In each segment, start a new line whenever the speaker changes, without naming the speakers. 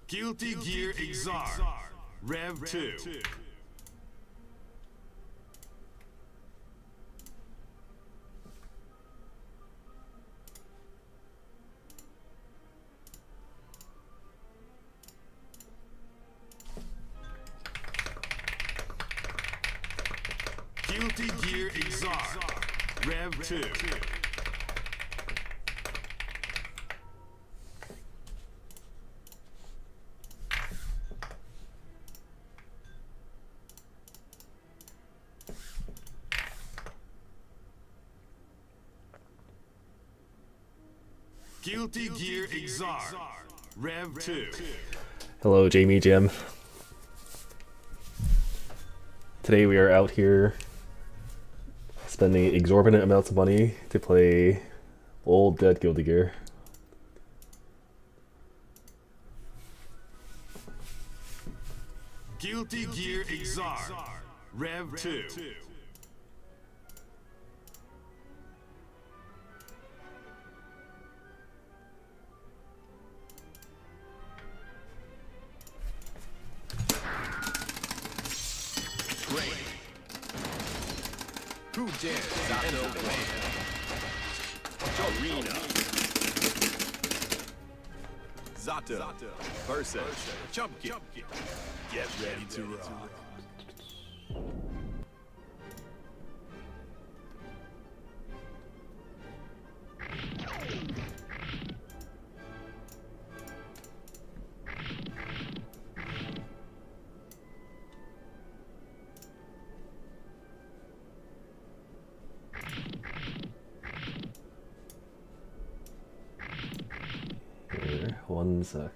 Guilty Gear Xrd, Rev 2. Guilty Gear Xrd, Rev 2. Guilty Gear Xrd, Rev 2.
Hello, Jamie Jim. Today we are out here spending exorbitant amounts of money to play old dead Guilty Gear.
Guilty Gear Xrd, Rev 2.
Who dares Zato Clan? Arena. Zato versus Chumpkin. Get ready to rock.
Here, one sec.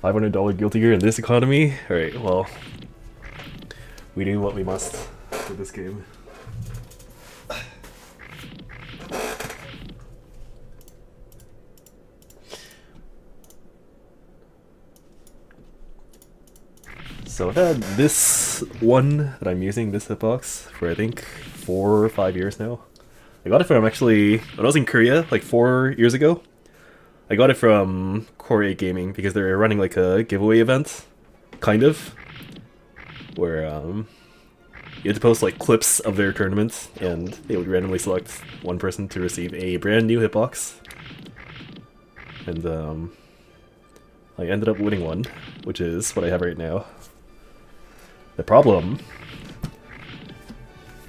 $500 Guilty Gear in this economy? Alright, well, we do what we must for this game. So I've had this one that I'm using, this hitbox, for I think 4 or 5 years now. I got it from actually, when I was in Korea, like 4 years ago. I got it from Core 8 Gaming because they were running like a giveaway event, kind of, where you had to post like clips of their tournaments, and they would randomly select one person to receive a brand new hitbox. And I ended up winning one, which is what I have right now. The problem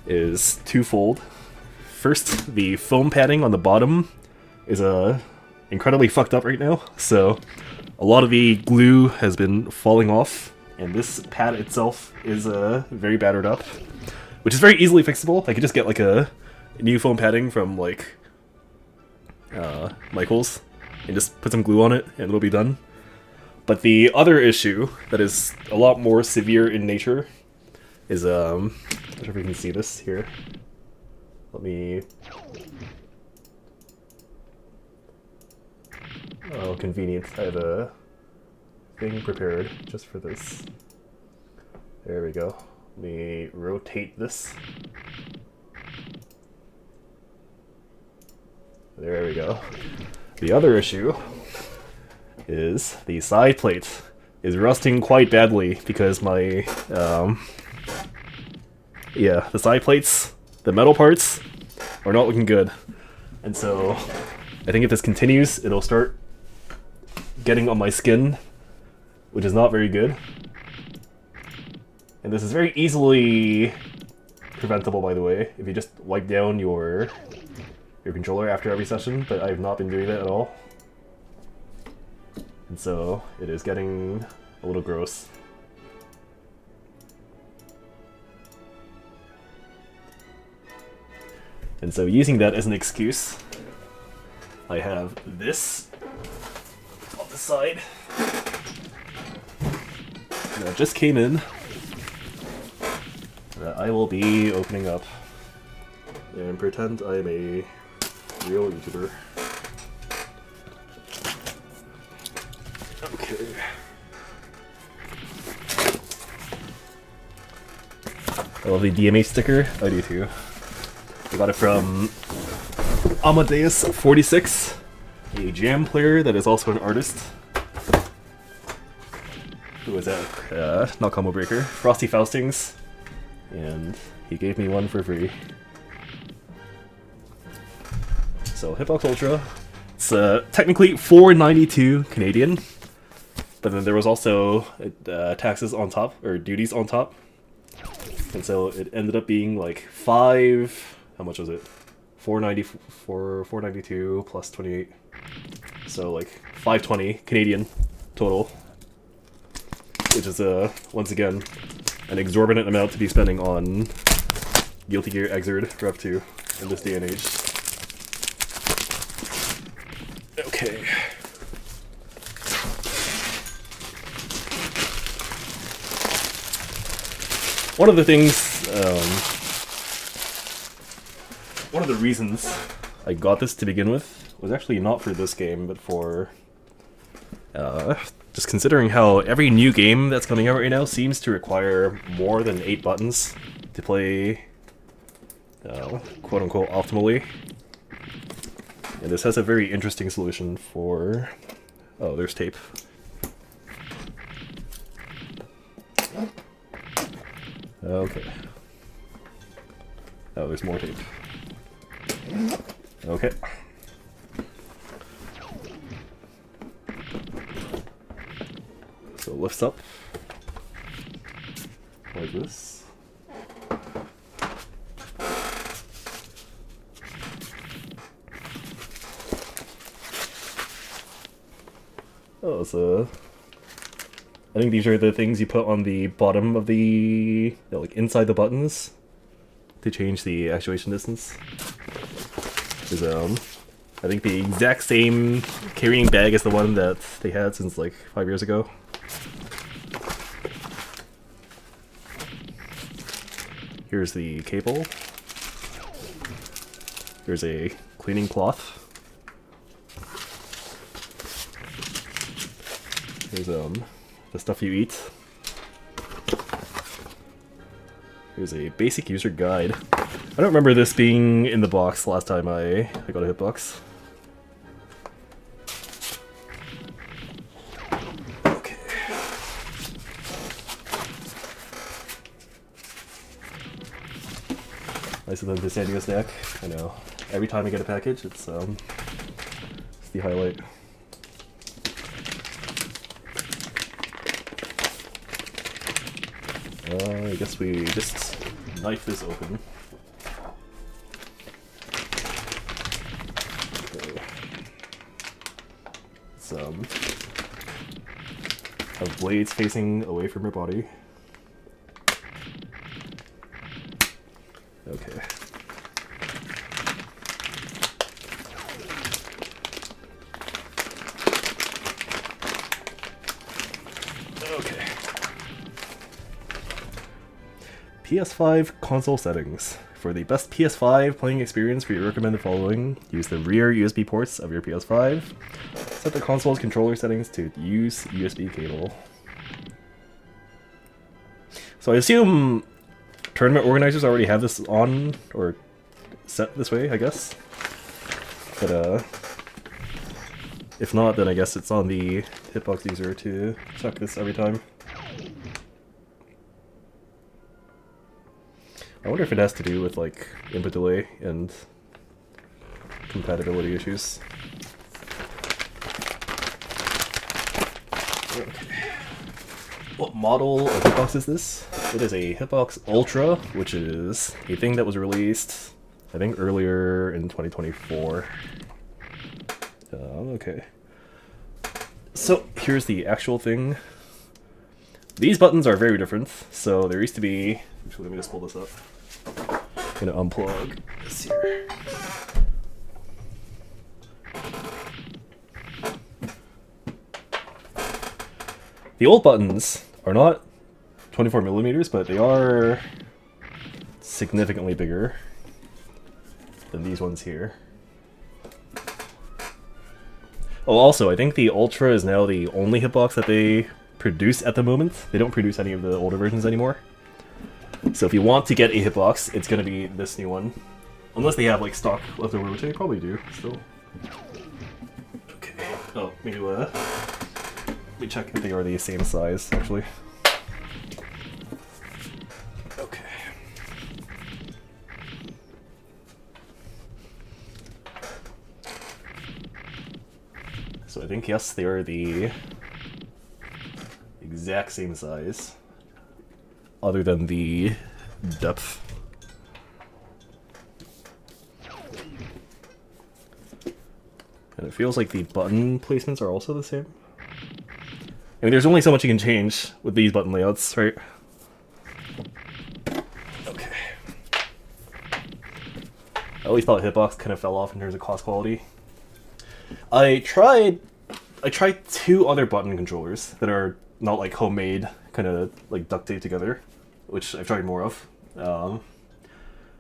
is twofold. First, the foam padding on the bottom is incredibly fucked up right now, so a lot of the glue has been falling off, and this pad itself is very battered up, which is very easily fixable. I could just get like a new foam padding from like Michaels and just put some glue on it and it'll be done. But the other issue that is a lot more severe in nature is, I'm not sure if you can see this here. Let me... Oh, convenient. I have a thing prepared just for this. There we go. Let me rotate this. There we go. The other issue is the side plate is rusting quite badly because my, yeah, the side plates, the metal parts, are not looking good. And so, I think if this continues, it'll start getting on my skin, which is not very good. And this is very easily preventable, by the way, if you just wipe down your controller after every session, but I've not been doing that at all. And so, it is getting a little gross. And so, using that as an excuse, I have this on the side that just came in that I will be opening up and pretend I'm a real YouTuber. I love the DMH sticker. I do too. I got it from Amadeus46, a jam player that is also an artist. Who was that? Not Combo Breaker. Frosty Faustings. And he gave me one for free. So, Hitbox Ultra. It's technically $4.92 Canadian. But then there was also taxes on top, or duties on top. And so it ended up being like how much was it? $4.92 plus 28. So like $5.20 Canadian total. Which is once again an exorbitant amount to be spending on Guilty Gear Xrd Rev 2 in this day and age. Okay. One of the things, one of the reasons I got this to begin with was actually not for this game, but for just considering how every new game that's coming out right now seems to require more than 8 buttons to play quote-unquote optimally. And this has a very interesting solution for... Oh, there's tape. Okay. Oh, there's more tape. Okay. So it lifts up like this. Oh, so I think these are the things you put on the bottom of the, like inside the buttons to change the actuation distance. Is I think the exact same carrying bag as the one that they had since like 5 years ago. Here's the cable. Here's a cleaning cloth. Here's the stuff you eat. Here's a basic user guide. I don't remember this being in the box last time I got a hitbox. Okay. Nice of them to send you a snack. I know. Every time I get a package, it's the highlight. I guess we just knife this open. Okay. Have blades facing away from your body. Okay. Okay. PS5 console settings. For the best PS5 playing experience, we recommend the following. Use the rear USB ports of your PS5. Set the console's controller settings to use USB cable. So I assume tournament organizers already have this on, or set this way, I guess. But if not, then I guess it's on the Hitbox user to check this every time. I wonder if it has to do with like input delay and compatibility issues. Okay. What model of Hitbox is this? It is a Hitbox Ultra, which is a thing that was released, I think, earlier in 2024. Okay. So here's the actual thing. These buttons are very different. So there used to be. Actually, let me just pull this up. I'm gonna unplug this here. The old buttons are not 24 millimeters, but they are significantly bigger than these ones here. Oh, also, I think the Ultra is now the only hitbox that they produce at the moment. They don't produce any of the older versions anymore. So if you want to get a hitbox, it's gonna be this new one. Unless they have like stock leftover, which they probably do still. Okay. Oh, maybe let me check if they are the same size actually. Okay. So I think yes, they are the exact same size, other than the depth. And it feels like the button placements are also the same. I mean, there's only so much you can change with these button layouts, right? Okay. I always thought Hitbox kind of fell off in terms of cost quality. I tried 2 other button controllers that are not like homemade, kind of like duct tape together, which I've tried more of.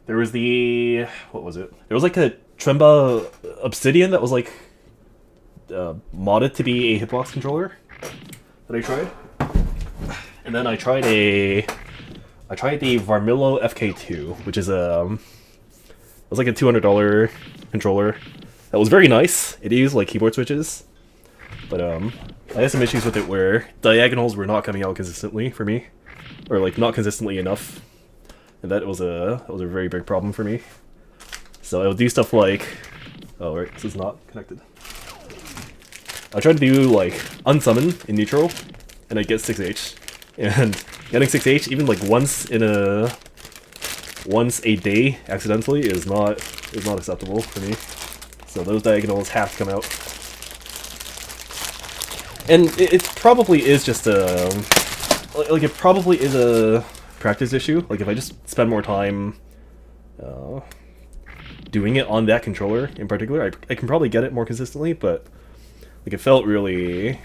There was the, what was it? There was like a Tremba Obsidian that was like modded to be a Hitbox controller that I tried, and then I tried the Varmillo FK2, which is it was like a $200 controller that was very nice. It used like keyboard switches, but I had some issues with it where diagonals were not coming out consistently for me, or like not consistently enough, and that was a very big problem for me. So I would do stuff like, oh right, this is not connected. I tried to do like unsummon in neutral, and I get 6H, and getting 6H even like once a day accidentally is not acceptable for me. So those diagonals have to come out, and it probably is just a it probably is a practice issue. Like if I just spend more time doing it on that controller in particular, I can probably get it more consistently, but like it felt really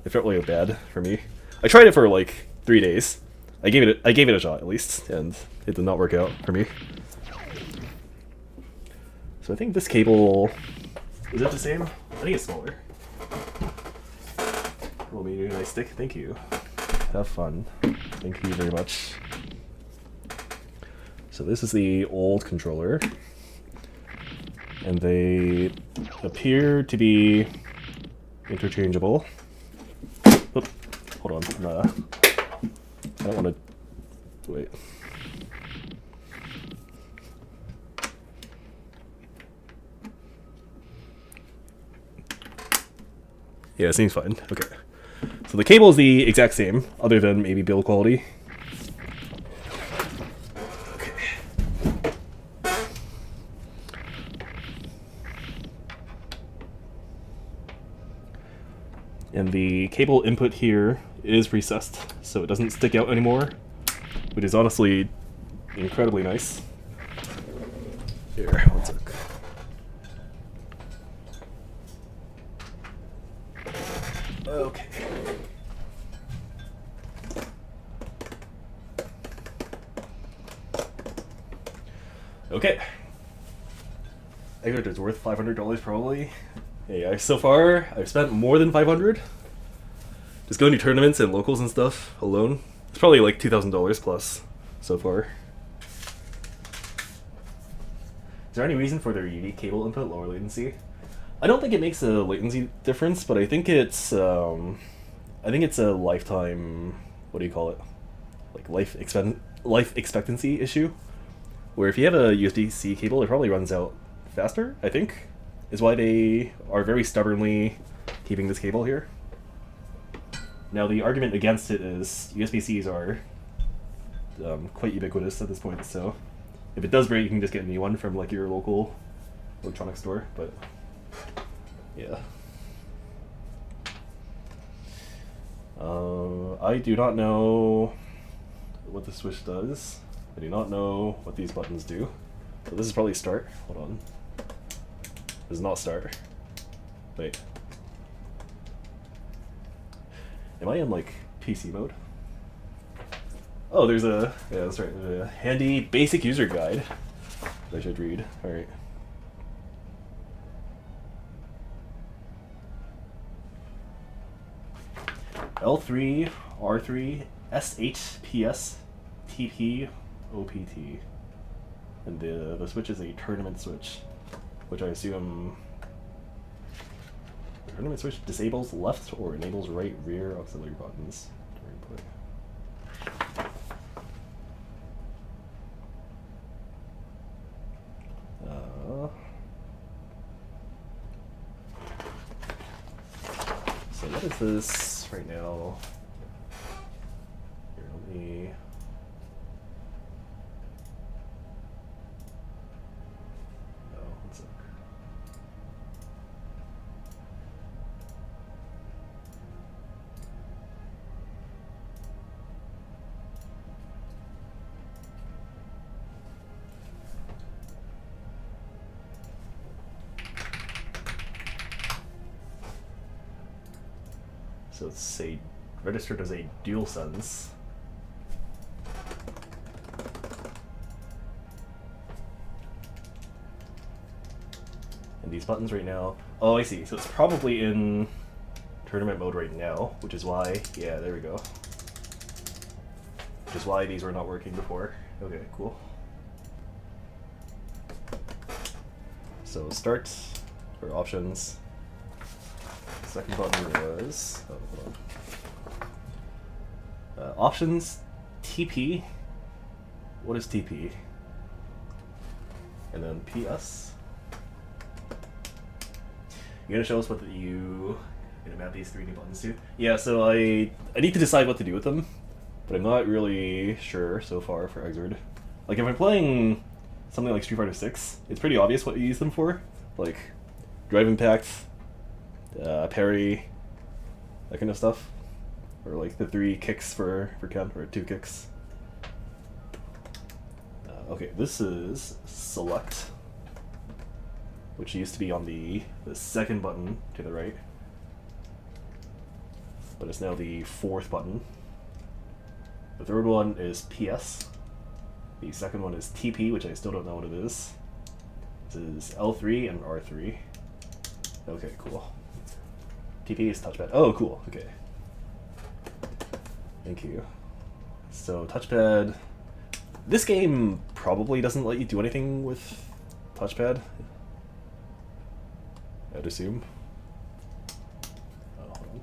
bad for me. I tried it for like 3 days. I gave it a shot at least, and it did not work out for me. So I think this cable, is it the same? I think it's smaller. Roll me a nice stick, thank you. Have fun. Thank you very much. So this is the old controller, and they appear to be interchangeable. Oop, hold on. I don't want to wait. Yeah, it seems fine. Okay. So the cable is the exact same, other than maybe build quality. And the cable input here is recessed, so it doesn't stick out anymore, which is honestly incredibly nice. Here, one sec. Okay. Okay. I think it's worth $500 probably. Yeah, so far I've spent more than 500. Just going to tournaments and locals and stuff alone. It's probably like $2,000 plus so far. Is there any reason for their unique cable input lower latency? I don't think it makes a latency difference, but I think it's a lifetime, what do you call it? Like life expectancy issue, where if you have a USB-C cable, it probably runs out faster, I think, is why they are very stubbornly keeping this cable here. Now the argument against it is USB-Cs are quite ubiquitous at this point, so if it does break, you can just get a new one from like your local electronics store, but yeah. I do not know what the switch does. I do not know what these buttons do. So this is probably start. Hold on. This is not start. Wait. Am I in like PC mode? Oh, there's a, yeah, that's right, a handy basic user guide that I should read. Alright. L3, R3, SHPS, TP, OPT. And the switch is a tournament switch, which I assume... The tournament switch disables left or enables right rear auxiliary buttons during play. So what is this right now? Here, let me... Oh, one sec. So it's registered as a DualSense. And these buttons right now... Oh, I see. So it's probably in tournament mode right now, which is why... Yeah, there we go. Which is why these were not working before. Okay, cool. So start, or options. Second button was... Oh, hold on. Options, TP. What is TP? And then PS. You're gonna show us what you gonna map these 3D buttons to? Yeah, so I need to decide what to do with them, but I'm not really sure so far for Xrd. Like if I'm playing something like Street Fighter 6, it's pretty obvious what you use them for, like drive impact, parry, that kind of stuff, or like the 3 kicks for Ken, or 2 kicks. Okay, this is select, which used to be on the second button to the right, but it's now the 4th button. The third one is PS. The second one is TP, which I still don't know what it is. This is L3 and R3. Okay, cool. TP is touchpad. Oh, cool. Okay. Thank you. So, touchpad. This game probably doesn't let you do anything with touchpad, I'd assume. Oh, hold on.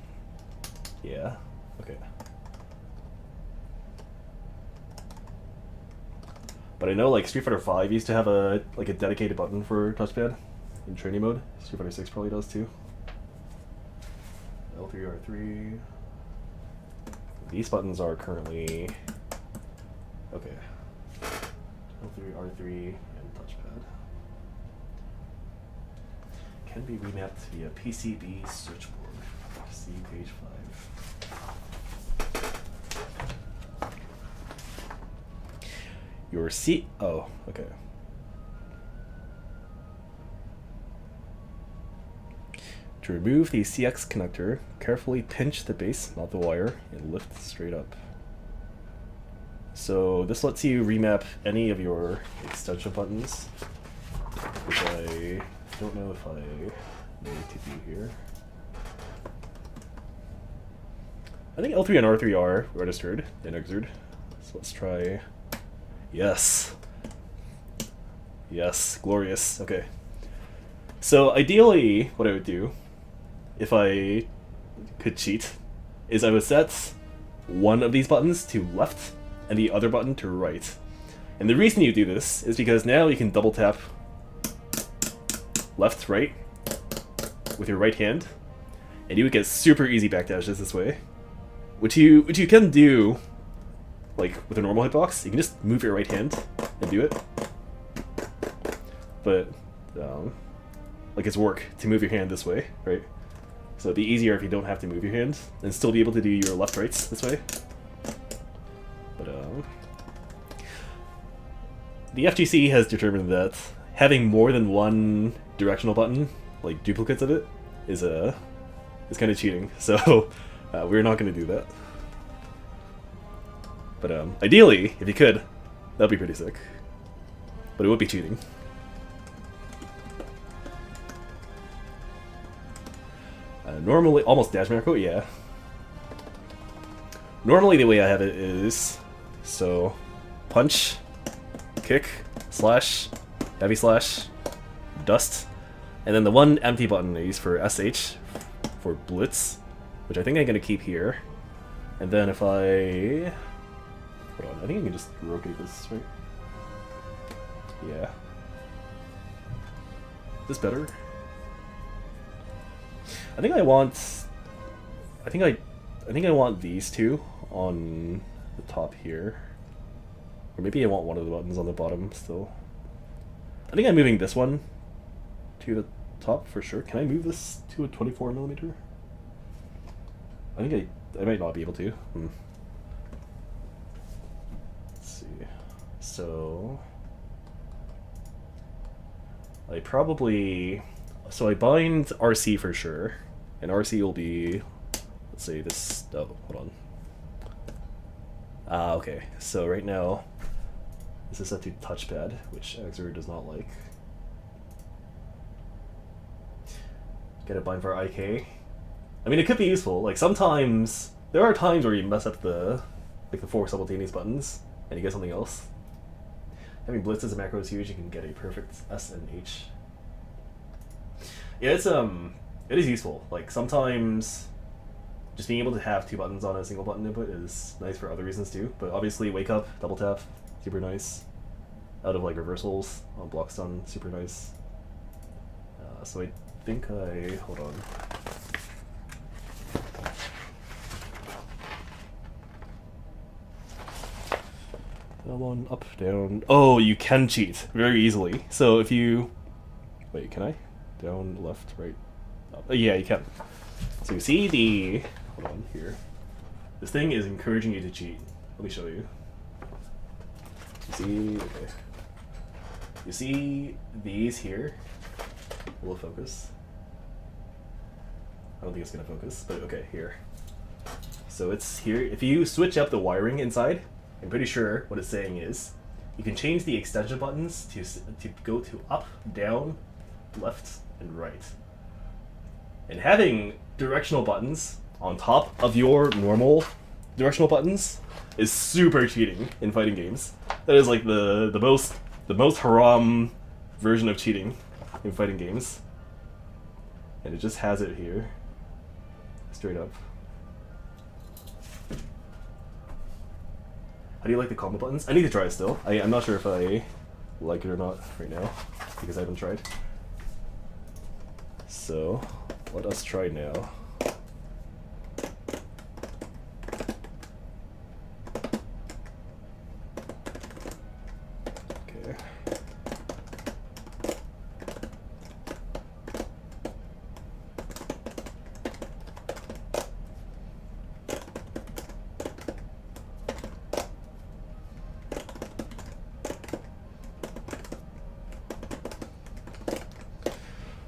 Yeah. Okay. But I know like Street Fighter 5 used to have a dedicated button for touchpad in training mode. Street Fighter 6 probably does too. L3, R3. These buttons are currently okay. L3, R3, and touchpad. Can be remapped via PCB switchboard. See page 5. Your seat. Oh, okay. To remove the CX connector, carefully pinch the base, not the wire, and lift straight up. So this lets you remap any of your extension buttons, which I don't know if I need to do here. I think L3 and R3 are registered in Xrd, so let's try. Yes. Yes, glorious. Okay. So ideally, what I would do, if I could cheat, is I would set one of these buttons to left and the other button to right. And the reason you do this is because now you can double tap left, right with your right hand, and you would get super easy backdashes this way. Which you can do like with a normal hitbox. You can just move your right hand and do it. But like it's work to move your hand this way, right? So it'd be easier if you don't have to move your hand and still be able to do your left rights this way. But the FGC has determined that having more than one directional button, like duplicates of it, is kind of cheating. So we're not going to do that. But ideally, if you could, that'd be pretty sick. But it would be cheating. Normally, almost dash macro, yeah. Normally the way I have it is, so punch, kick, slash, heavy slash, dust, and then the one empty button I use for SH for blitz, which I think I'm gonna keep here. And then if I hold on, I think I can just rotate this, right? Yeah. Is this better? I think I want these two on the top here. Or maybe I want one of the buttons on the bottom still. I think I'm moving this one to the top for sure. Can I move this to a 24mm? I think I might not be able to. Let's see. So I bind RC for sure, and RC will be, let's say this. Oh, hold on. Okay. So right now, this is set to touchpad, which Xrd does not like. Get a bind for IK. I mean, it could be useful. Like sometimes there are times where you mess up the 4 simultaneous buttons and you get something else. Having blitz as a macro is huge. You can get a perfect S and H. Yeah, it is useful. Like sometimes just being able to have 2 buttons on a single button input is nice for other reasons too. But obviously, wake up, double tap, super nice. Out of like reversals on block stun, super nice. So I think hold on. Down, up, down. Oh, you can cheat very easily. So if you wait, can I? Down, left, right, up. Yeah, you can. So you see the hold on here. This thing is encouraging you to cheat. Let me show you. You see, okay. You see these here? Will it focus? I don't think it's gonna focus, but okay, here. So it's here. If you switch up the wiring inside, I'm pretty sure what it's saying is you can change the extension buttons to go to up, down, left, and right. And having directional buttons on top of your normal directional buttons is super cheating in fighting games. That is like the most haram version of cheating in fighting games. And it just has it here. Straight up. How do you like the combo buttons? I need to try it still. I'm not sure if I like it or not right now, because I haven't tried. So, let us try now. Okay.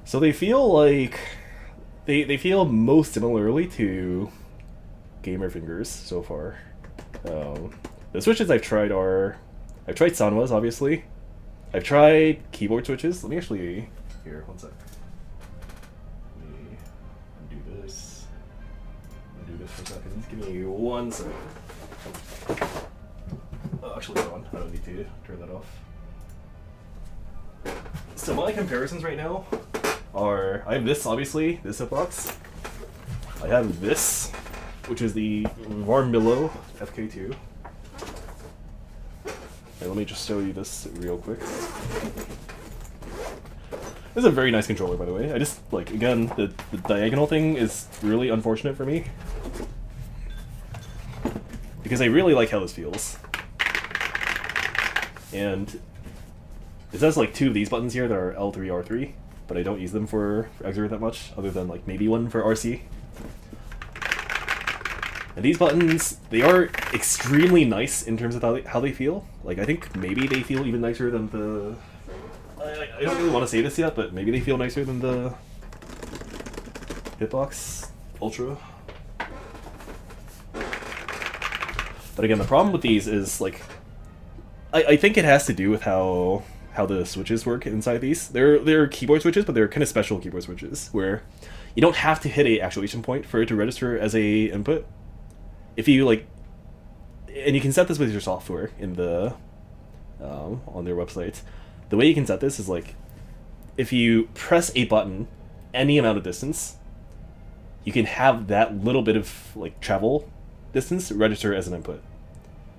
So they feel like they feel most similarly to gamer fingers so far. The switches I've tried Sanwa's obviously. I've tried keyboard switches. Let me actually here 1 sec. Let me undo this. Undo this for a second. Give me 1 second. Oh, actually, hold on. I don't need to turn that off. So my comparisons right now are, I have this, obviously, this hitbox. I have this, which is the Varmillo FK2. And let me just show you this real quick. This is a very nice controller, by the way. I just, like, again, the diagonal thing is really unfortunate for me. Because I really like how this feels. And it says, like, 2 of these buttons here that are L3, R3. But I don't use them for Xrd that much, other than like maybe one for RC. And these buttons, they are extremely nice in terms of how they feel. Like I think maybe they feel even nicer than the... I don't really want to say this yet, but maybe they feel nicer than the Hitbox Ultra. But again, the problem with these is like... I think it has to do with how the switches work inside these. They're keyboard switches, but they're kind of special keyboard switches where you don't have to hit a actuation point for it to register as a input. If you like, and you can set this with your software in the on their website. The way you can set this is like, if you press a button any amount of distance, you can have that little bit of like travel distance register as an input.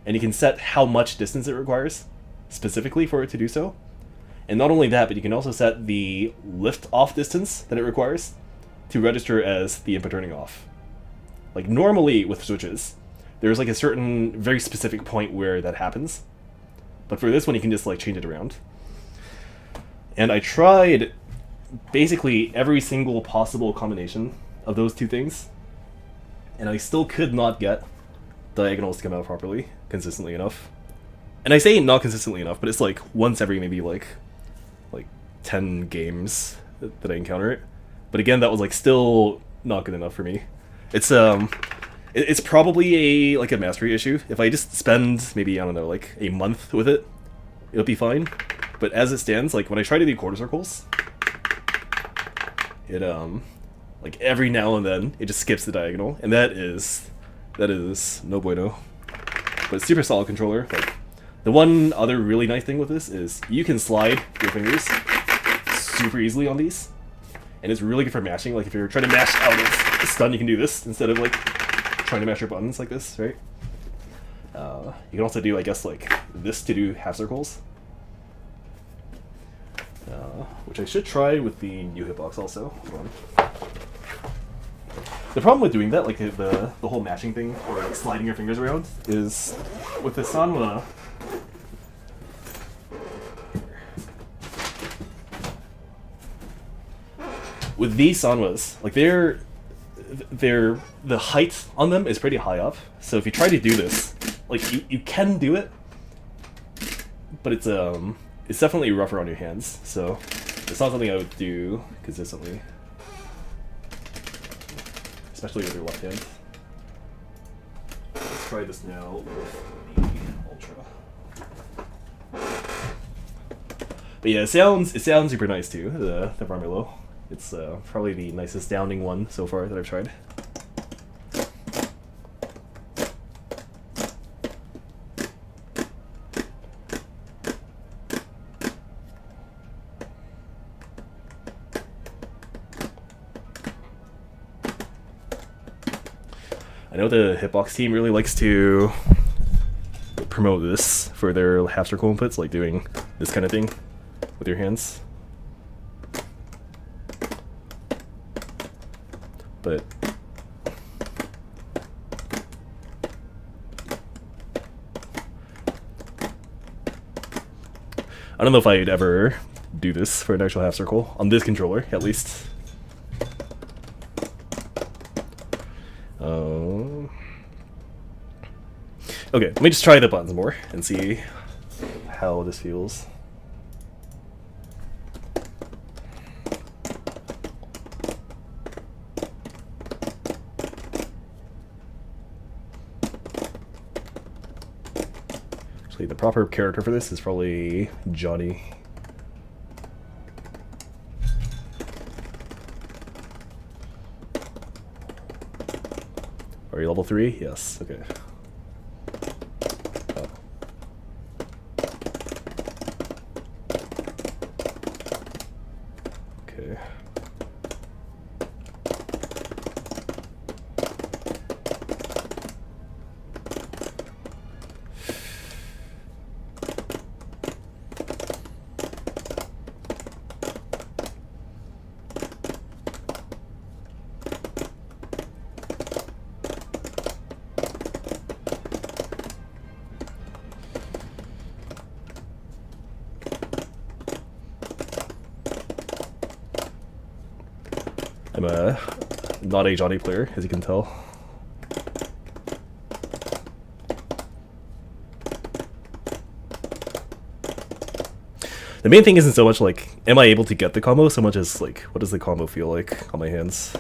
And you can set how much distance it requires specifically for it to do so. And not only that, but you can also set the lift off distance that it requires to register as the input turning off. Like normally with switches, there's like a certain very specific point where that happens. But for this one, you can just like change it around. And I tried basically every single possible combination of those two things, and I still could not get diagonals to come out properly consistently enough. And I say not consistently enough, but it's like once every maybe like 10 games that I encounter it. But again, that was like still not good enough for me. It's probably a mastery issue. If I just spend maybe, I don't know, like a month with it, it'll be fine. But as it stands, like when I try to do quarter circles, it like every now and then it just skips the diagonal, and that is no bueno. But super solid controller. Like the one other really nice thing with this is you can slide your fingers super easily on these, and it's really good for mashing. Like if you're trying to mash out of stun, you can do this instead of like trying to mash your buttons like this, right? You can also do, I guess, like this to do half circles, which I should try with the new hitbox also. Hold on. The problem with doing that, like the whole mashing thing, or like sliding your fingers around, is with the Sanwa. With these Sanwas, like they're the height on them is pretty high up. So if you try to do this, like you can do it, but it's definitely rougher on your hands. So it's not something I would do consistently, especially with your left hand. Let's try this now with the Ultra. But yeah, it sounds super nice too. The Varmilo. It's probably the nicest sounding one so far that I've tried. I know the Hitbox team really likes to promote this for their half circle inputs, like doing this kind of thing with your hands. But I don't know if I'd ever do this for an actual half circle on this controller, at least. Okay, let me just try the buttons more and see how this feels. Actually, the proper character for this is probably Johnny. Are you level 3? Yes, okay. Oh. Okay. I'm not a Johnny player, as you can tell. The main thing isn't so much like, am I able to get the combo, so much as like, what does the combo feel like on my hands?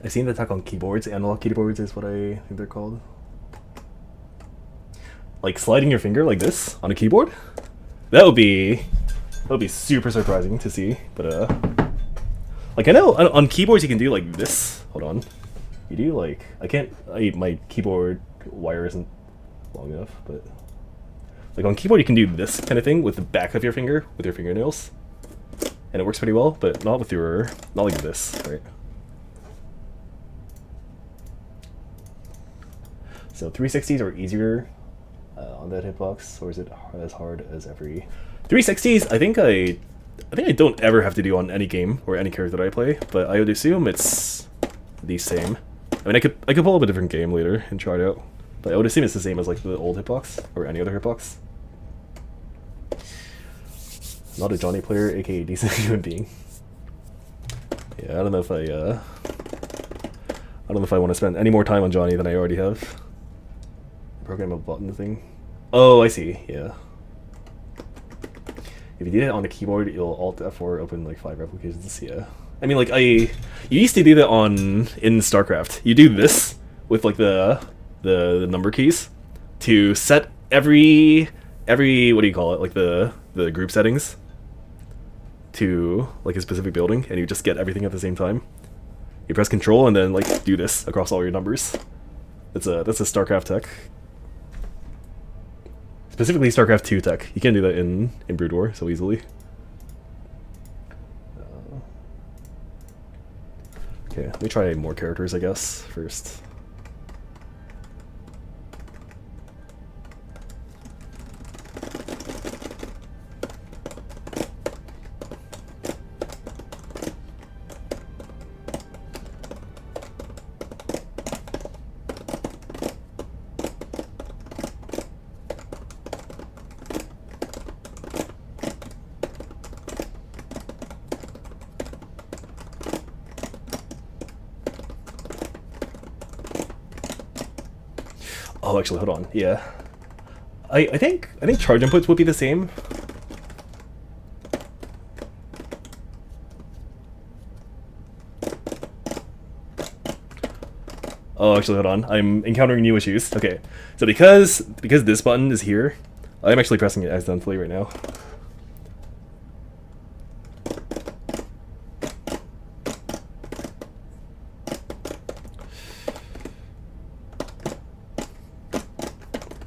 I've seen the attack on keyboards. Analog keyboards is what I think they're called. Like sliding your finger like this on a keyboard? That would be super surprising to see, but like I know on keyboards you can do like this. Hold on. You do like my keyboard wire isn't long enough, but like on keyboard you can do this kind of thing with the back of your finger with your fingernails. And it works pretty well, but not like this, right? So 360s are easier on that hitbox, or is it as hard as every 360s? I think I don't ever have to do on any game or any character that I play, but I would assume it's the same. I mean, I could pull up a different game later and try it out, but I would assume it's the same as like the old hitbox or any other hitbox. Not a Johnny player, aka decent human being. Yeah, I don't know if I want to spend any more time on Johnny than I already have. Program a button thing. Oh, I see. Yeah. If you did it on the keyboard, you'll Alt F4 open like 5 applications. Yeah. I mean, like you used to do that in StarCraft. You do this with like the number keys to set every what do you call it? Like the group settings to like a specific building, and you just get everything at the same time. You press Control and then like do this across all your numbers. That's a StarCraft tech. Specifically StarCraft 2 tech. You can't do that in Brood War so easily. Okay, let me try more characters, I guess, first. Oh, actually, hold on. Yeah, I think charge inputs would be the same. Oh, actually, hold on. I'm encountering new issues. Okay, so because this button is here, I'm actually pressing it accidentally right now.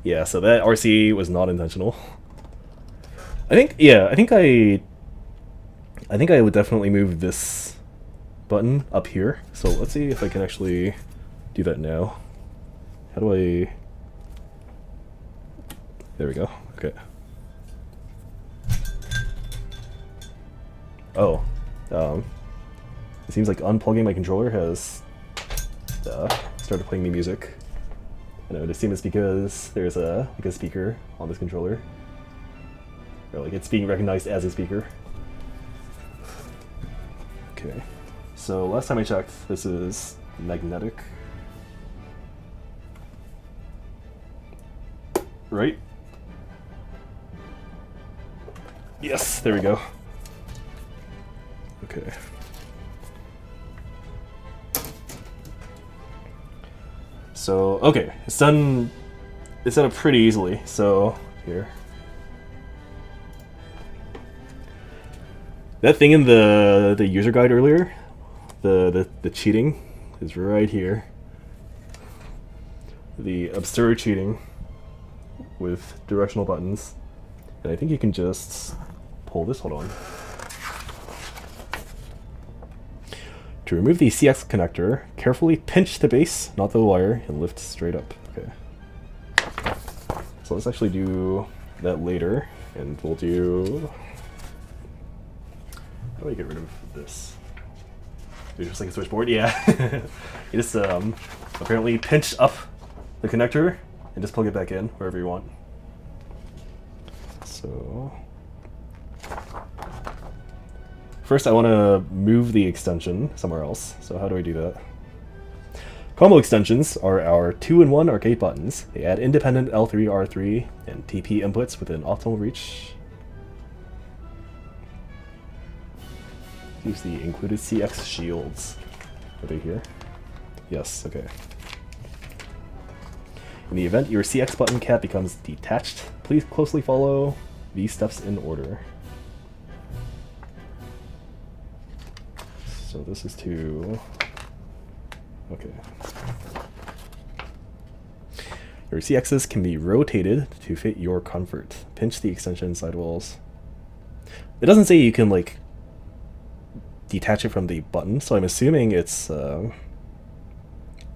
Yeah, so that RC was not intentional. I think I would definitely move this button up here. So let's see if I can actually do that now. How do I... There we go. Okay. Oh. It seems like unplugging my controller has started playing me music. And I would assume it's because there's a speaker on this controller. Or like it's being recognized as a speaker. Okay. So last time I checked, this is magnetic. Right? Yes, there we go. Okay. So, okay, it's done. It's set up pretty easily. So, here. That thing in the user guide earlier, the cheating, is right here. The absurd cheating with directional buttons. And I think you can just pull this, hold on. To remove the CX connector, carefully pinch the base, not the wire, and lift straight up. Okay. So let's actually do that later, and we'll do... How do I get rid of this? Do just like a switchboard? Yeah. You just apparently pinch up the connector and just plug it back in wherever you want. So... First, I want to move the extension somewhere else. So how do I do that? Combo extensions are our 2-in-1 arcade buttons. They add independent L3, R3, and TP inputs within optimal reach. Use the included CX shields. Are they here? Yes, okay. In the event your CX button cap becomes detached, please closely follow these steps in order. So this is to... Okay. Your CXs can be rotated to fit your comfort. Pinch the extension sidewalls. It doesn't say you can, like, detach it from the button, so I'm assuming it's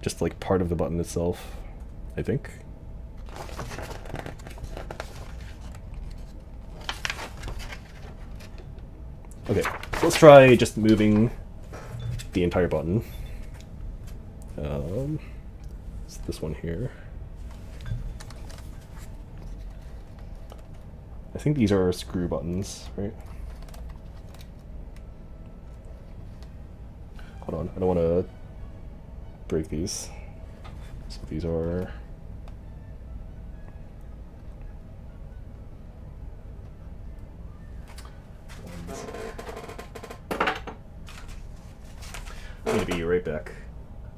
just, like, part of the button itself, I think. Okay, so let's try just moving the entire button. It's this one here. I think these are screw buttons, right? Hold on, I don't want to break these. So these are... I'm gonna be right back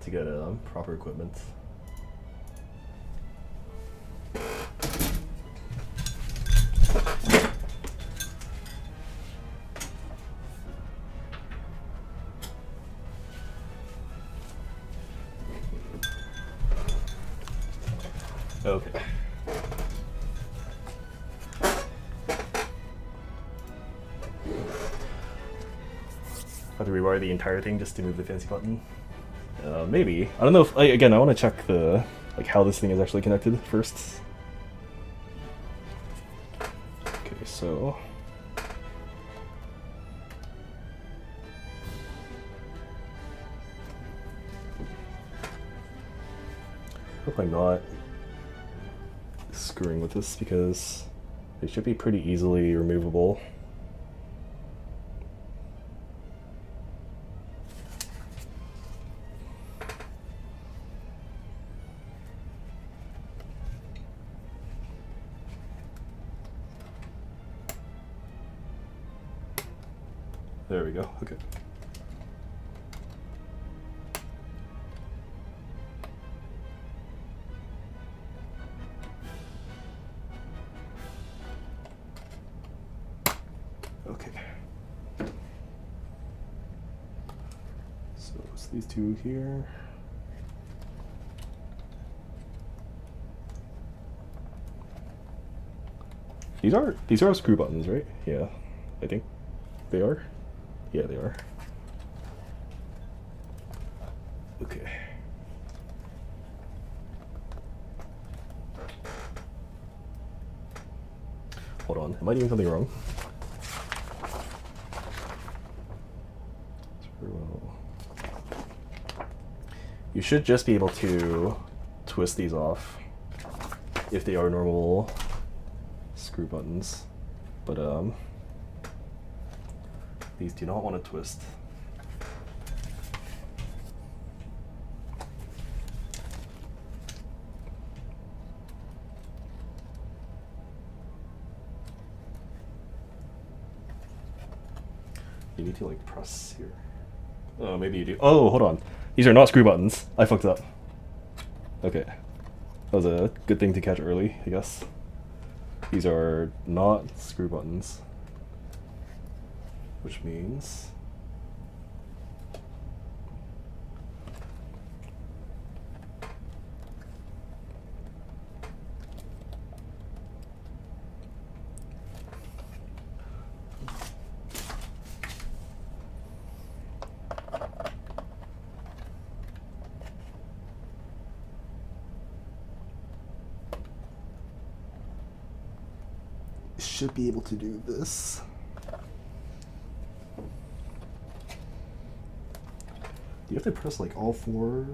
to get proper equipment. Okay. Have to rewire the entire thing just to move the fancy button? Maybe. I don't know if... again, I want to check the... like, how this thing is actually connected first. Okay, so... hope I'm not screwing with this because they should be pretty easily removable. There we go, okay. Okay. So it's these two here. These are screw buttons, right? Yeah, I think they are. Yeah, they are. Okay. Hold on, am I doing something wrong? You should just be able to twist these off if they are normal screw buttons, but these do not want to twist. You need to like press here. Oh, maybe you do. Oh, hold on. These are not screw buttons. I fucked up. Okay. That was a good thing to catch early, I guess. These are not screw buttons. Which means... should be able to do this. Do you have to press like all four?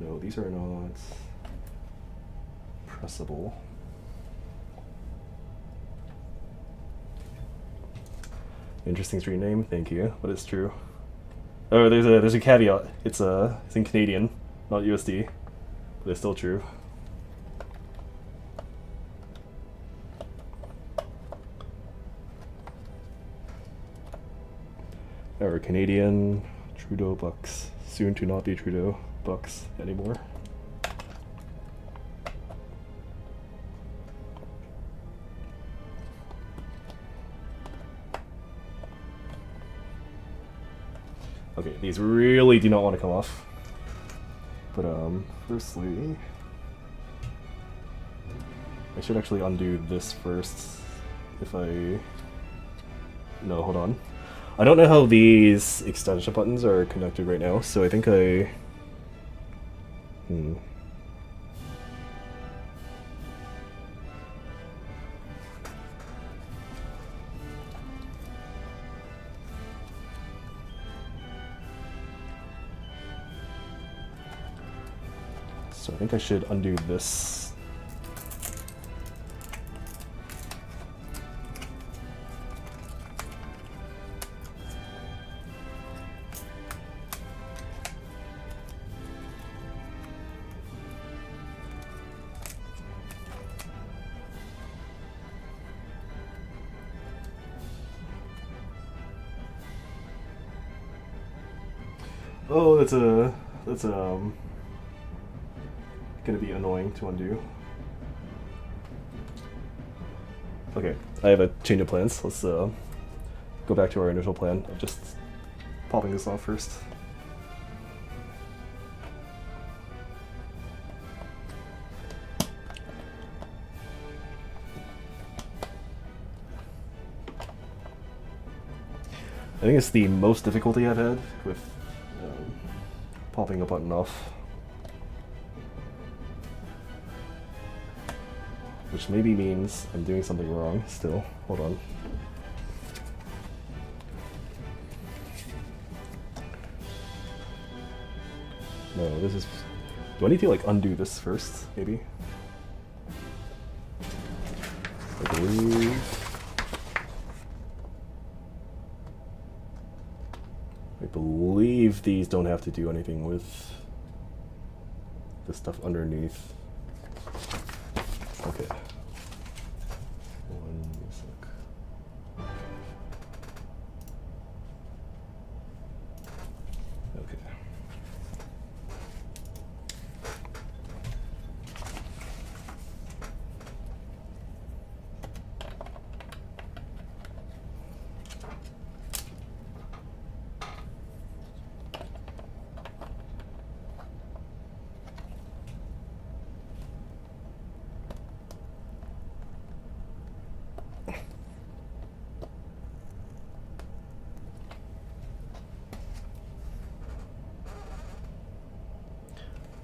No, these are not pressable. Interesting stream name, thank you, but it's true. Oh, there's a caveat. It's in Canadian, not USD, but it's still true. Or Canadian Trudeau bucks soon to not be Trudeau bucks anymore. Okay, these really do not want to come off. But firstly, I should actually undo this first. If I... No, hold on. I don't know how these extension buttons are connected right now, so I think I... So I think I should undo this. Oh, that's gonna be annoying to undo. Okay, I have a change of plans. Let's go back to our initial plan of just popping this off first. I think it's the most difficulty I've had with popping a button off. Which maybe means I'm doing something wrong still. Hold on. No, this is... Do I need to like undo this first, maybe? I believe these don't have to do anything with the stuff underneath. Okay. One sec. Okay.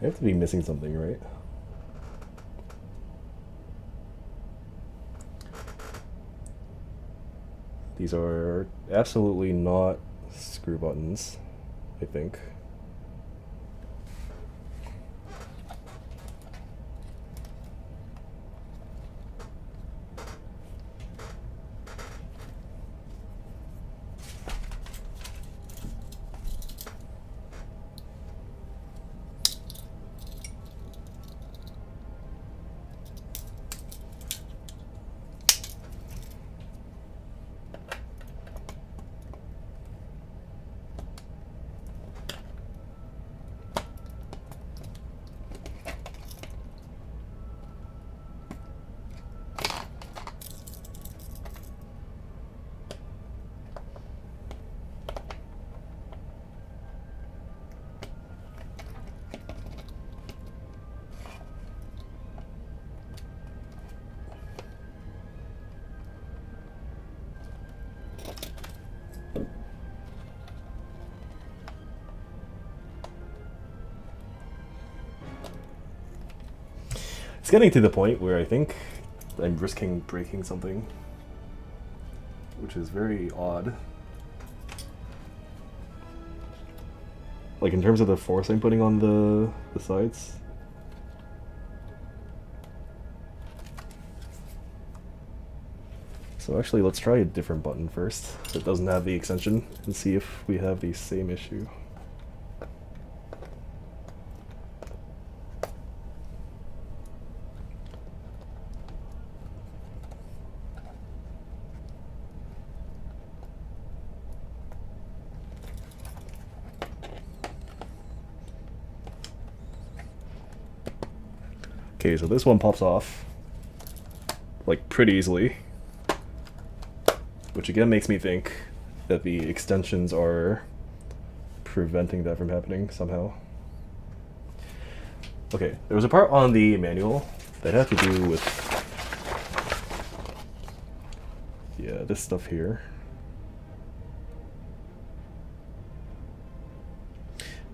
I have to be missing something, right? These are absolutely not screw buttons, I think. It's getting to the point where I think I'm risking breaking something, which is very odd. Like in terms of the force I'm putting on the sides. So actually let's try a different button first that doesn't have the extension and see if we have the same issue. Okay, so this one pops off like pretty easily, which again makes me think that the extensions are preventing that from happening somehow. Okay, there was a part on the manual that had to do with, yeah, this stuff here.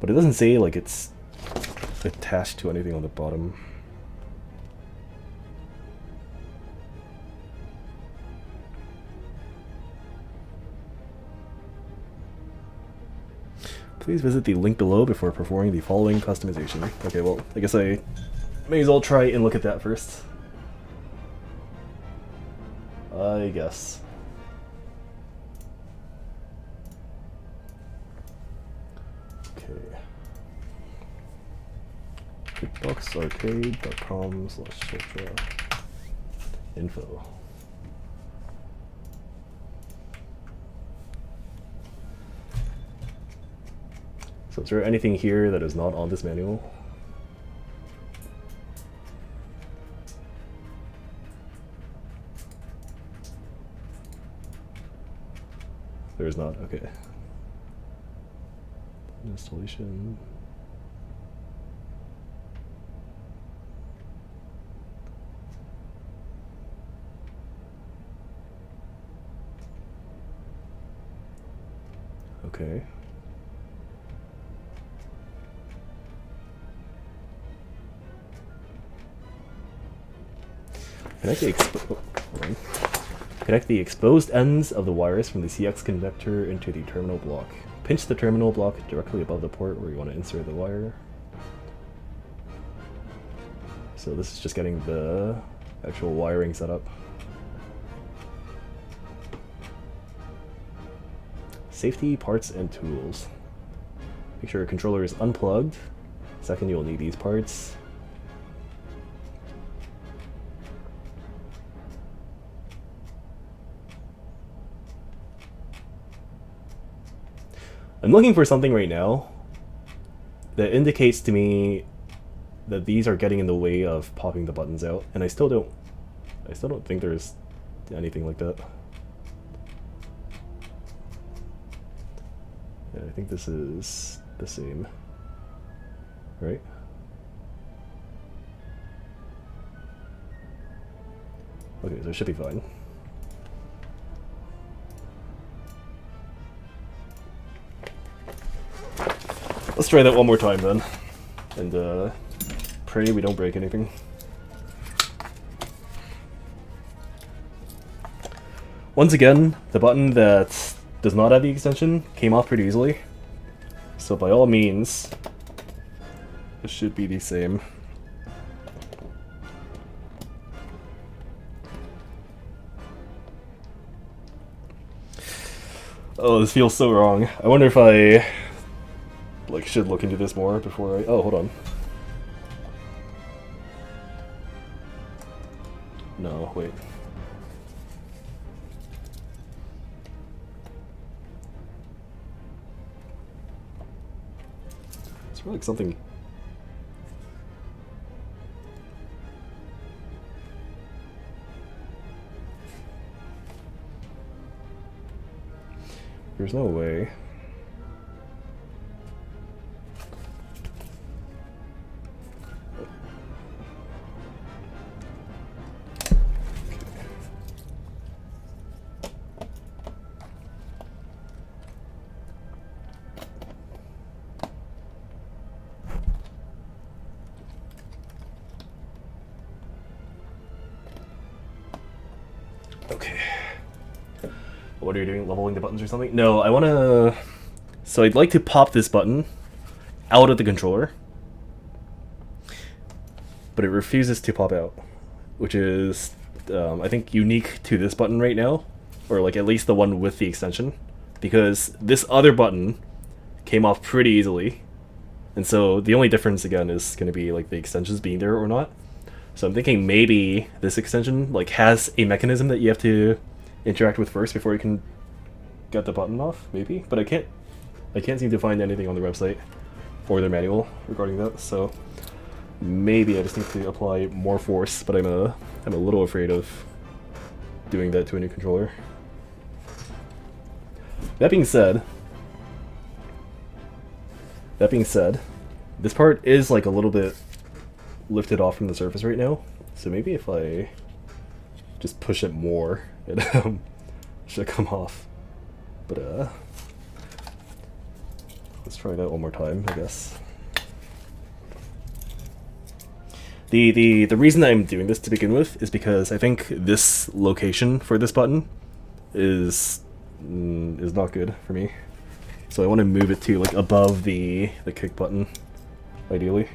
But it doesn't say like it's attached to anything on the bottom. Please visit the link below before performing the following customization. Okay, well, I guess I may as well try and look at that first. I guess. Okay. Hitboxarcade.com/info. So is there anything here that is not on this manual? There is not, okay. Installation. Okay. Connect the exposed ends of the wires from the CX connector into the terminal block. Pinch the terminal block directly above the port where you want to insert the wire. So this is just getting the actual wiring set up. Safety parts and tools. Make sure your controller is unplugged. Second, you'll need these parts. I'm looking for something right now that indicates to me that these are getting in the way of popping the buttons out, and I still don't think there's anything like that. Yeah, I think this is the same, right? Okay, so it should be fine. Let's try that one more time then, and pray we don't break anything. Once again, the button that does not have the extension came off pretty easily, so by all means, it should be the same. Oh, this feels so wrong. I wonder if I should look into this more before I... Oh, hold on. No, wait. It's really like something... There's no way. Okay. What are you doing? Leveling the buttons or something? No, I want to... So I'd like to pop this button out of the controller, but it refuses to pop out, which is, I think, unique to this button right now, or like at least the one with the extension, because this other button came off pretty easily, and so the only difference again is going to be like the extensions being there or not. So I'm thinking maybe this extension like has a mechanism that you have to interact with first before you can get the button off, maybe. But I can't seem to find anything on the website or their manual regarding that. So maybe I just need to apply more force, but I'm a little afraid of doing that to a new controller. That being said, this part is like a little bit lifted off from the surface right now, so maybe if I just push it more, it should come off. But let's try that one more time, I guess. The reason I'm doing this to begin with is because I think this location for this button is not good for me. So I want to move it to like above the kick button, ideally.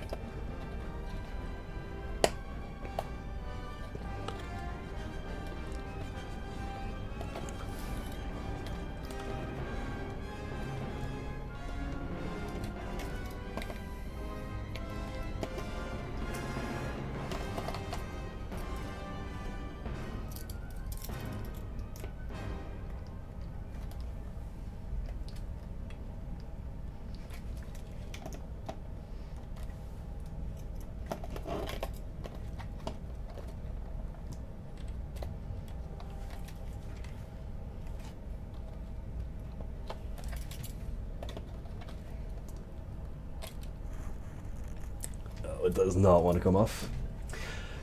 It does not want to come off.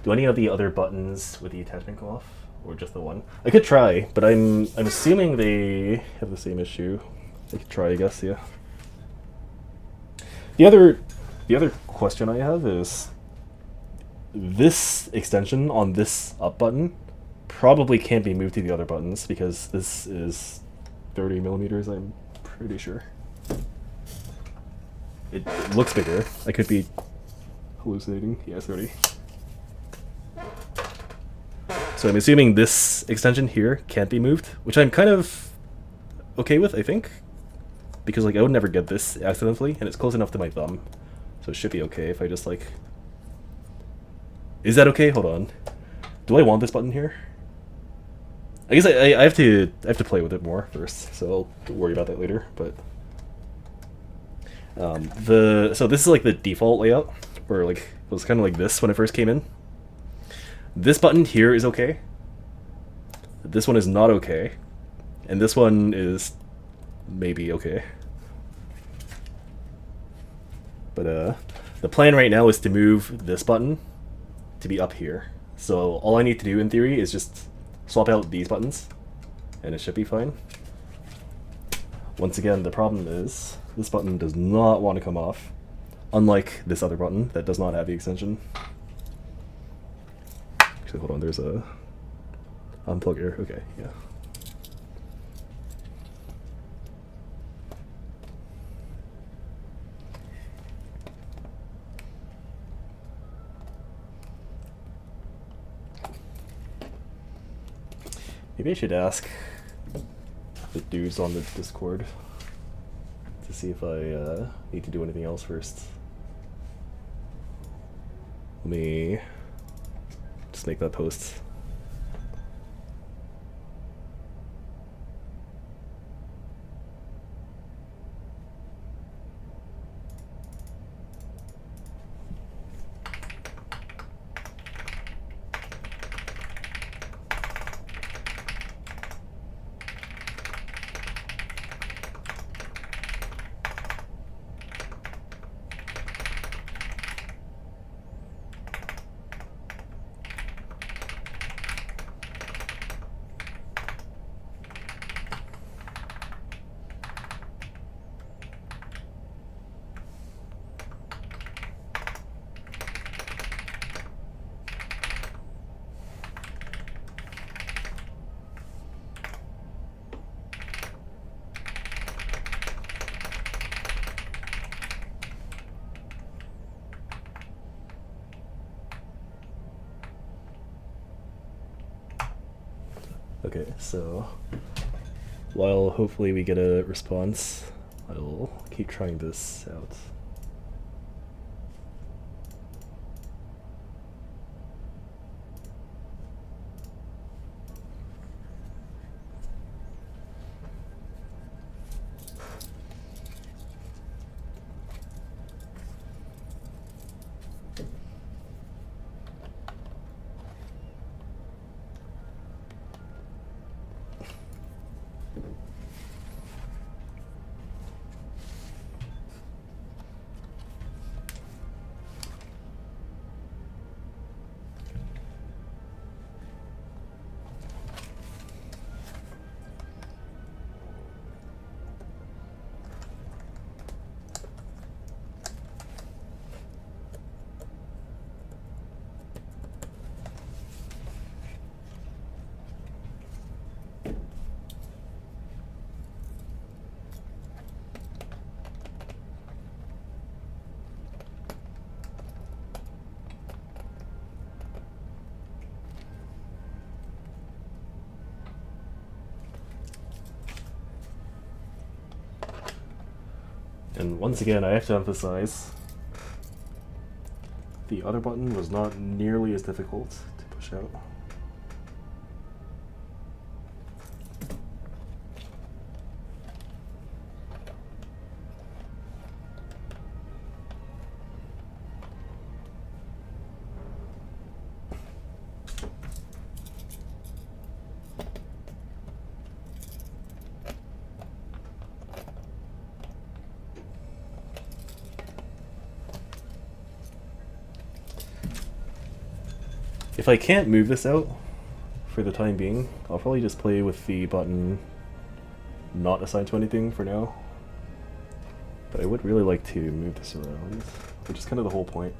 Do any of the other buttons with the attachment come off, or just the one? I could try, but I'm assuming they have the same issue. I could try, I guess. Yeah. The other question I have is this extension on this up button probably can't be moved to the other buttons because this is 30 millimeters. I'm pretty sure. It looks bigger. I could be hallucinating. Yeah, 30. So I'm assuming this extension here can't be moved, which I'm kind of okay with, I think. Because like I would never get this accidentally, and it's close enough to my thumb. So it should be okay if I just like... Is that okay? Hold on. Do I want this button here? I guess I have to play with it more first, so I'll worry about that later, but... so this is like the default layout, where like it was kind of like this when it first came in. This button here is okay. This one is not okay. And this one is maybe okay. But the plan right now is to move this button to be up here. So all I need to do in theory is just swap out these buttons and it should be fine. Once again, the problem is this button does not want to come off, unlike this other button that does not have the extension. Actually, hold on, there's a unplug here. Okay, yeah. Maybe I should ask the dudes on the Discord to see if I need to do anything else first. Let me just make that post. Okay, so while hopefully we get a response, I'll keep trying this out. And once again, I have to emphasize, the other button was not nearly as difficult to push out. If I can't move this out for the time being, I'll probably just play with the button not assigned to anything for now. But I would really like to move this around, which is kind of the whole point.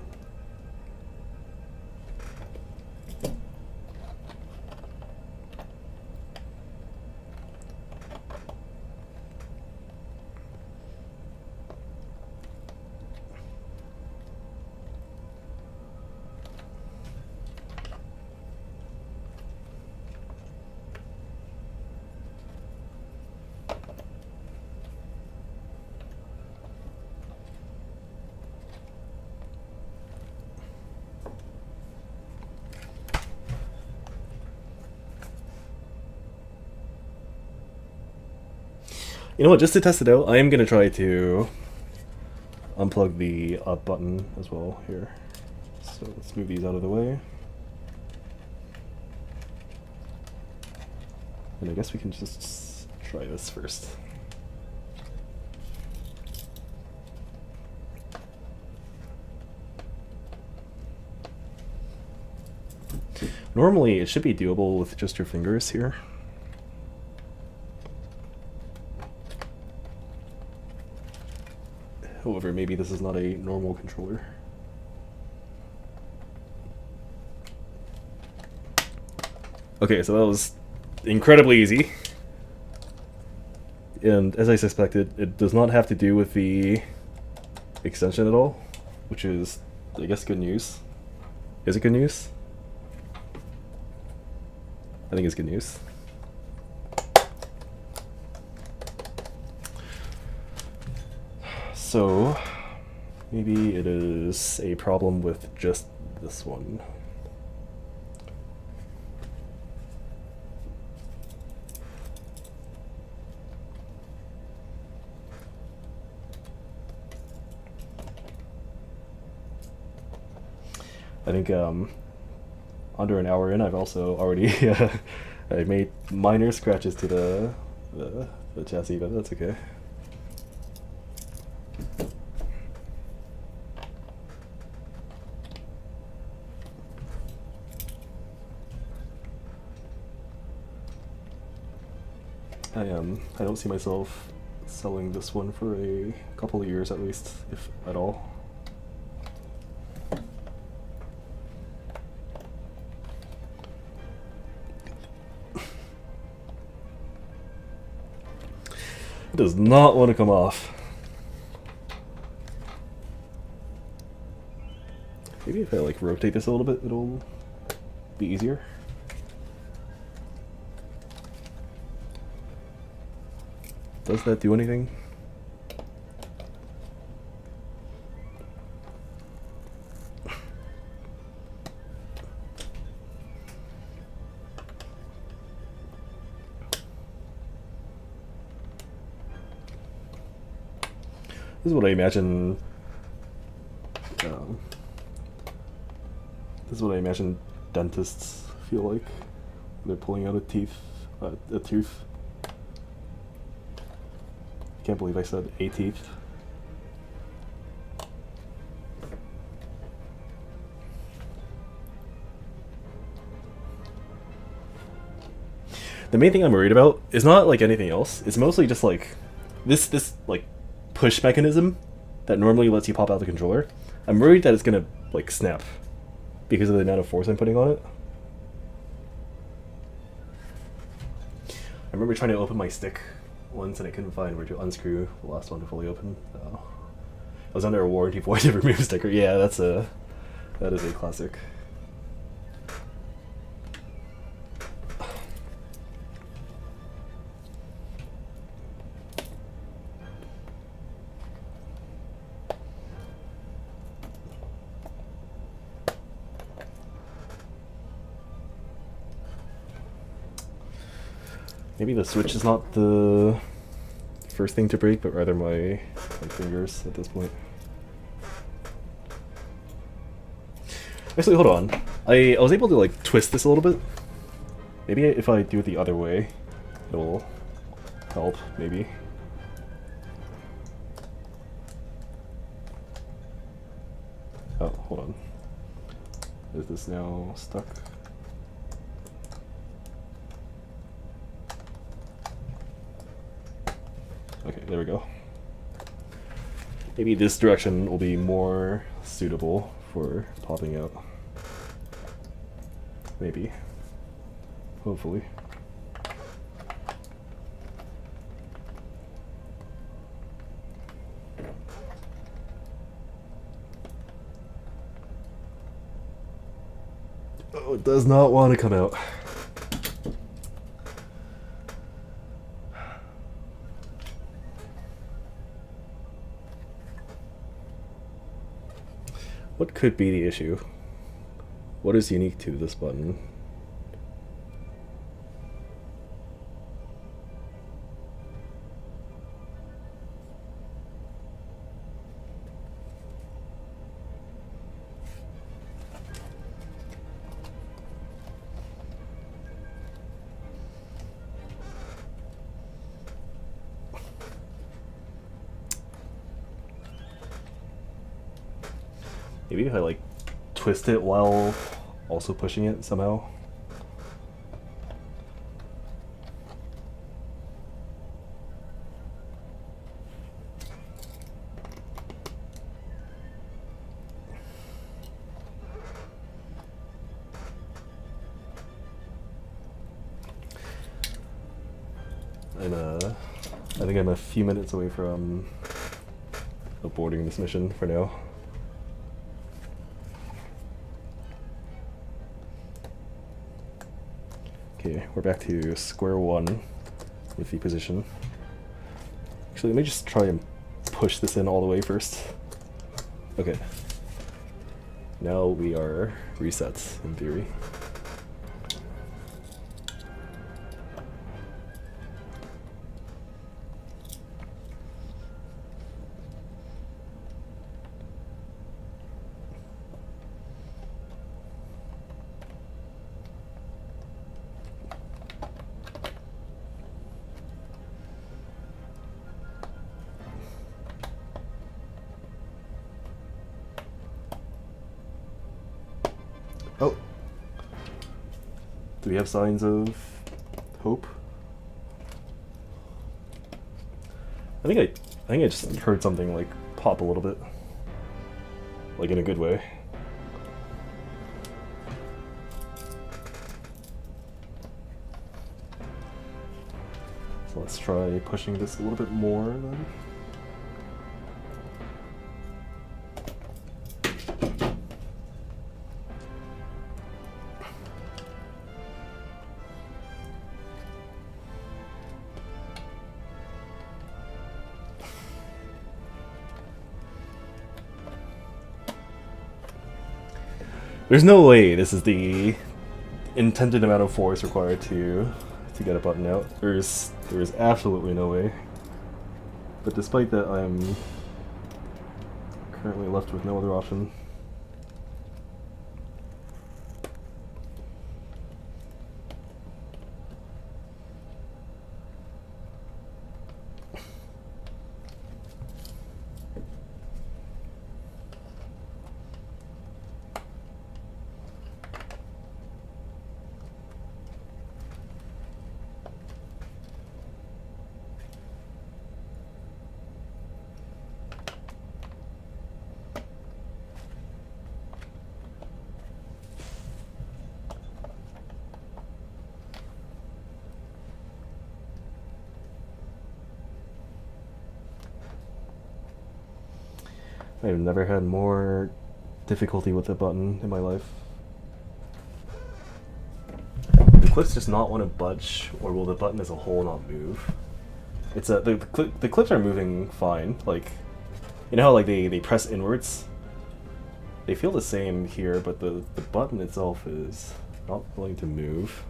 You know what, just to test it out, I am going to try to unplug the up button as well here. So let's move these out of the way. And I guess we can just try this first. Normally it should be doable with just your fingers here. However, maybe this is not a normal controller. Okay, so that was incredibly easy. And as I suspected, it does not have to do with the extension at all, which is, I guess, good news. Is it good news? I think it's good news. So, maybe it is a problem with just this one. I think under an hour in, I've also already I made minor scratches to the chassis, but that's okay. I don't see myself selling this one for a couple of years at least, if at all. It does not want to come off. Maybe if I like rotate this a little bit, it'll be easier. Does that do anything? This is what I imagine. This is what I imagine dentists feel like when they're pulling out a tooth. Can't believe I said a teeth. The main thing I'm worried about is not like anything else. It's mostly just like this like push mechanism that normally lets you pop out the controller. I'm worried that it's gonna like snap because of the amount of force I'm putting on it. I remember trying to open my stick once and I couldn't find where to unscrew the last one to fully open. I was under a warranty for to remove sticker. Yeah, that is a classic. Maybe the switch is not the first thing to break, but rather my fingers at this point. Actually, hold on. I was able to like twist this a little bit. Maybe if I do it the other way, it'll help, maybe. Oh, hold on. Is this now stuck? Okay, there we go. Maybe this direction will be more suitable for popping out. Maybe. Hopefully. Oh, it does not want to come out. What could be the issue? What is unique to this button? Maybe if I like twist it while also pushing it somehow. And I think I'm a few minutes away from aborting this mission for now. Okay, we're back to square one with the position. Actually, let me just try and push this in all the way first. Okay. Now we are reset, in theory. Oh. Do we have signs of hope? I think I just heard something like pop a little bit. Like in a good way. So let's try pushing this a little bit more then. There's no way this is the intended amount of force required to get a button out. There's absolutely no way. But despite that, I'm currently left with no other option. I've never had more difficulty with the button in my life. The clips just not want to budge, or will the button as a whole not move? It's the clips are moving fine. Like, you know how like they press inwards? They feel the same here, but the button itself is not willing to move.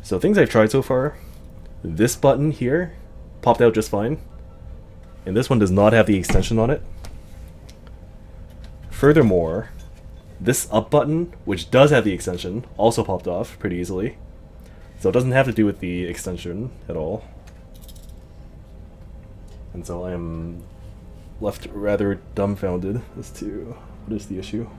So things I've tried so far, this button here popped out just fine, and this one does not have the extension on it. Furthermore, this up button, which does have the extension, also popped off pretty easily. So it doesn't have to do with the extension at all. And so I am left rather dumbfounded as to what is the issue.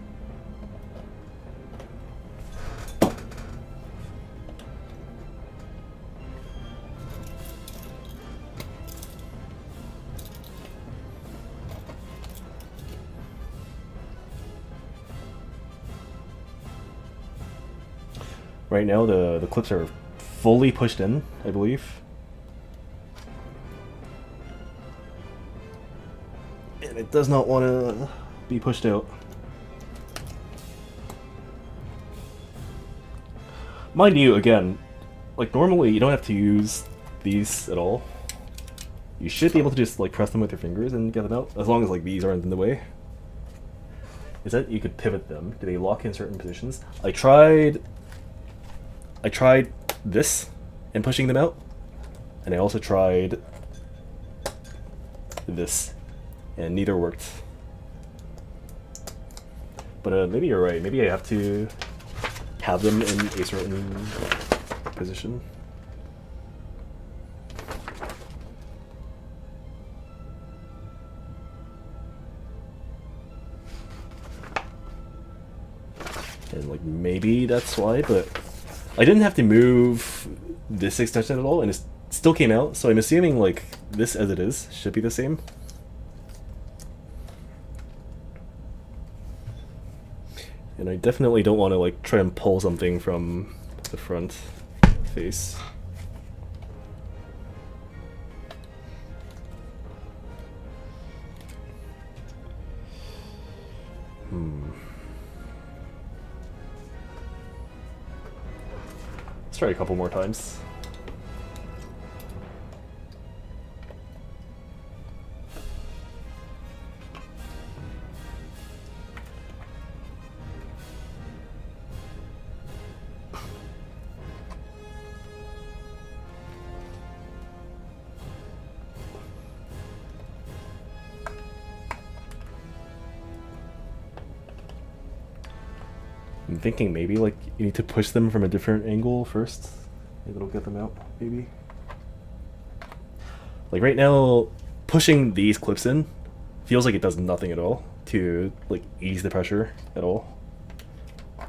Right now the clips are fully pushed in, I believe. And it does not want to be pushed out. Mind you, again, like normally you don't have to use these at all. You should be able to just like press them with your fingers and get them out, as long as like these aren't in the way. Is that you could pivot them? Do they lock in certain positions? I tried this and pushing them out, and I also tried this, and neither worked. But maybe you're right. Maybe I have to have them in a certain position. And like maybe that's why, but I didn't have to move this extension at all, and it still came out, so I'm assuming like this as it is should be the same. And I definitely don't want to like try and pull something from the front face. Let's try a couple more times. I'm thinking maybe like you need to push them from a different angle first. Maybe it'll get them out, maybe. Like right now, pushing these clips in feels like it does nothing at all to like ease the pressure at all.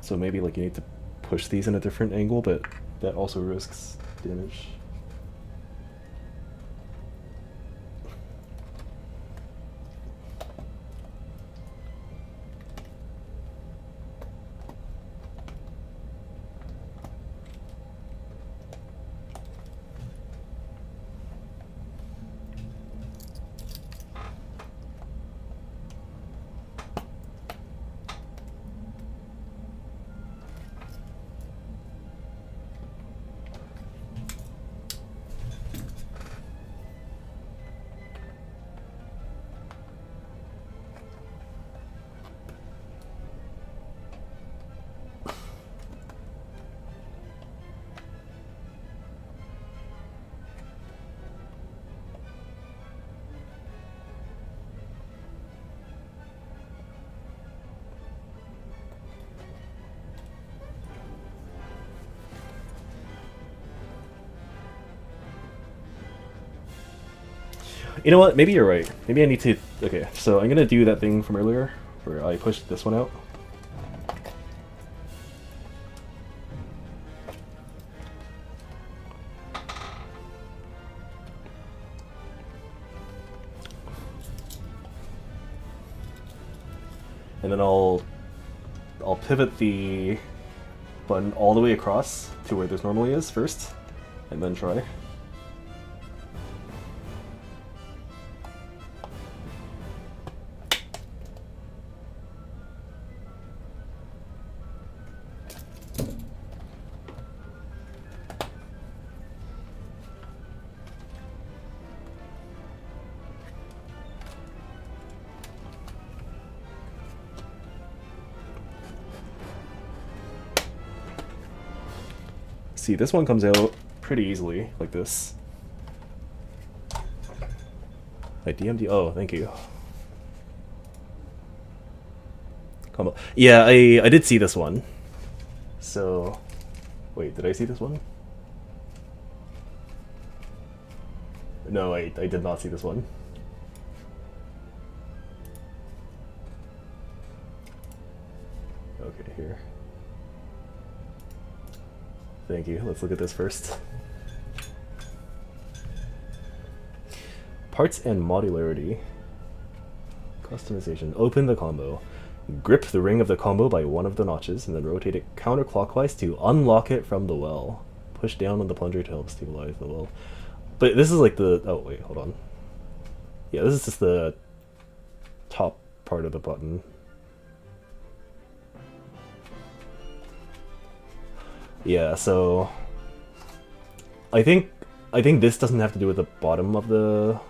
So maybe like you need to push these in a different angle, but that also risks damage. You know what? Maybe you're right. Maybe I need to... Okay, so I'm gonna do that thing from earlier, where I pushed this one out. And then I'll pivot the button all the way across to where this normally is first, and then try. See, this one comes out pretty easily, like this. Like DMD. Oh, thank you. Combo. Yeah, I did see this one. So, wait, did I see this one? No, I did not see this one. Okay, here. Thank you. Let's look at this first. Parts and modularity. Customization. Open the combo. Grip the ring of the combo by one of the notches and then rotate it counterclockwise to unlock it from the well. Push down on the plunger to help stabilize the well. But this is like the... Oh, wait, hold on. Yeah, this is just the top part of the button. Yeah, so... I think this doesn't have to do with the bottom of the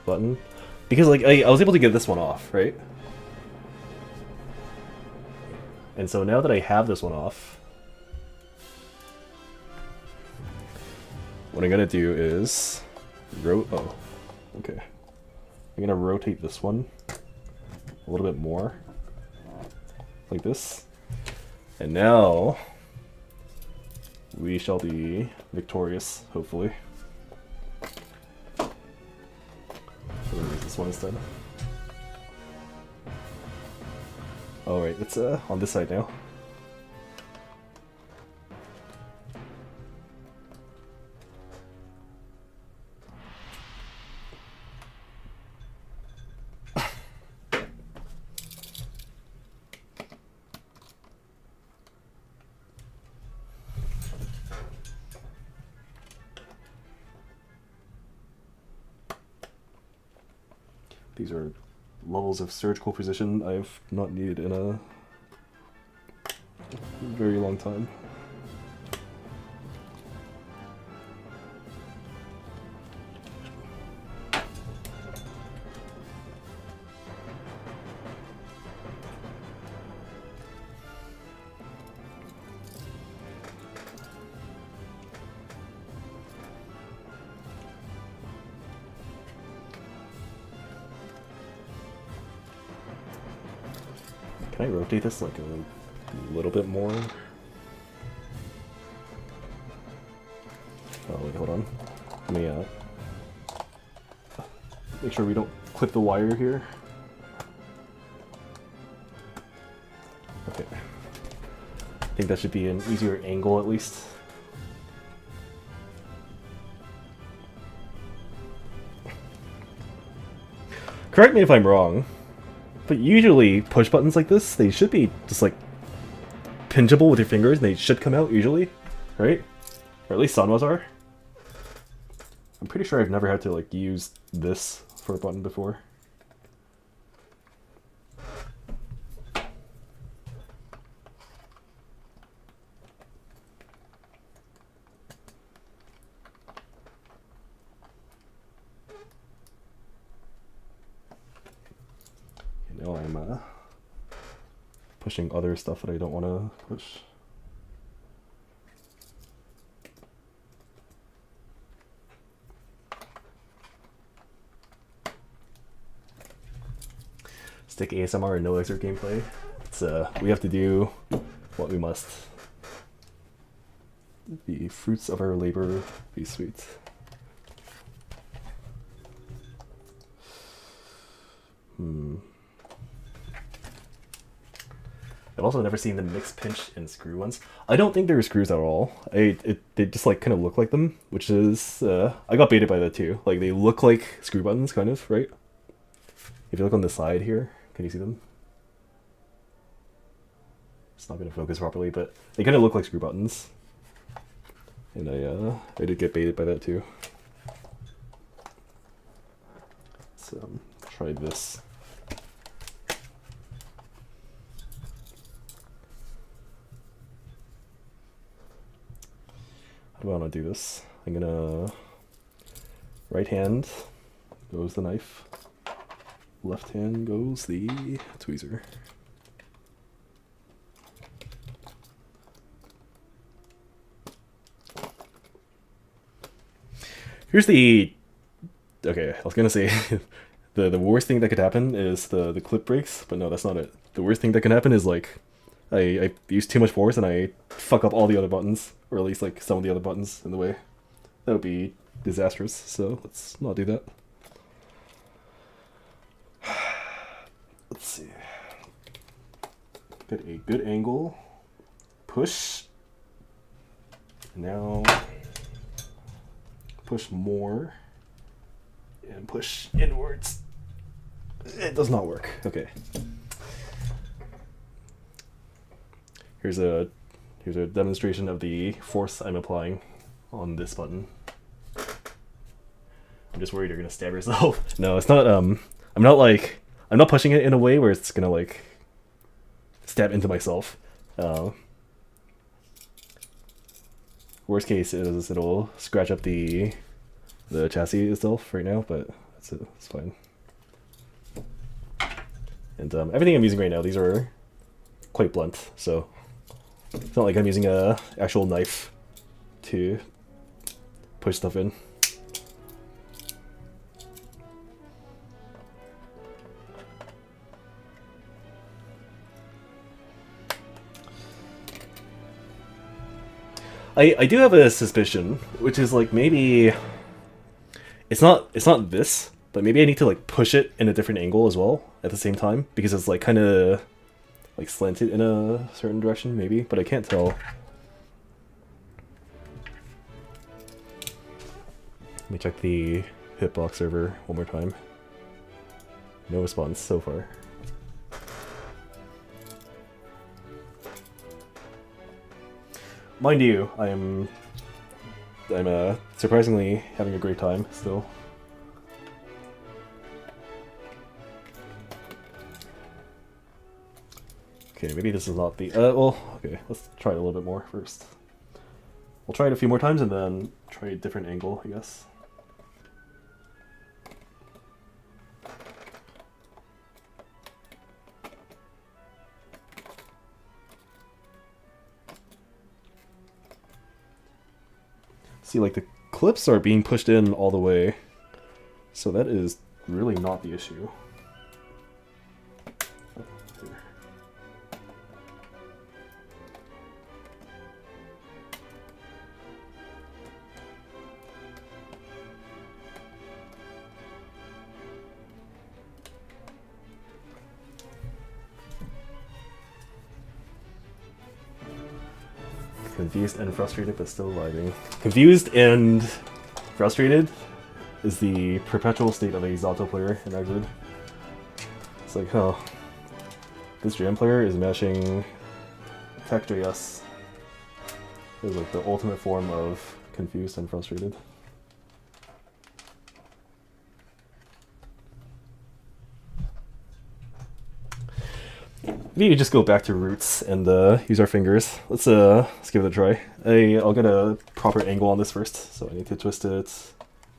button. Because, like, I was able to get this one off, right? And so now that I have this one off, what I'm gonna do is oh, okay. I'm gonna rotate this one a little bit more, like this, and now we shall be victorious, hopefully. So use this one instead. Oh right, it's on this side now. These are levels of surgical precision I've not needed in a very long time. Can I rotate this like a little bit more? Oh wait, hold on. Let me make sure we don't clip the wire here. Okay. I think that should be an easier angle at least. Correct me if I'm wrong, but usually push buttons like this, they should be just like pinchable with your fingers and they should come out usually, right? Or at least Sanwa's are. I'm pretty sure I've never had to like use this for a button before. Now I'm pushing other stuff that I don't want to push. Stick ASMR and no exert gameplay. It's we have to do what we must. The fruits of our labor be sweet. I've also never seen the mixed pinch and screw ones. I don't think they're screws at all. They just like kind of look like them, which is I got baited by that too. Like they look like screw buttons, kind of, right? If you look on the side here, can you see them? It's not gonna focus properly, but they kind of look like screw buttons. And I did get baited by that too. So try this. How do I want to do this? I'm gonna right hand goes the knife, left hand goes the tweezer. Here's the... Okay, I was gonna say the worst thing that could happen is the clip breaks, but no, that's not it. The worst thing that can happen is like I use too much force and I fuck up all the other buttons, or at least like some of the other buttons in the way. That would be disastrous, so let's not do that. Let's see. Get a good angle. Push. Now push more. And push inwards. It does not work. Okay. Here's a demonstration of the force I'm applying on this button. I'm just worried you're gonna stab yourself. No, it's not. I'm not pushing it in a way where it's gonna like stab into myself. Worst case is it'll scratch up the chassis itself right now, but that's it. It's fine. And everything I'm using right now, these are quite blunt, so it's not like I'm using a actual knife to push stuff in. I do have a suspicion, which is like maybe it's not this, but maybe I need to like push it in a different angle as well at the same time, because it's like kind of like slanted in a certain direction maybe, but I can't tell. Let me check the Hitbox server one more time. No response so far. Mind you, I'm surprisingly having a great time still. Okay, maybe this is not the well, okay, let's try it a little bit more first. We'll try it a few more times and then try a different angle, I guess. See, like the clips are being pushed in all the way, so that is really not the issue. Oh, here. Confused and frustrated, but still vibing. Confused and frustrated is the perpetual state of a Zato player in Exod. It's like, oh, this jam player is mashing Tech.js. It's like the ultimate form of confused and frustrated. Maybe just go back to roots and use our fingers. Let's give it a try. I'll get a proper angle on this first, so I need to twist it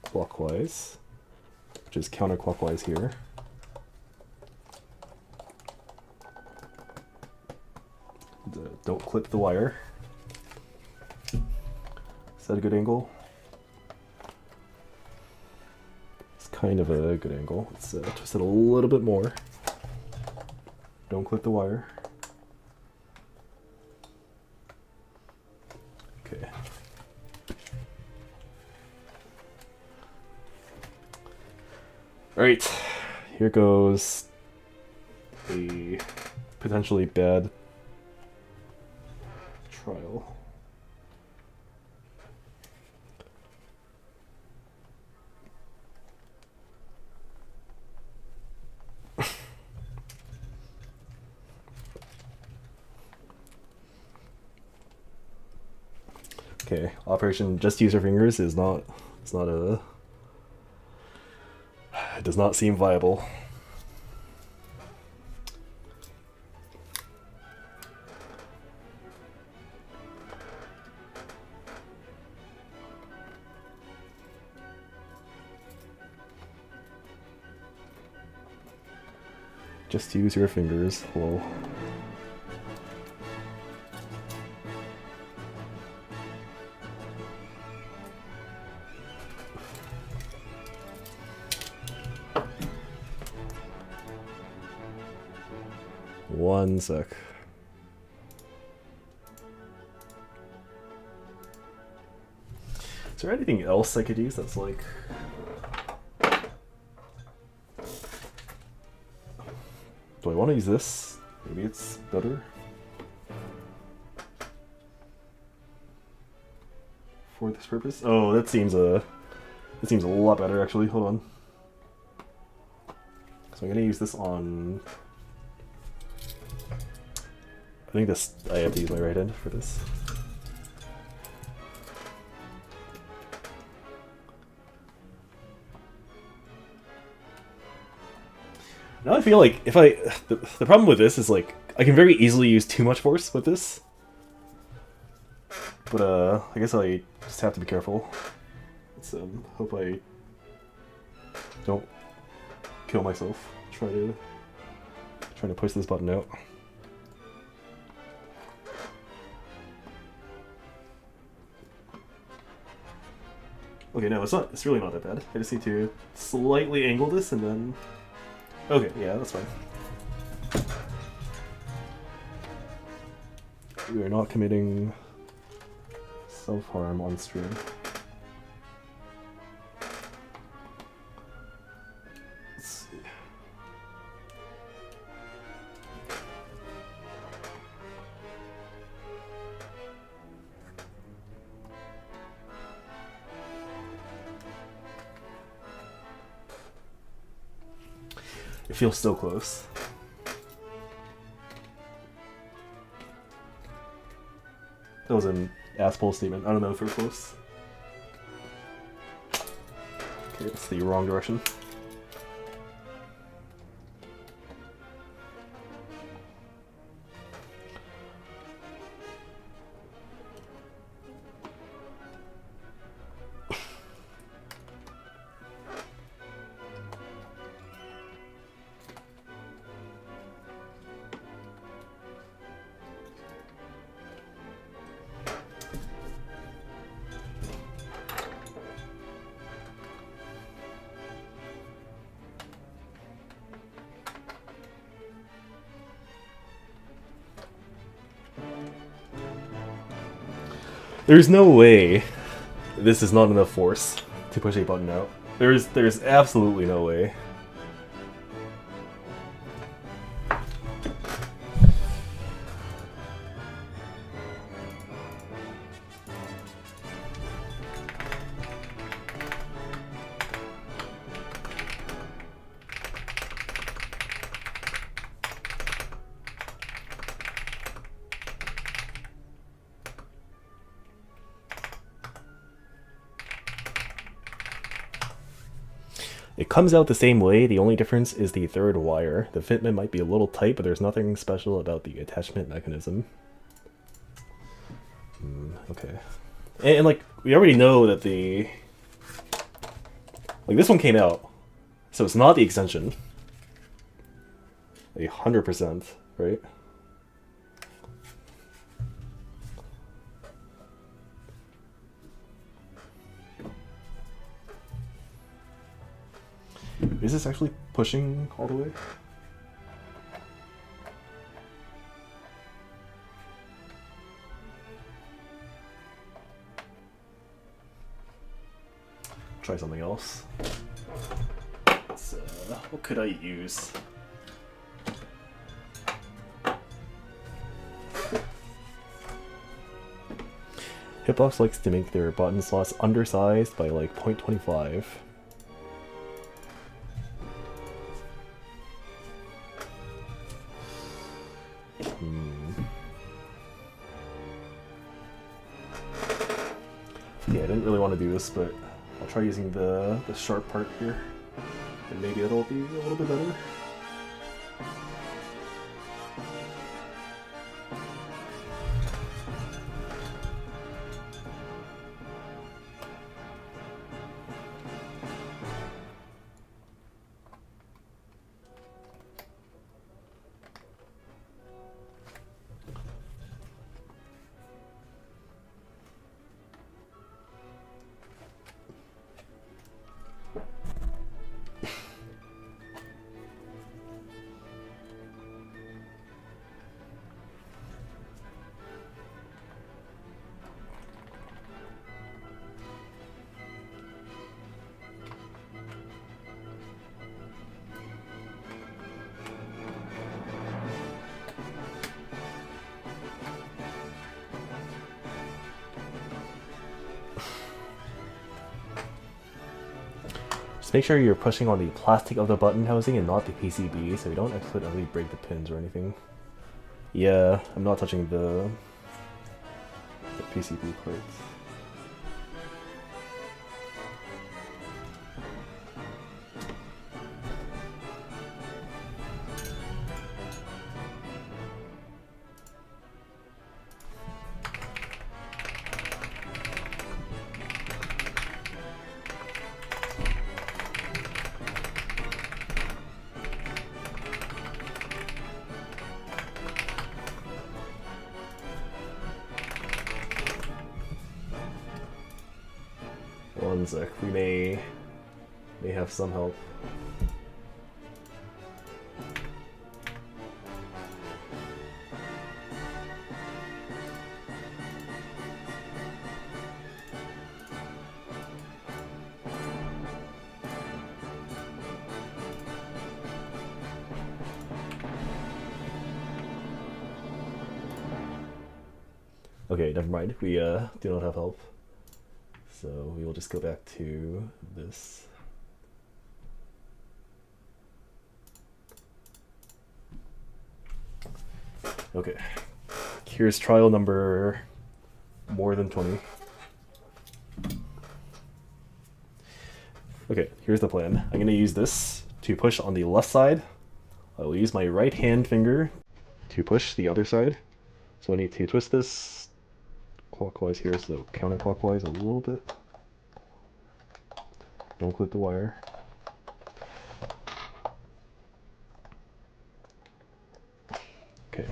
clockwise, which is counterclockwise here. Don't clip the wire. Is that a good angle? It's kind of a good angle. Let's twist it a little bit more. Don't clip the wire. Okay. Alright, here goes a potentially bad trial. Okay, Operation Just Use Your Fingers is not, it does not seem viable. Just use your fingers, lol. One sec. Is there anything else I could use that's like... Do I want to use this? Maybe it's better. For this purpose? Oh, that seems a lot better actually. Hold on. So I'm gonna use this on... I think this... I have to use my right hand for this. Now I feel like if I... The problem with this is like, I can very easily use too much force with this. But I guess I just have to be careful. Let's hope I don't kill myself. Trying to push this button out. Okay, no, it's not. It's really not that bad. I just need to slightly angle this and then. Okay, yeah, that's fine. We are not committing self-harm on stream. Let's see. It feels so close. That was an asshole statement. I don't know if we're close. Okay, it's the wrong direction. There's no way this is not enough force to push a button out. There's absolutely no way. It comes out the same way, the only difference is the third wire. The fitment might be a little tight, but there's nothing special about the attachment mechanism. Okay. And like, we already know that the... Like, this one came out, so it's not the extension. 100%, right? Is this actually pushing all the way? Try something else. What could I use? Hitbox likes to make their button slots undersized by like 0.25. Yeah, I didn't really want to do this, but I'll try using the sharp part here, and maybe it'll be a little bit better. Just make sure you're pushing on the plastic of the button housing and not the PCB, so you don't accidentally break the pins or anything. Yeah, I'm not touching the PCB parts. One sec, we may have some help. Okay, never mind. We do not have help. So we will just go back to this. Okay. Here's trial number more than 20. Okay, here's the plan. I'm gonna use this to push on the left side. I will use my right hand finger to push the other side. So I need to twist this clockwise here, so counterclockwise a little bit. Don't clip the wire. Okay.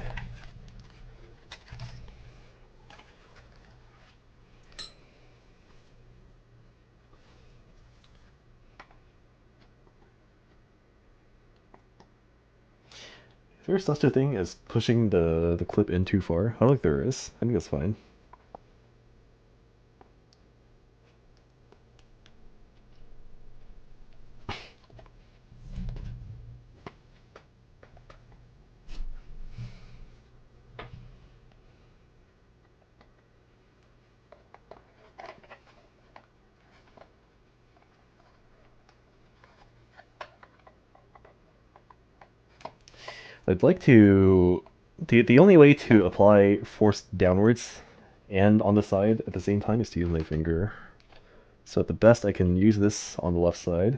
Is there such a thing as pushing the clip in too far? I don't think there is. I think that's fine. I'd like to... The only way to apply force downwards and on the side at the same time is to use my finger. So at the best I can use this on the left side.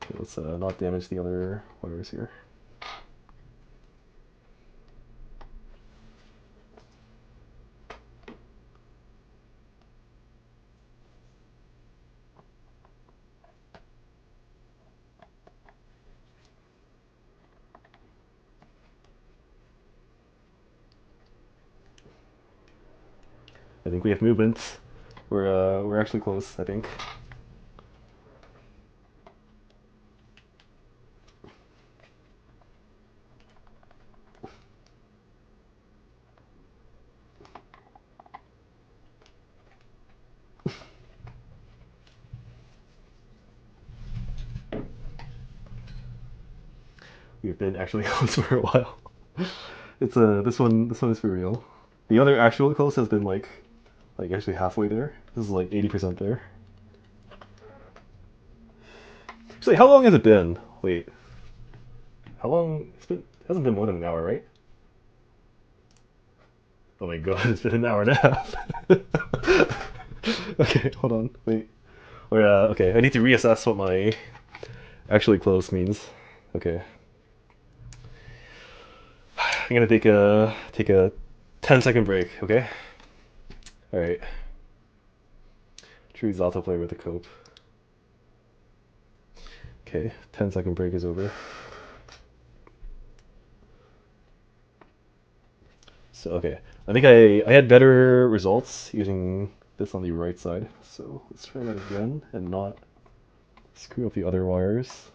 Okay, let's not damage the other wires here. I think we have movement. We're actually close, I think. We've been actually close for a while. It's this one is for real. The other actual close has been like actually halfway there. This is like 80% there. Actually, how long has it been? Wait. How long? It hasn't been more than an hour, right? Oh my god, it's been an hour and a half. Okay, hold on. Wait. Okay, I need to reassess what my actually close means. Okay. I'm gonna take a 10-second break, okay? Alright. Choose autoplay with the cope. Okay, 10-second break is over. So, okay. I think I had better results using this on the right side. So let's try that again and not screw up the other wires.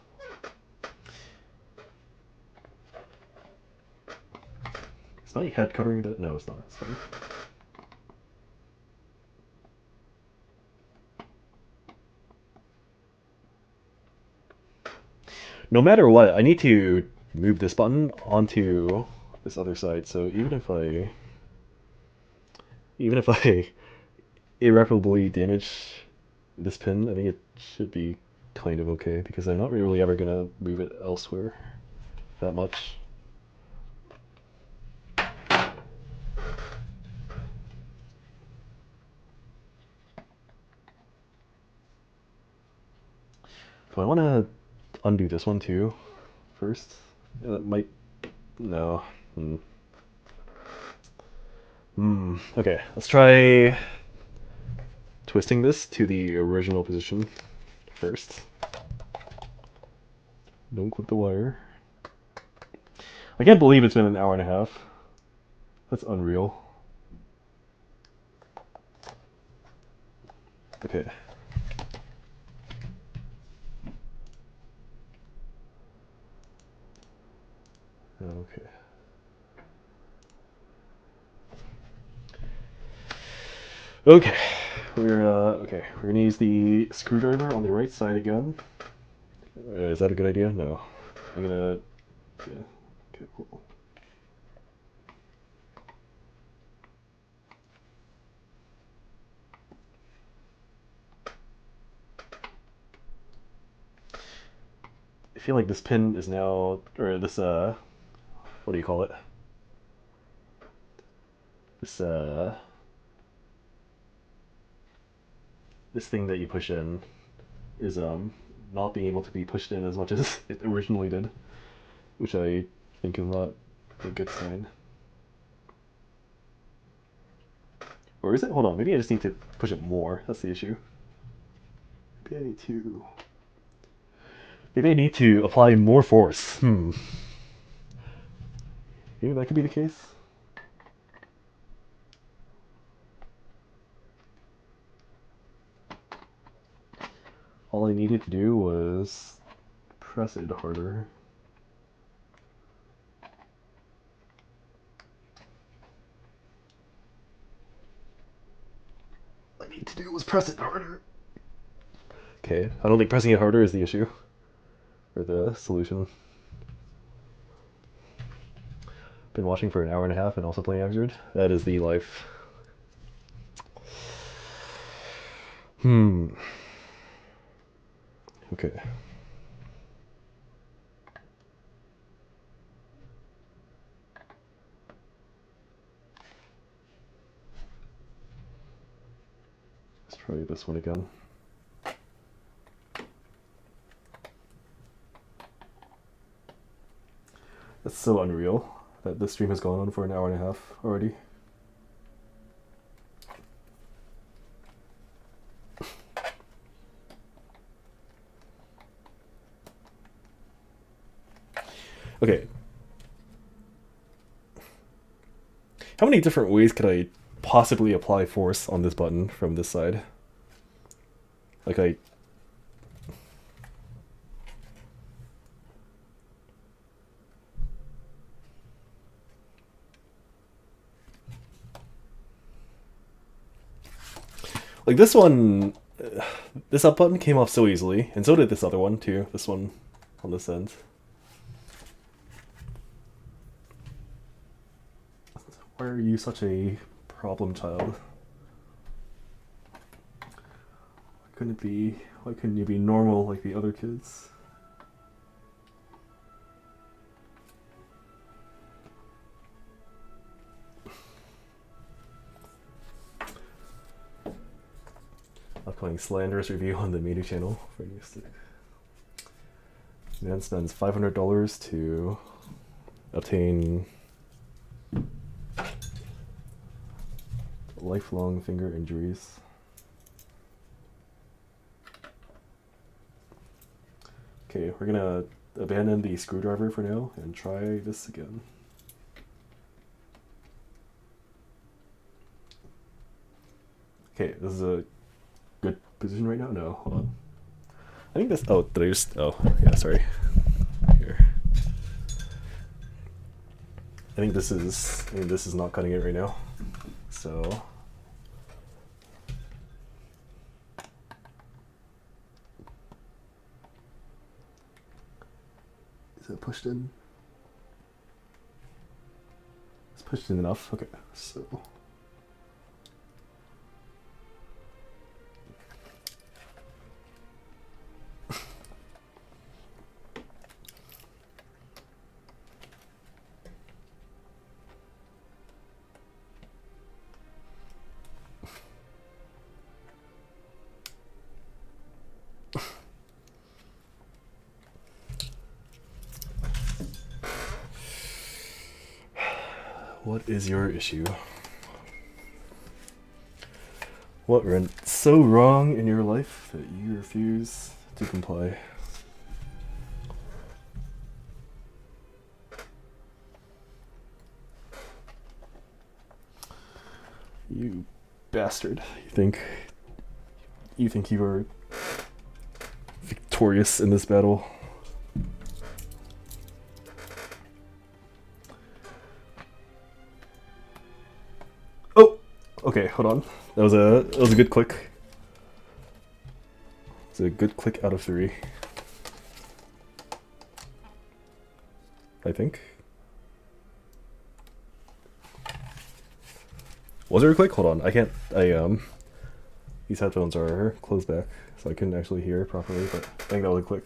Is my head covering that? No, it's not. It's fine. No matter what, I need to move this button onto this other side. So even if I even if I irreparably damage this pin, I think it should be kind of okay because I'm not really ever gonna move it elsewhere that much. So I want to undo this one too first. That might... no. Okay, let's try twisting this to the original position first. Don't clip the wire. I can't believe it's been an hour and a half. That's unreal. Okay. Okay. Okay. We're gonna use the screwdriver on the right side again. Is that a good idea? No. I'm gonna... yeah. Okay, cool. I feel like this pin is now, or this, what do you call it? This, this thing that you push in is, not being able to be pushed in as much as it originally did, which I think is not a good sign. Or is it? Hold on, maybe I just need to push it more. That's the issue. Maybe I need to... maybe I need to apply more force. Maybe that could be the case. All I needed to do was press it harder. All I need to do was press it harder. Okay, I don't think pressing it harder is the issue. Or the solution. Been watching for an hour and a half and also playing Xrd. That is the life. Okay. Let's try this one again. That's so unreal that this stream has gone on for an hour and a half already. Okay. How many different ways could I possibly apply force on this button from this side? Like like this one, this up button came off so easily, and so did this other one too, this one on this end. Why are you such a problem child? Why couldn't you be normal like the other kids? Upcoming slanderous review on the Medu channel for new stick. Man spends $500 to obtain lifelong finger injuries. Okay, we're gonna abandon the screwdriver for now and try this again. Okay, this is a good position right now? No, hold on. I think this... oh, did I just... oh, yeah, sorry. Here. I think this is not cutting it right now. So... is it pushed in? It's pushed in enough. Okay, so... What is your issue? What went so wrong in your life that you refuse to comply? You bastard. You think you are victorious in this battle? Oh, okay, hold on. That was a good click. It's a good click out of 3. I think. Was there a click? Hold on. I can't. These headphones are closed back, so I couldn't actually hear properly, but I think that was a click.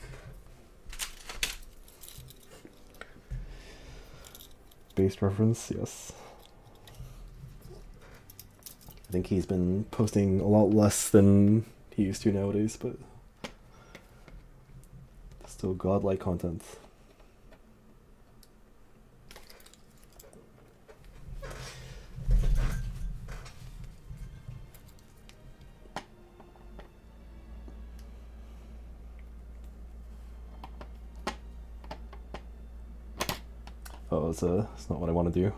Based reference, yes. I think he's been posting a lot less than he used to nowadays, but still godlike content. Oh, it's not what I want to do.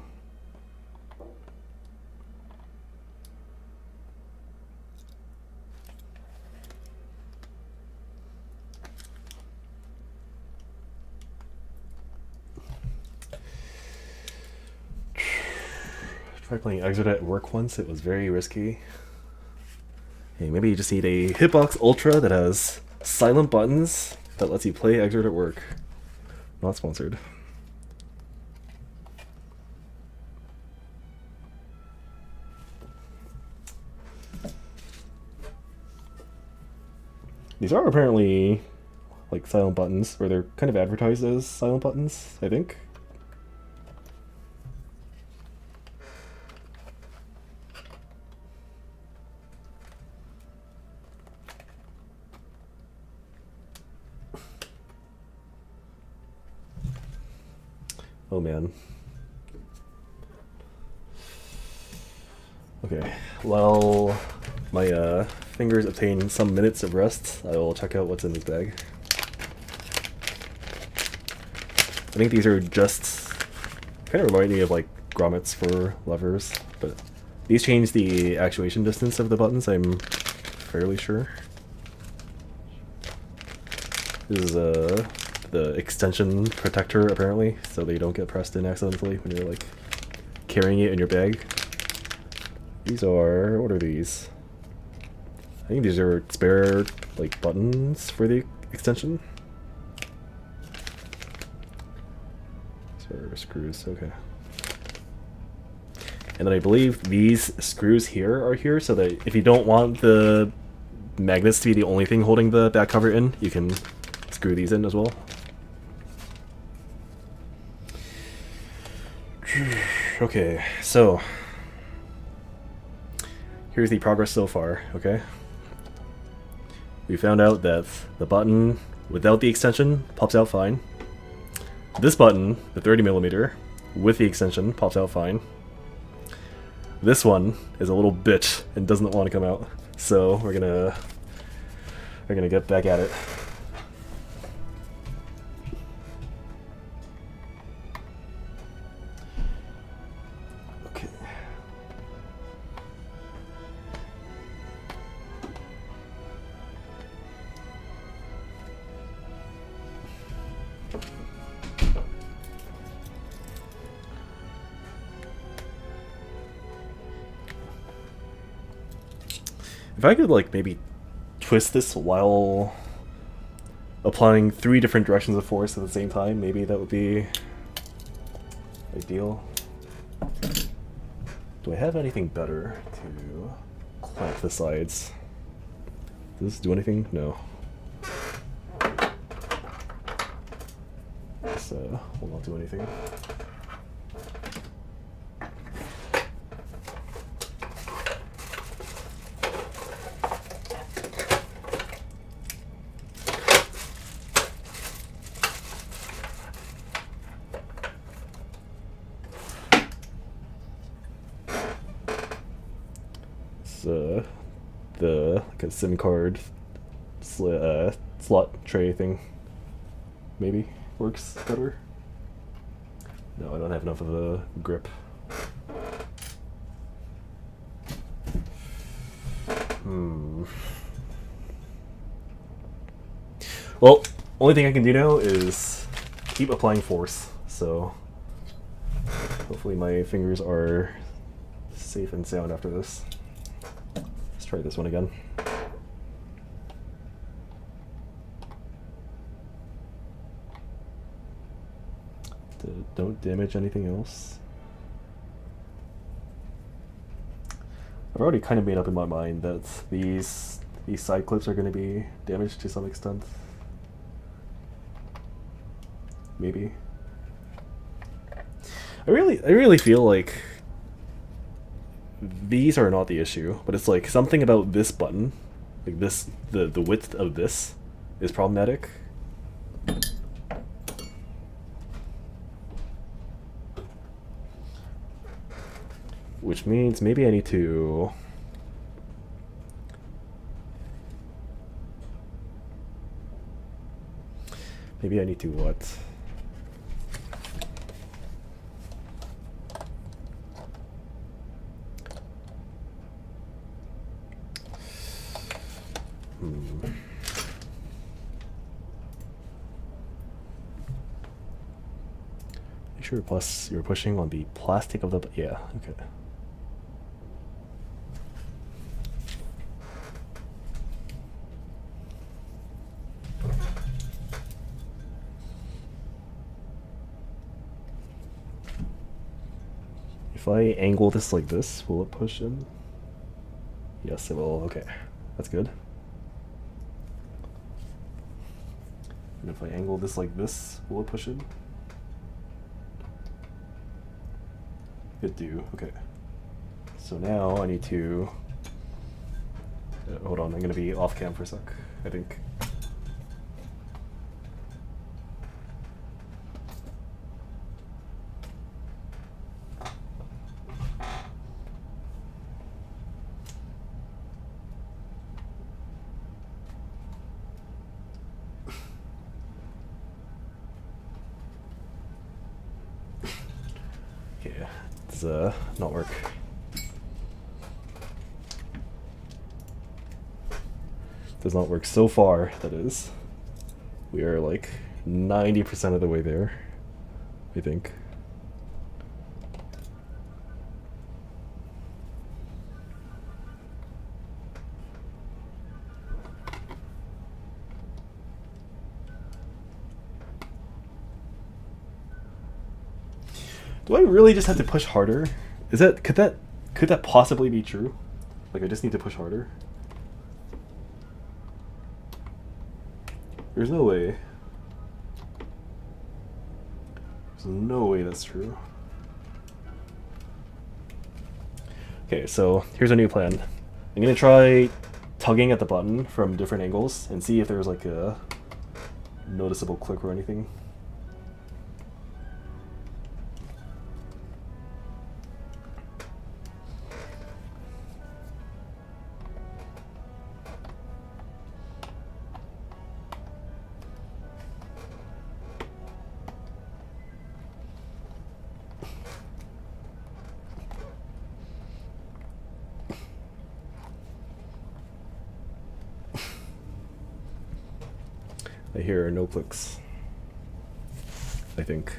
Tried playing Exit at work once, it was very risky. Hey, maybe you just need a Hitbox Ultra that has silent buttons that lets you play Exit at work. Not sponsored. These are apparently like silent buttons, or they're kind of advertised as silent buttons, I think. Oh man. Okay, while my fingers obtain some minutes of rest, I will check out what's in this bag. I think these are just kind of remind me of like grommets for levers, but these change the actuation distance of the buttons, I'm fairly sure. This is the extension protector apparently, so they don't get pressed in accidentally when you're like carrying it in your bag. These are, what are these? I think these are spare like buttons for the extension. These are screws, okay. And then I believe these screws here are here so that if you don't want the magnets to be the only thing holding the back cover in, you can screw these in as well. Okay, so here's the progress so far, okay? We found out that the button without the extension pops out fine. This button, the 30mm, with the extension pops out fine. This one is a little bitch and doesn't want to come out, so we're gonna get back at it. Okay. If I could like maybe twist this while applying 3 different directions of force at the same time, maybe that would be ideal. Do I have anything better to clamp the sides? Does this do anything? No. This will not do anything. So, the like a SIM card slot tray thing maybe works better. No, I don't have enough of a grip. Well, only thing I can do now is keep applying force, so hopefully my fingers are safe and sound after this. Let's try this one again. Don't damage anything else. I've already kind of made up in my mind that these side clips are going to be damaged to some extent. Maybe. I really feel like these are not the issue, but it's like something about this button, like this, the width of this is problematic. Which means maybe I need to what? Make sure plus you're pushing on the plastic of the yeah, okay. If I angle this like this, will it push in? Yes, it will. Okay, that's good. And if I angle this like this, will it push in? It do. Okay. So now I need to... hold on, I'm gonna be off cam for a sec, I think. Okay, does not work. Does not work so far, that is. We are like 90% of the way there, I think. Do I really just have to push harder? Could that possibly be true? Like I just need to push harder? There's no way. There's no way that's true. Okay, so here's a new plan. I'm gonna try tugging at the button from different angles and see if there's like a noticeable click or anything. I hear no clicks, I think.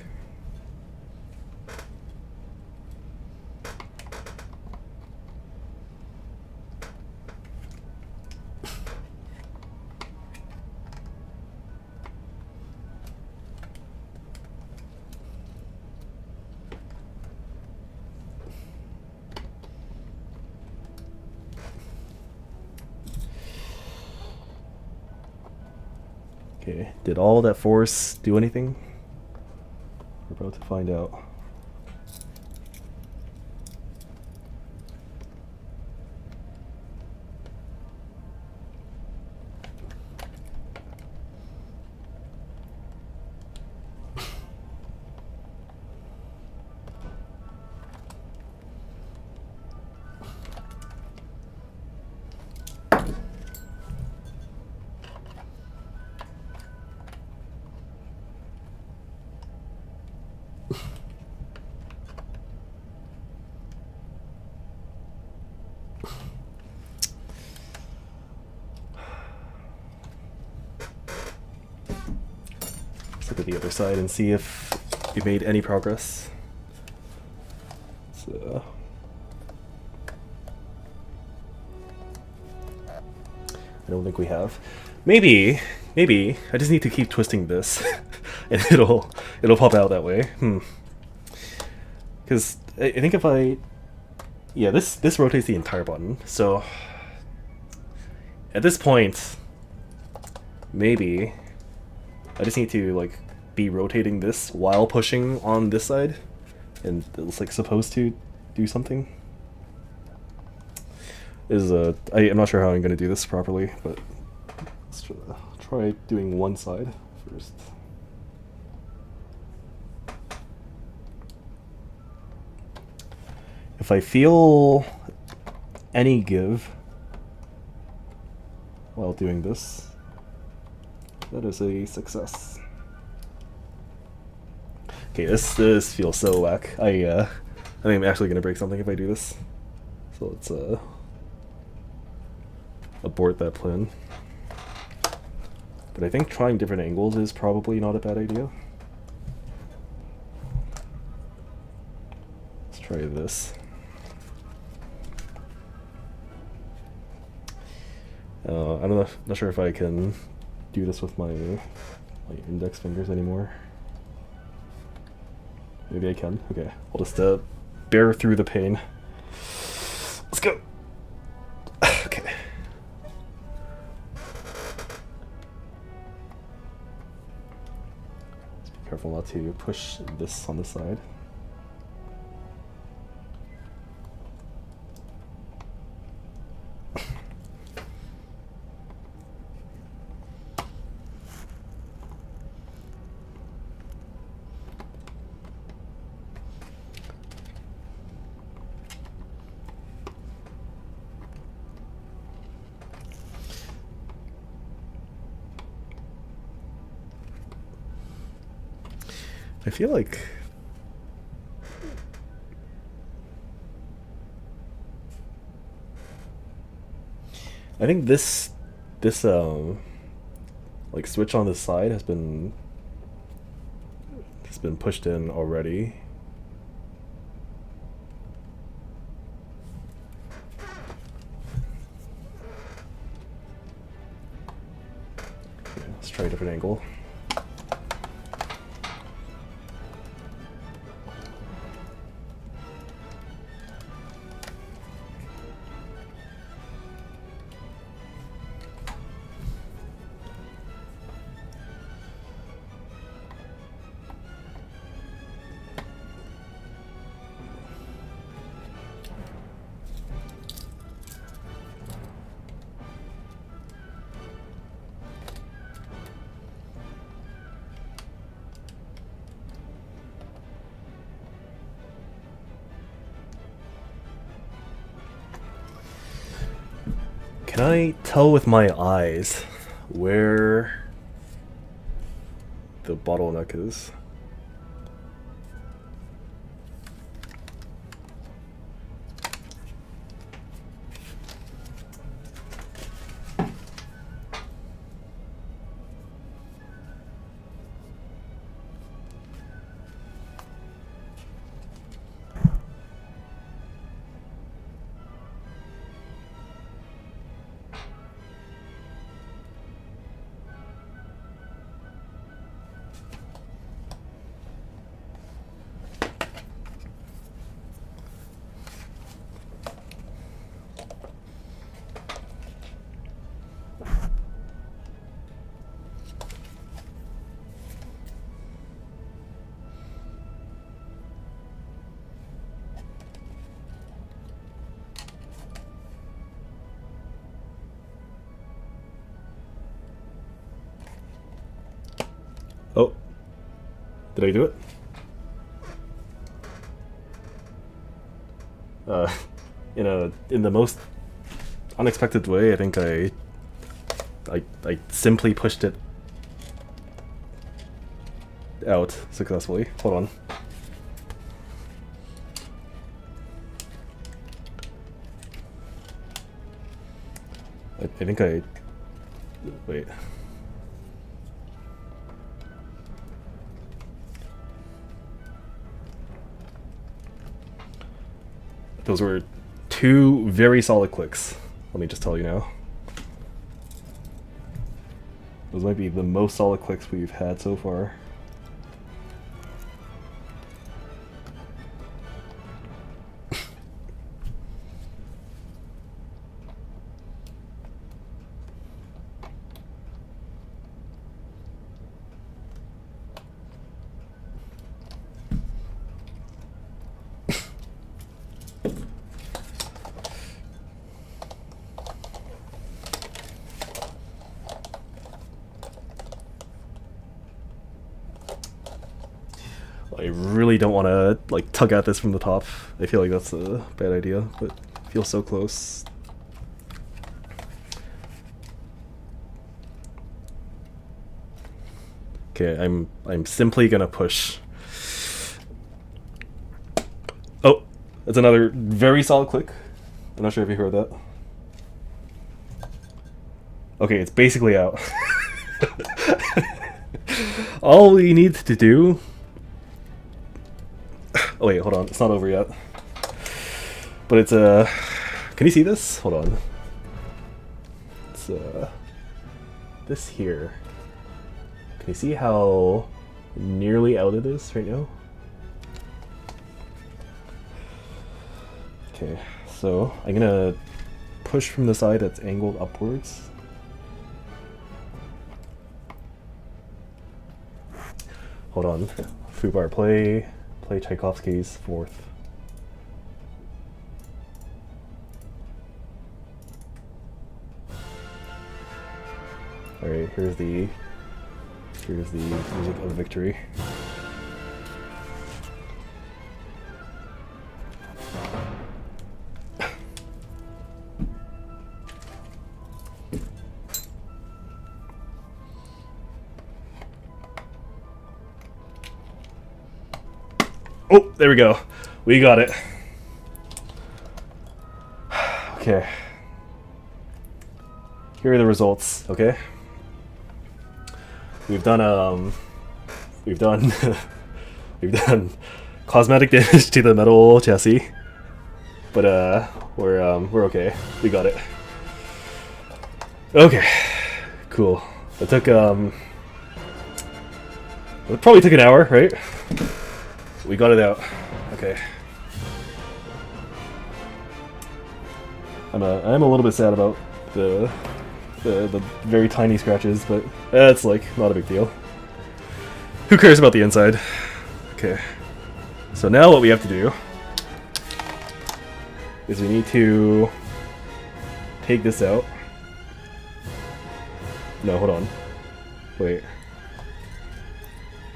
Okay, did all that force do anything? We're about to find out. look at the other side and see if we made any progress. So I don't think we have. Maybe I just need to keep twisting this, and it'll pop out that way. Because I think if this rotates the entire button. So at this point, maybe I just need to like be rotating this while pushing on this side, and it's like supposed to do something. I'm not sure how I'm gonna do this properly, but let's try doing one side first. If I feel any give while doing this, that is a success. Okay, this feels so whack. I think I'm actually gonna break something if I do this. So let's abort that plan. But I think trying different angles is probably not a bad idea. Let's try this. I'm not sure if I can do this with my index fingers anymore. Maybe I can. Okay, I'll just bear through the pain. Let's go. Okay. Just be careful not to push this on the side. I feel like I think this like switch on the side has been pushed in already. Okay, let's try a different angle. Can I tell with my eyes where the bottleneck is? Oh, did I do it? In the most unexpected way, I think I simply pushed it out successfully. Hold on. I think I... Wait. those were two very solid clicks. Let me just tell you now. Those might be the most solid clicks we've had so far. I really don't want to like tug at this from the top. I feel like that's a bad idea, but it feels so close. Okay, I'm simply gonna push. Oh, that's another very solid click. I'm not sure if you heard that. Okay, it's basically out. All we need to do. Oh wait, hold on, it's not over yet. But it's can you see this? Hold on. It's this here. Can you see how nearly out it is right now? Okay, so I'm gonna push from the side that's angled upwards. Hold on. Foobar, play Tchaikovsky's Fourth. Alright, here's the music of victory. Oh, there we go. We got it. Okay. Here are the results, okay? We've done we've done cosmetic damage to the metal chassis. But we're okay. We got it. Okay. Cool. It took it probably took an hour, right? We got it out. Okay. I'm a little bit sad about the very tiny scratches, but that's like not a big deal. Who cares about the inside? Okay. So now what we have to do is we need to take this out. No, hold on. Wait.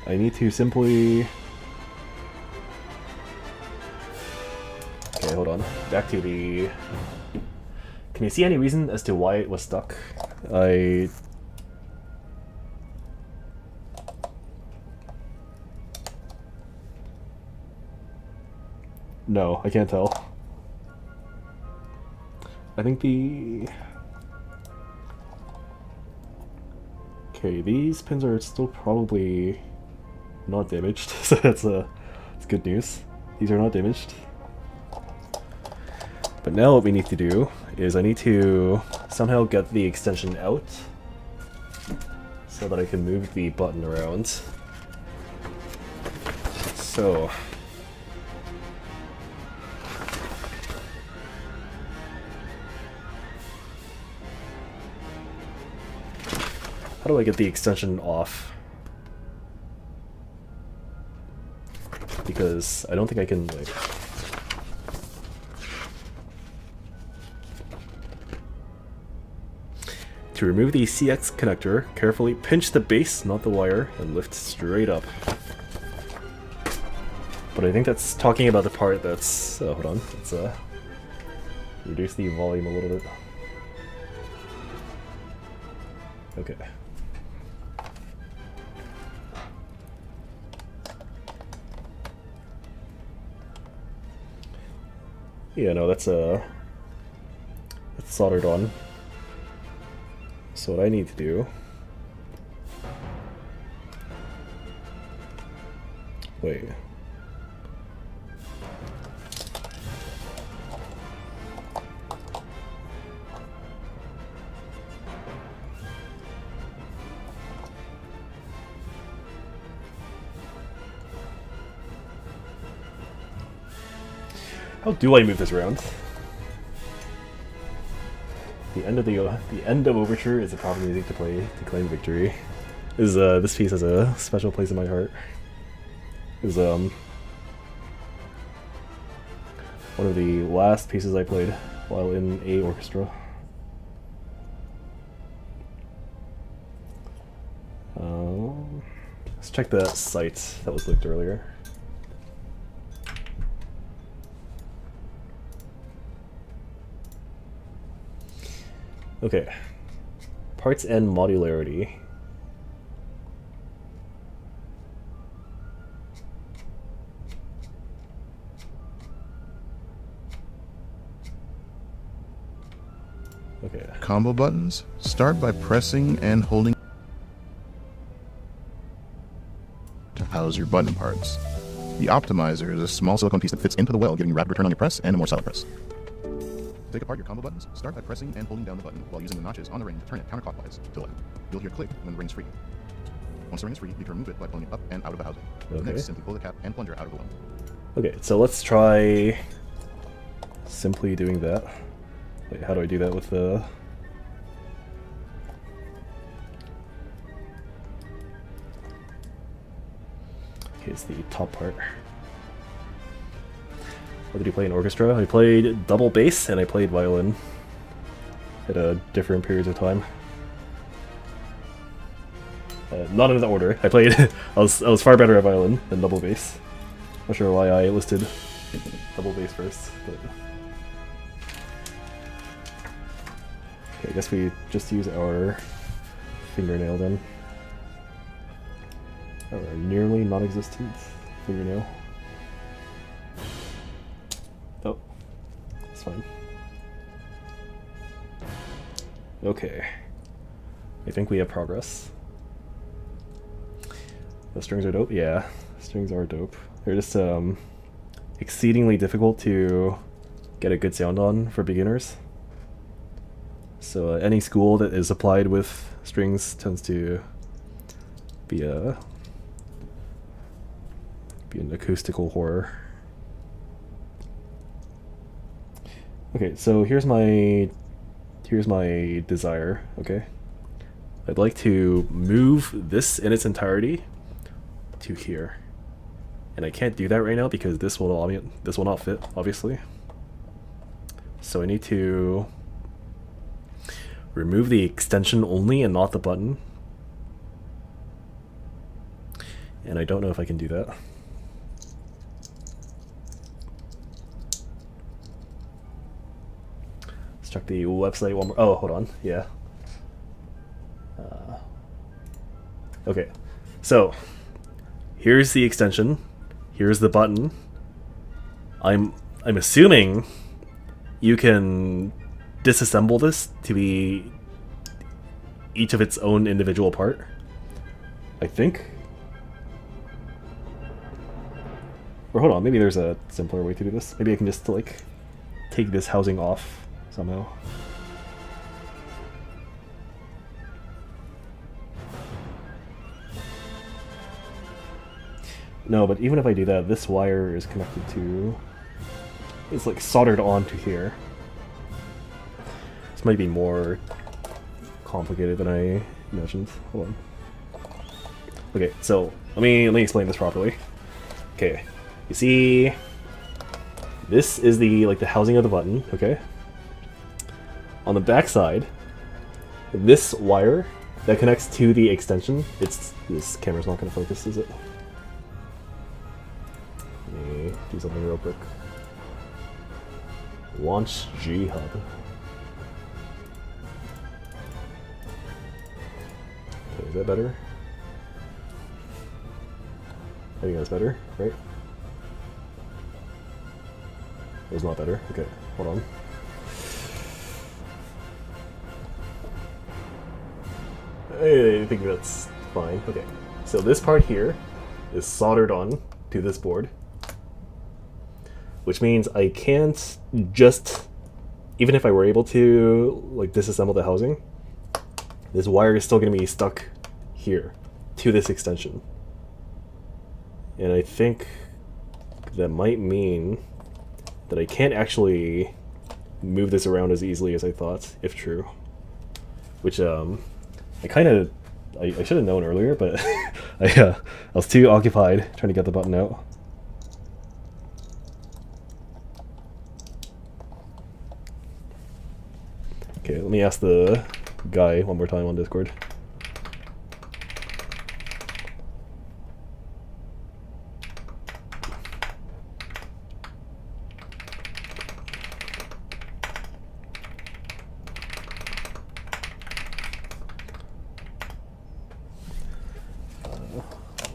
I need to simply... Okay, hold on. Back to the... Can you see any reason as to why it was stuck? No, I can't tell. I think the... Okay, these pins are still probably not damaged, so that's good news. These are not damaged. But now what we need to do is I need to somehow get the extension out so that I can move the button around. So... How do I get the extension off? Because I don't think I can, like... To remove the CX connector, carefully pinch the base, not the wire, and lift straight up. But I think that's talking about the part that's... hold on, let's reduce the volume a little bit. Okay. Yeah, no, that's soldered on. So what I need to do... Wait. How do I move this around? The end of Overture is a proper music to play to claim victory. This piece has a special place in my heart. It was one of the last pieces I played while in a orchestra. Let's check the site that was linked earlier. Okay. Parts and modularity. Okay.
Combo buttons start by pressing and holding to house your button parts. The optimizer is a small silicone piece that fits into the well, giving you rapid return on your press and a more solid press. To take apart your combo buttons, start by pressing and holding down the button while using the notches on the ring to turn it counterclockwise to left. You'll hear a click when the ring is free. Once the ring is free, you can remove it by pulling it up and out of the housing.
Okay.
Next, simply pull the cap and plunger out of the well.
Okay, so let's try simply doing that. Wait, how do I do that with the... Okay, it's the top part. What did you play in orchestra? I played double bass and I played violin at different periods of time. Not in that order. I played. I was far better at violin than double bass. Not sure why I listed double bass first. But... Okay, I guess we just use our fingernail then. Our nearly non-existent fingernail. Oh, it's fine. Okay, I think we have progress. The strings are dope? Yeah, strings are dope. They're just exceedingly difficult to get a good sound on for beginners. So any school that is applied with strings tends to be an acoustical horror. Okay, so here's my desire, okay? I'd like to move this in its entirety to here. And I can't do that right now because this will not fit, obviously. So I need to remove the extension only and not the button. And I don't know if I can do that. Let's check the website one more. Oh, hold on. Yeah. Okay. So, here's the extension. Here's the button. I'm assuming you can disassemble this to be each of its own individual part. I think. Or hold on, maybe there's a simpler way to do this. Maybe I can just like take this housing off somehow. No, but even if I do that, this wire is connected to... It's like soldered onto here. This might be more complicated than I imagined. Hold on. Okay, so let me explain this properly. Okay, you see, this is the housing of the button. Okay. On the back side, this wire that connects to the extension. This camera's not going to focus, is it? Let me do something real quick. Launch G Hub. Okay, is that better? I think that's better, right? It's not better. Okay, hold on. I think that's fine. Okay, so this part here is soldered on to this board, which means I can't just, even if I were able to like disassemble the housing, this wire is still going to be stuck here to this extension. And I think that might mean that I can't actually move this around as easily as I thought, if true. Which I should have known earlier, but I was too occupied trying to get the button out. Okay, let me ask the guy one more time on Discord.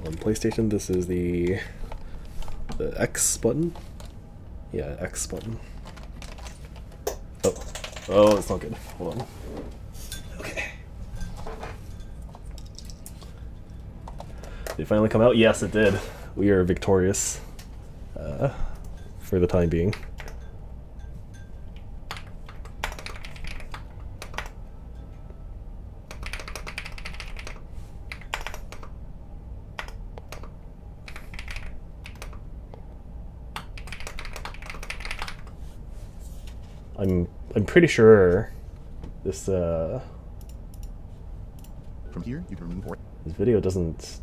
On PlayStation, this is the X button. Yeah, X button. Oh, it's not good. Hold on. Okay. Did it finally come out? Yes, it did. We are victorious for the time being. I'm pretty sure this
From here, you can remove or
this video doesn't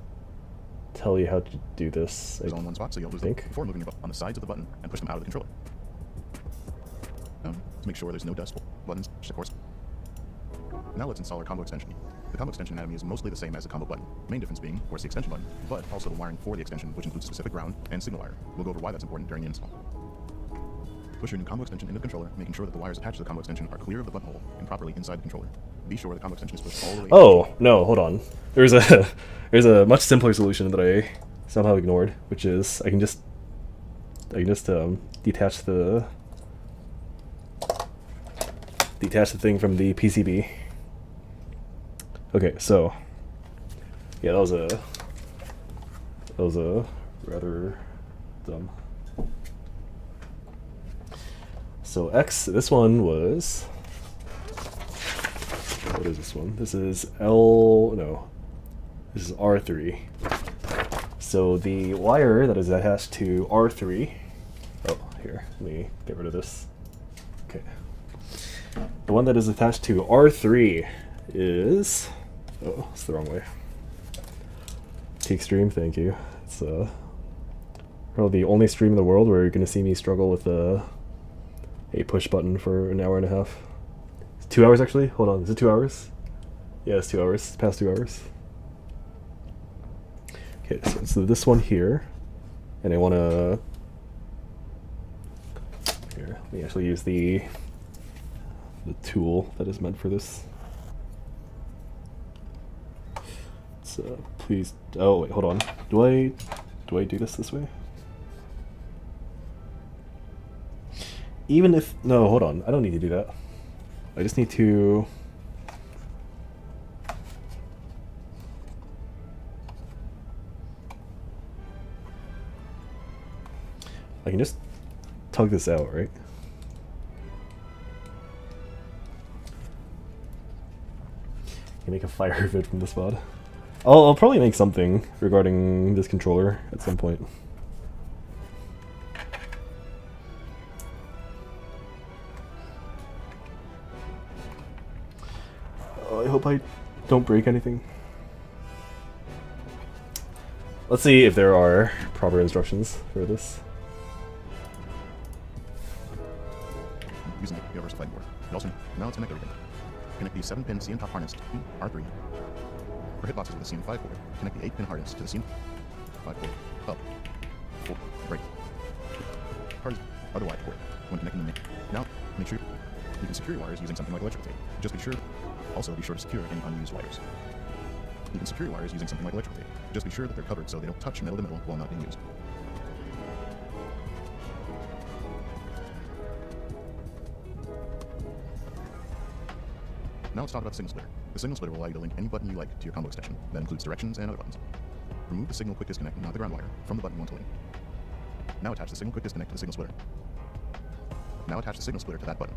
tell you how to do this.
is
I
on one spot, so you'll lose them
think.
before moving your on the sides of the button and push them out of the controller. To make sure there's no dust buttons, of course. Now let's install our combo extension. The combo extension anatomy is mostly the same as the combo button, main difference being, of course, the extension button, but also the wiring for the extension, which includes specific ground and signal wire. We'll go over why that's important during the install. Push your new combo extension into the controller, making sure that the wires attached to the combo extension are clear of the button hole and properly inside the controller. Be sure the combo extension is pushed all the way.
Oh no, hold on. There's a much simpler solution that I somehow ignored, which is I can just detach the thing from the PCB. Okay, so yeah, that was a rather dumb. So X, this one was, what is this one? This is this is R3. So the wire that is attached to R3, oh, here, let me get rid of this. Okay. The one that is attached to R3 is, oh, it's the wrong way. Peak stream, thank you. It's probably the only stream in the world where you're going to see me struggle with a push button for an hour and a half. 2 hours actually? Hold on, is it 2 hours? Yeah, it's 2 hours. It's past 2 hours. Okay, so this one here, and I want to, here, let me actually use the tool that is meant for this. So please, oh wait, hold on. Do I do this way? Even if, no, hold on, I don't need to do that. I just need to, I can just tug this out, right? Can make a fire vid from this mod. I'll probably make something regarding this controller at some point. I hope I don't break anything. Let's see if there are proper instructions for this.
Using the universal light board. Now let's connect everything. Connect the 7-pin CN top harness to R3. For hitboxes with the CN5 port, connect the 8-pin harness to the CN5 port. Up. Forward. Right. Harness other wire port when connecting the main. Now, make sure you can secure your wires using something like electrical tape. Just be sure. Also, be sure to secure any unused wires. You can secure your wires using something like electrical tape. Just be sure that they're covered so they don't touch metal to metal while not being used. Now let's talk about the signal splitter. The signal splitter will allow you to link any button you like to your combo extension. That includes directions and other buttons. Remove the signal quick disconnect, not the ground wire, from the button you want to link. Now attach the signal quick disconnect to the signal splitter. Now attach the signal splitter to that button.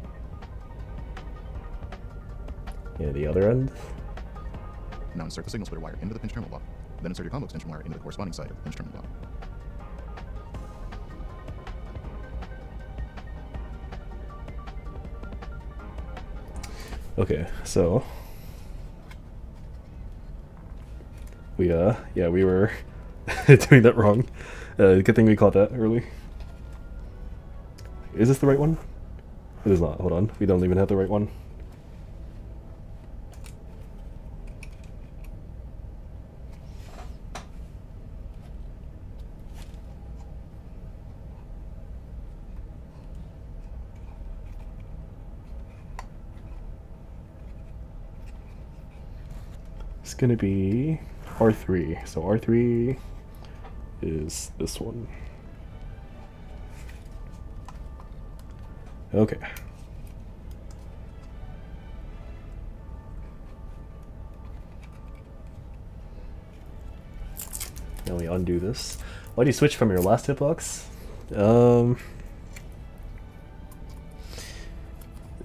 Yeah, the other end.
Now insert the signal splitter wire into the pinch terminal block. Then insert your combo extension wire into the corresponding side of the pinch terminal block.
Okay, so we yeah, we were doing that wrong. Good thing we caught that early. Is this the right one? It is not. Hold on. We don't even have the right one. It's gonna be R3. So R3 is this one. Okay. Now we undo this. Why do you switch from your last hitbox?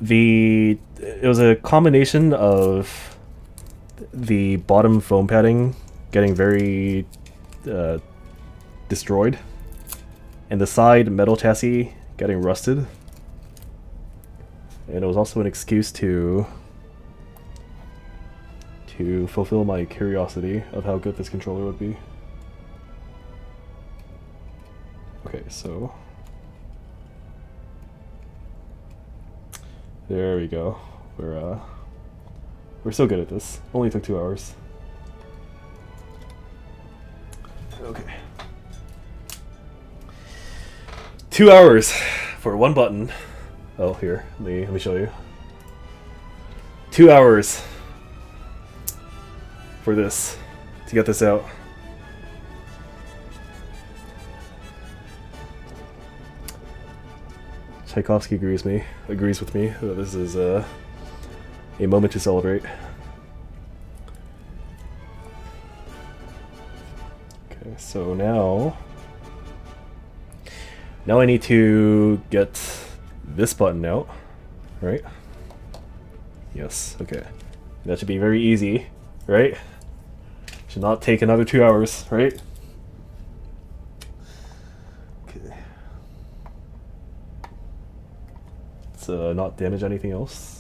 It was a combination of the bottom foam padding getting very destroyed, and the side metal chassis getting rusted. And it was also an excuse to fulfill my curiosity of how good this controller would be. Okay, so there we go. We're so good at this. Only took 2 hours. Okay. 2 hours for one button. Oh, here. Let me show you. 2 hours for this to get this out. Tchaikovsky agrees with me that this is a moment to celebrate. Okay, so now I need to get this button out, right? Yes, okay. That should be very easy, right? Should not take another 2 hours, right? Okay. Let's not damage anything else.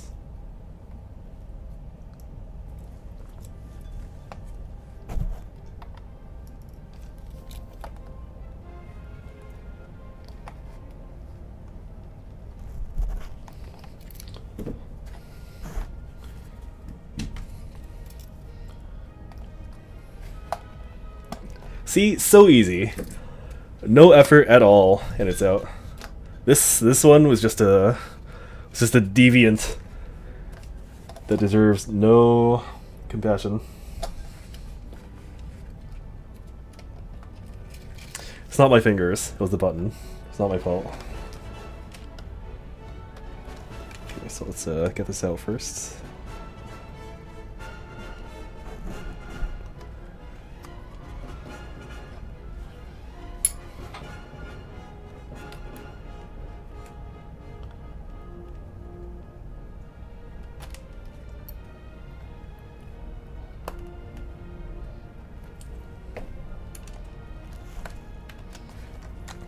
See, so easy. No effort at all, and it's out. This one was just a deviant that deserves no compassion. It's not my fingers, it was the button. It's not my fault. Okay, so let's get this out first.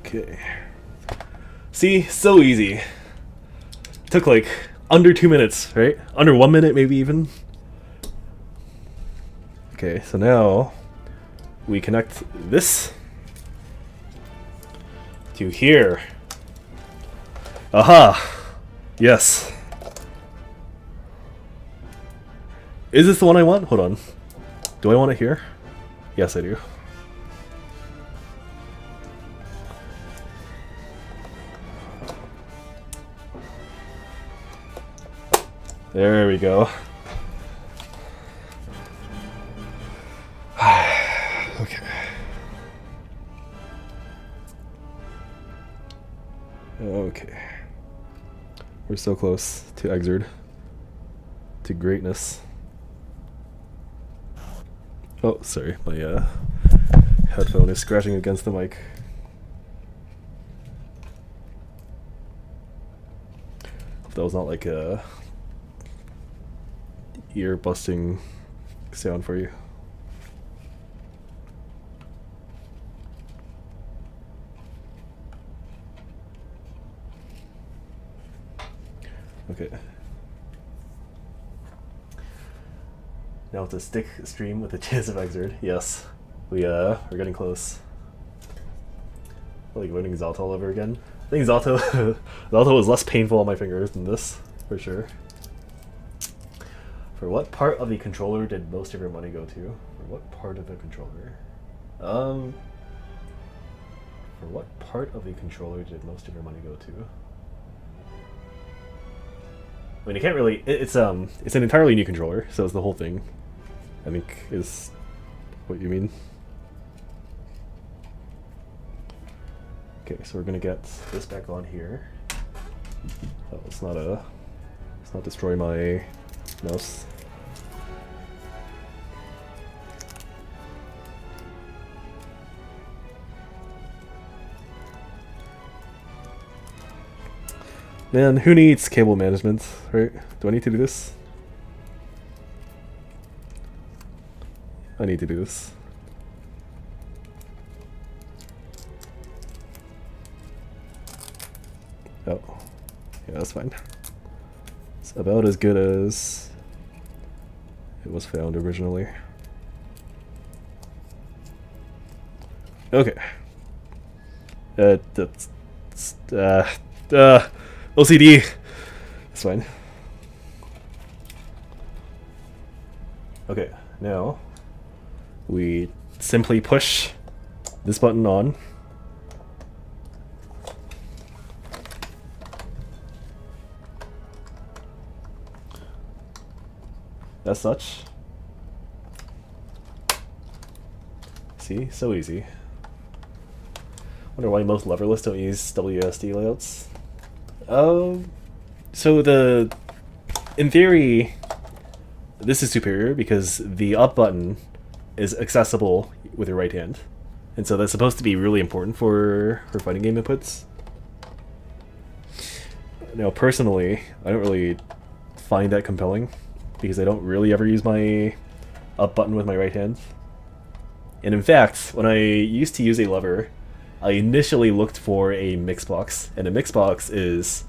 Okay. See, so easy. Took like under 2 minutes, right? Under 1 minute, maybe even. Okay, so now we connect this to here. Aha! Yes. Is this the one I want? Hold on. Do I want it here? Yes, I do. There we go. Okay. Okay. We're so close to Exerd. To greatness. Oh, sorry. My headphone is scratching against the mic. Hope that was not like a ear-busting sound for you. Okay. Now it's a stick stream with a chance of Exerd. Yes. We're getting close. I like winning Zato all over again. I think Zato Zato was less painful on my fingers than this, for sure. For what part of the controller did most of your money go to? For what part of the controller? For what part of the controller did most of your money go to? I mean, you can't really. It's an entirely new controller, so it's the whole thing. I think is what you mean. Okay, so we're gonna get this back on here. Oh, let's not destroy my mouse. Man, who needs cable management, right? Do I need to do this? I need to do this. Oh, yeah, that's fine. It's about as good as it was found originally. Okay. That's OCD. It's fine. Okay, now we simply push this button on. As such. See? So easy. Wonder why most leverless don't use WSD layouts. So in theory, this is superior because the up button is accessible with your right hand. And so that's supposed to be really important for fighting game inputs. Now, personally, I don't really find that compelling because I don't really ever use my up button with my right hand. And in fact, when I used to use a lever, I initially looked for a mix box, and a mix box is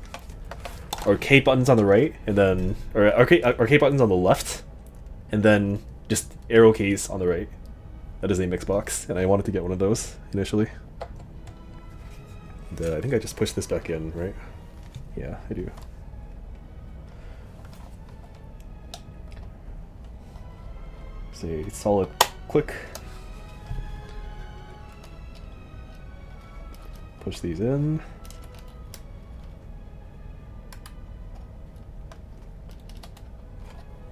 arcade buttons on the right, and then arcade buttons on the left, and then just arrow keys on the right. That is a mix box, and I wanted to get one of those initially. And, I think I just pushed this back in, right? Yeah, I do. It's a solid click. Push these in.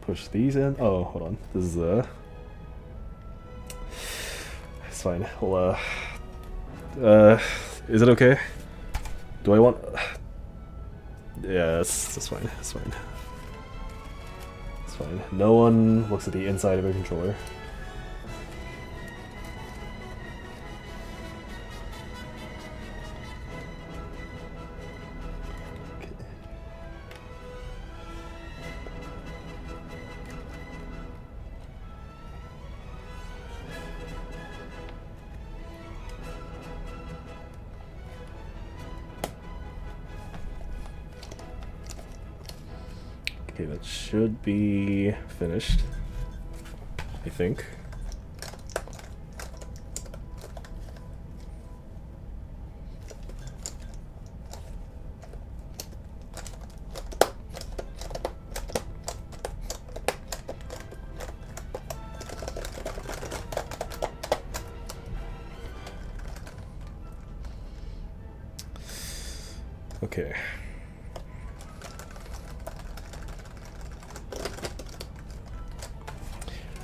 Push these in. Oh, hold on. This is it's fine. Well, is it okay? Do I want? Yeah, that's fine. That's fine. It's fine. No one looks at the inside of a controller. Okay, that should be finished, I think. Okay.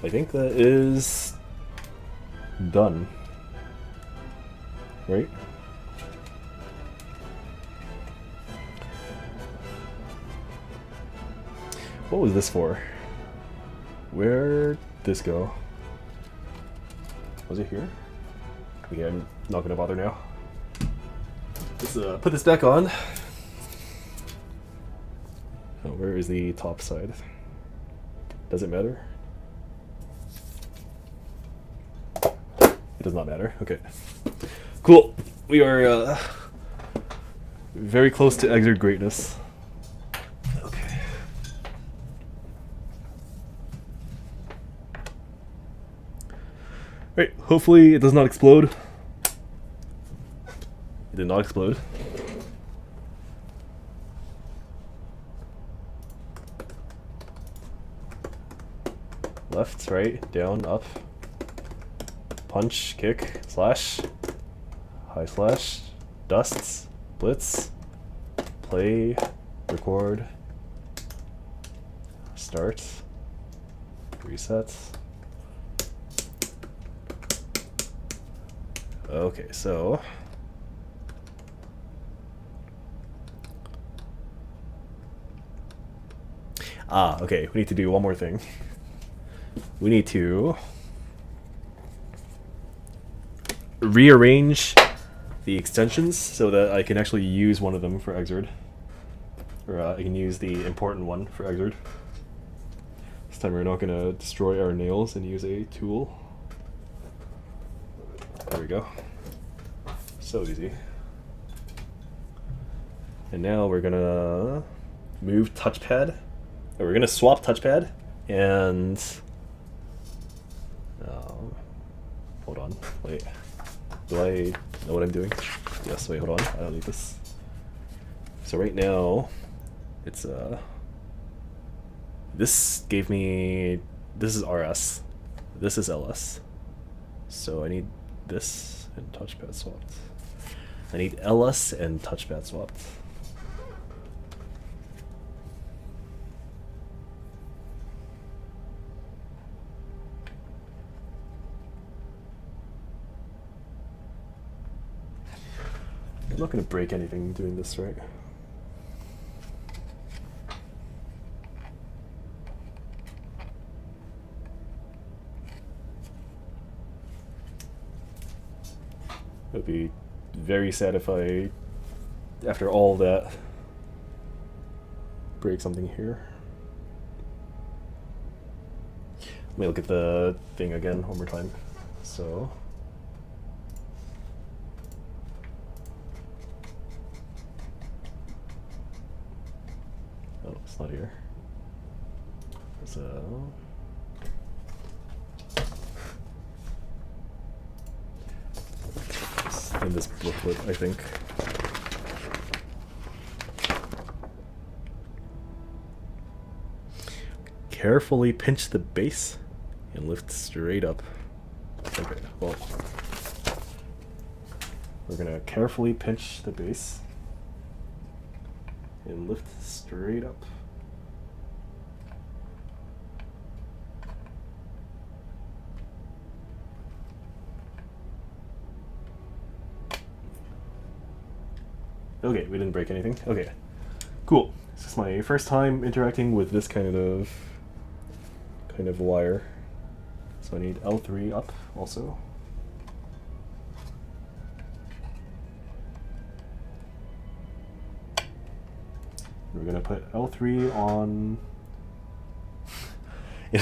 I think that is done, right? What was this for? Where'd this go? Was it here? Okay, I'm not gonna bother now. Let's put this back on. Oh, where is the top side? Does it matter? It does not matter. Okay. Cool. We are very close to Exerd greatness. Okay. Right, hopefully it does not explode. It did not explode. Left, right, down, up. Punch, kick, slash. High slash. Dusts. Blitz. Play. Record. Start. Reset. Okay, so okay, we need to do one more thing. We need to rearrange the extensions so that I can actually use one of them for Xrd. Or I can use the important one for Xrd. This time we're not going to destroy our nails and use a tool. There we go. So easy. And now we're gonna move touchpad. Or we're gonna swap touchpad and hold on. Wait. Do I know what I'm doing? Yes. Wait. Hold on. I don't need this. So right now, it's this gave me. This is RS. This is LS. So I need this and touchpad swapped. I need LS and touchpad swapped. I'm not going to break anything doing this, right? It would be very sad if I, after all that, break something here. Let me look at the thing again one more time. So. Oh, it's not here. So. In this booklet, I think. Carefully pinch the base and lift straight up. Okay, well, we're gonna carefully pinch the base and lift straight up. Okay, we didn't break anything. Okay, cool. This is my first time interacting with this kind of wire. So I need L3 up also. We're gonna put L3 on. You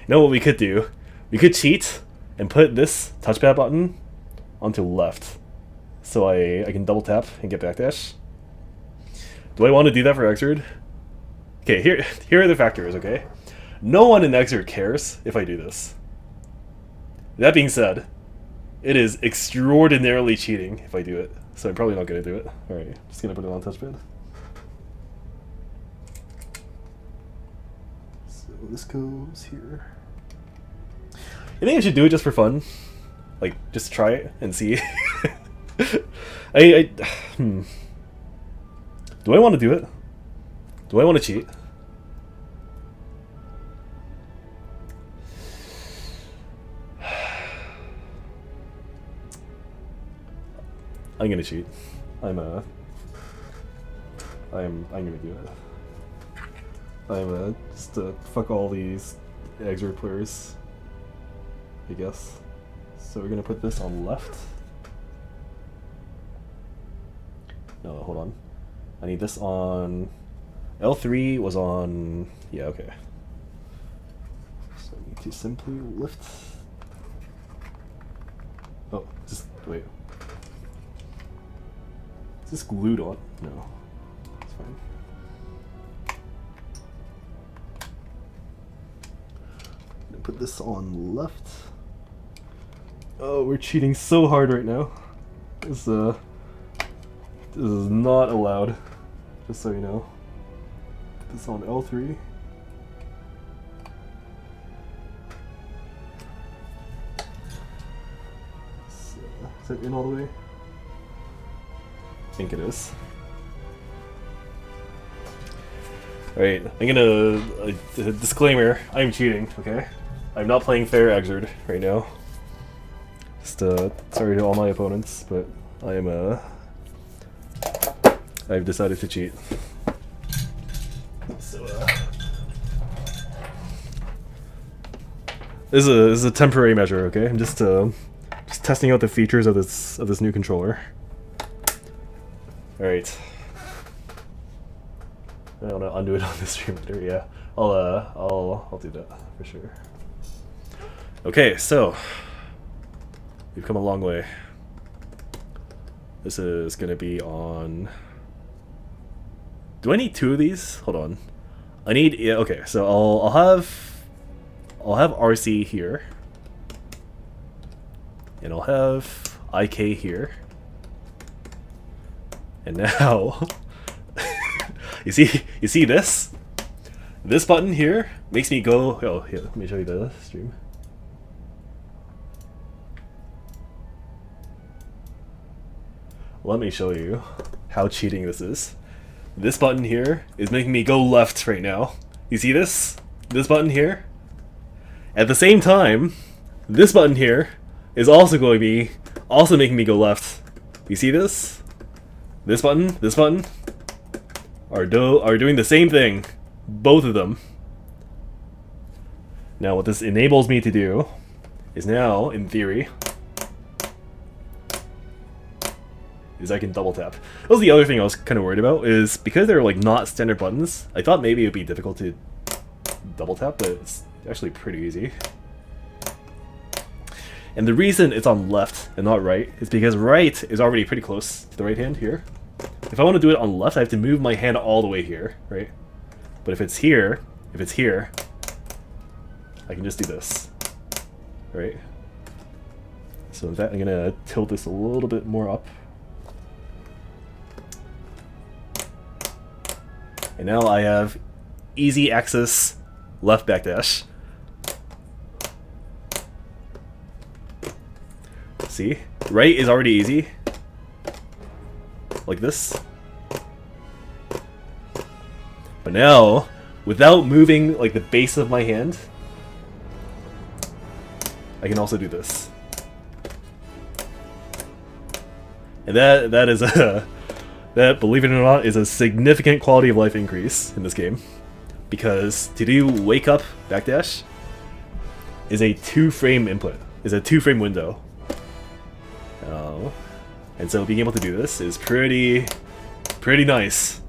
know what we could do? We could cheat and put this touchpad button onto left. So I can double tap and get backdash. Do I want to do that for Xrd? Okay, here are the factors, okay? No one in Xrd cares if I do this. That being said, it is extraordinarily cheating if I do it. So I'm probably not going to do it. Alright, just going to put it on touchpad. So this goes here. I think I should do it just for fun. Like, just try it and see. Do I want to do it? Do I want to cheat? I'm gonna cheat. I'm gonna do it. Just fuck all these Xrd players, I guess. So we're gonna put this on left. No, hold on. I need this on. L3 was on. Yeah, okay. So I need to simply lift. Oh, just wait. Is this glued on? No. It's fine. I'm gonna put this on left. Oh, we're cheating so hard right now. This is not allowed. Just so you know. Put this on L3. So, is it in all the way? I think it is. Alright, I'm gonna... disclaimer, I'm cheating, okay? I'm not playing fair Exerd right now. Just, sorry to all my opponents, but I am, I've decided to cheat. So, this is a temporary measure, okay? I'm just testing out the features of this new controller. Alright. I want to undo it on this stream later. Yeah, I'll do that for sure. Okay, so we've come a long way. This is gonna be on. Do I need 2 of these? Hold on. I need. Yeah. Okay, so I'll have RC here, and I'll have IK here, and now. You see this? This button here makes me go. Oh, here, let me show you the stream. Let me show you how cheating this is. This button here is making me go left right now. You see this? This button here? At the same time, this button here is also making me go left. You see this? This button are doing the same thing. Both of them. Now what this enables me to do is now, in theory, is I can double tap. That was the other thing I was kind of worried about, is because they're like not standard buttons, I thought maybe it would be difficult to double tap, but it's actually pretty easy. And the reason it's on left and not right is because right is already pretty close to the right hand here. If I want to do it on left, I have to move my hand all the way here, right? But if it's here, I can just do this, right? So with that, I'm gonna tilt this a little bit more up. And now I have easy access left backdash. See? Right is already easy. Like this. But now, without moving like the base of my hand, I can also do this. And that is a that, believe it or not, is a significant quality of life increase in this game. Because to do wake up backdash is a 2-frame input, is a 2-frame window. And so being able to do this is pretty nice.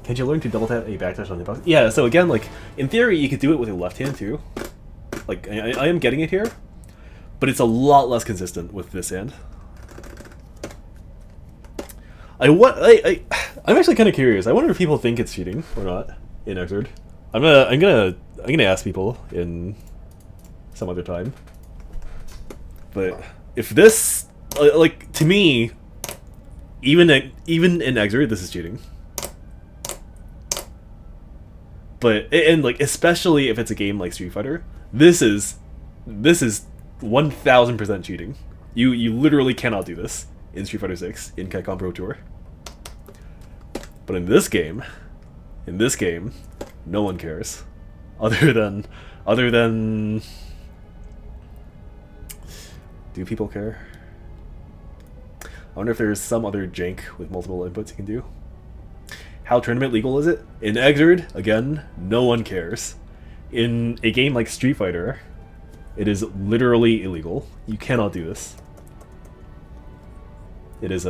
Can't you learn to double tap a backdash on the box? Yeah, so again, like, in theory you could do it with your left hand too. Like, I am getting it here, but it's a lot less consistent with this hand. I'm actually kind of curious. I wonder if people think it's cheating or not in Exerd. I'm gonna ask people in some other time. But if this, like, to me, even in Exerd, this is cheating. But and like, especially if it's a game like Street Fighter, this is 1000% cheating. You literally cannot do this in Street Fighter 6 in Capcom Pro Tour. But in this game, no one cares, other than. Do people care? I wonder if there's some other jank with multiple inputs you can do. How tournament legal is it? In Exerd, again, no one cares. In a game like Street Fighter, it is literally illegal. You cannot do this. It is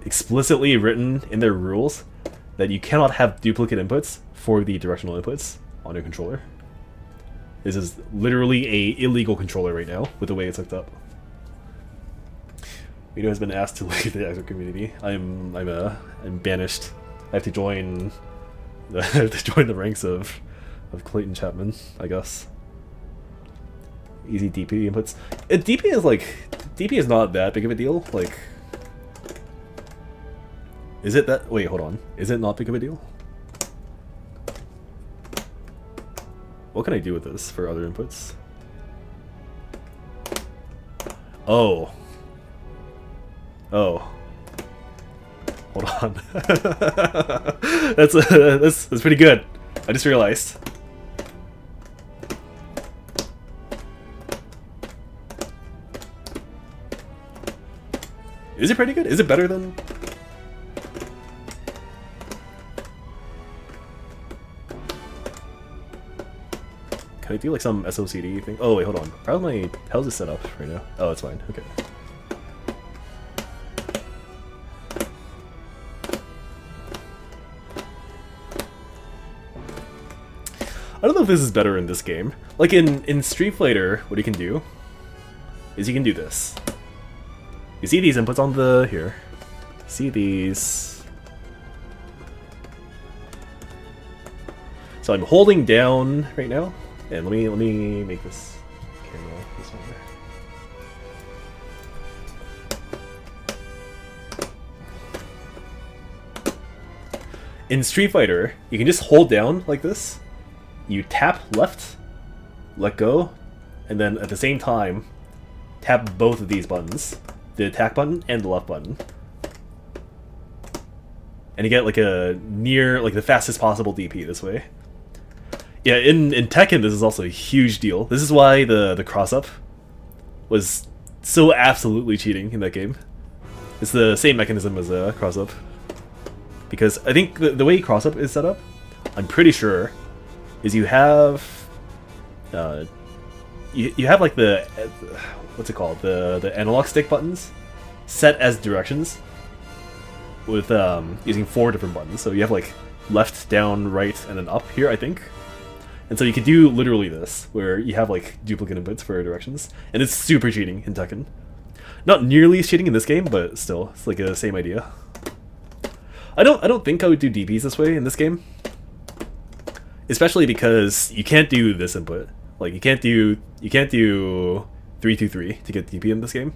explicitly written in their rules that you cannot have duplicate inputs for the directional inputs on your controller. This is literally a illegal controller right now with the way it's hooked up. Vito has been asked to leave the Exerd community. I'm banished. I have to join the ranks of Clayton Chapman, I guess. easy DP inputs. DP is like, DP is not that big of a deal. Like, is it that? Wait, hold on. Is it not big of a deal? What can I do with this for other inputs? Oh. Oh. Hold on. that's pretty good. I just realized. Is it pretty good? Is it better than? Can I do like some SOCD thing? Oh wait, hold on. How's it set up right now? Oh, it's fine. Okay. I don't know if this is better in this game. Like in Street Fighter, what you can do is you can do this. You see these inputs on the here. See these. So I'm holding down right now, and let me make this camera this one. In Street Fighter, you can just hold down like this. You tap left, let go, and then at the same time, tap both of these buttons. The attack button and the left button. And you get like a near, like the fastest possible DP this way. Yeah, in Tekken this is also a huge deal. This is why the cross-up was so absolutely cheating in that game. It's the same mechanism as a cross-up. Because I think the way cross-up is set up, I'm pretty sure, is you have... you have like the... what's it called? The analog stick buttons set as directions with using 4 different buttons. So you have like left, down, right, and then up here, I think. And so you could do literally this, where you have like duplicate inputs for directions, and it's super cheating in Tekken. Not nearly as cheating in this game, but still, it's like the same idea. I don't think I would do DPs this way in this game, especially because you can't do this input. Like you can't do 3-2-3 to get DP in this game.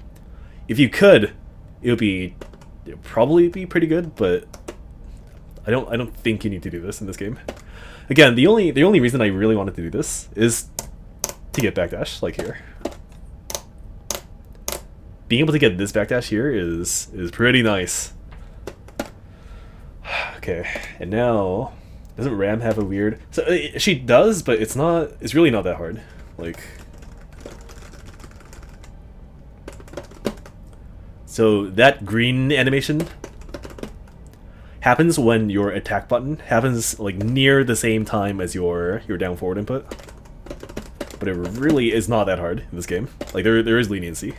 If you could, it would probably be pretty good, but I don't think you need to do this in this game. Again, the only reason I really wanted to do this is to get backdash, like here. Being able to get this backdash here is pretty nice. Okay, and now doesn't Ram have a weird? So she does, but it's really not that hard. Like, so that green animation happens when your attack button happens like near the same time as your down forward input. But it really is not that hard in this game. Like there is leniency.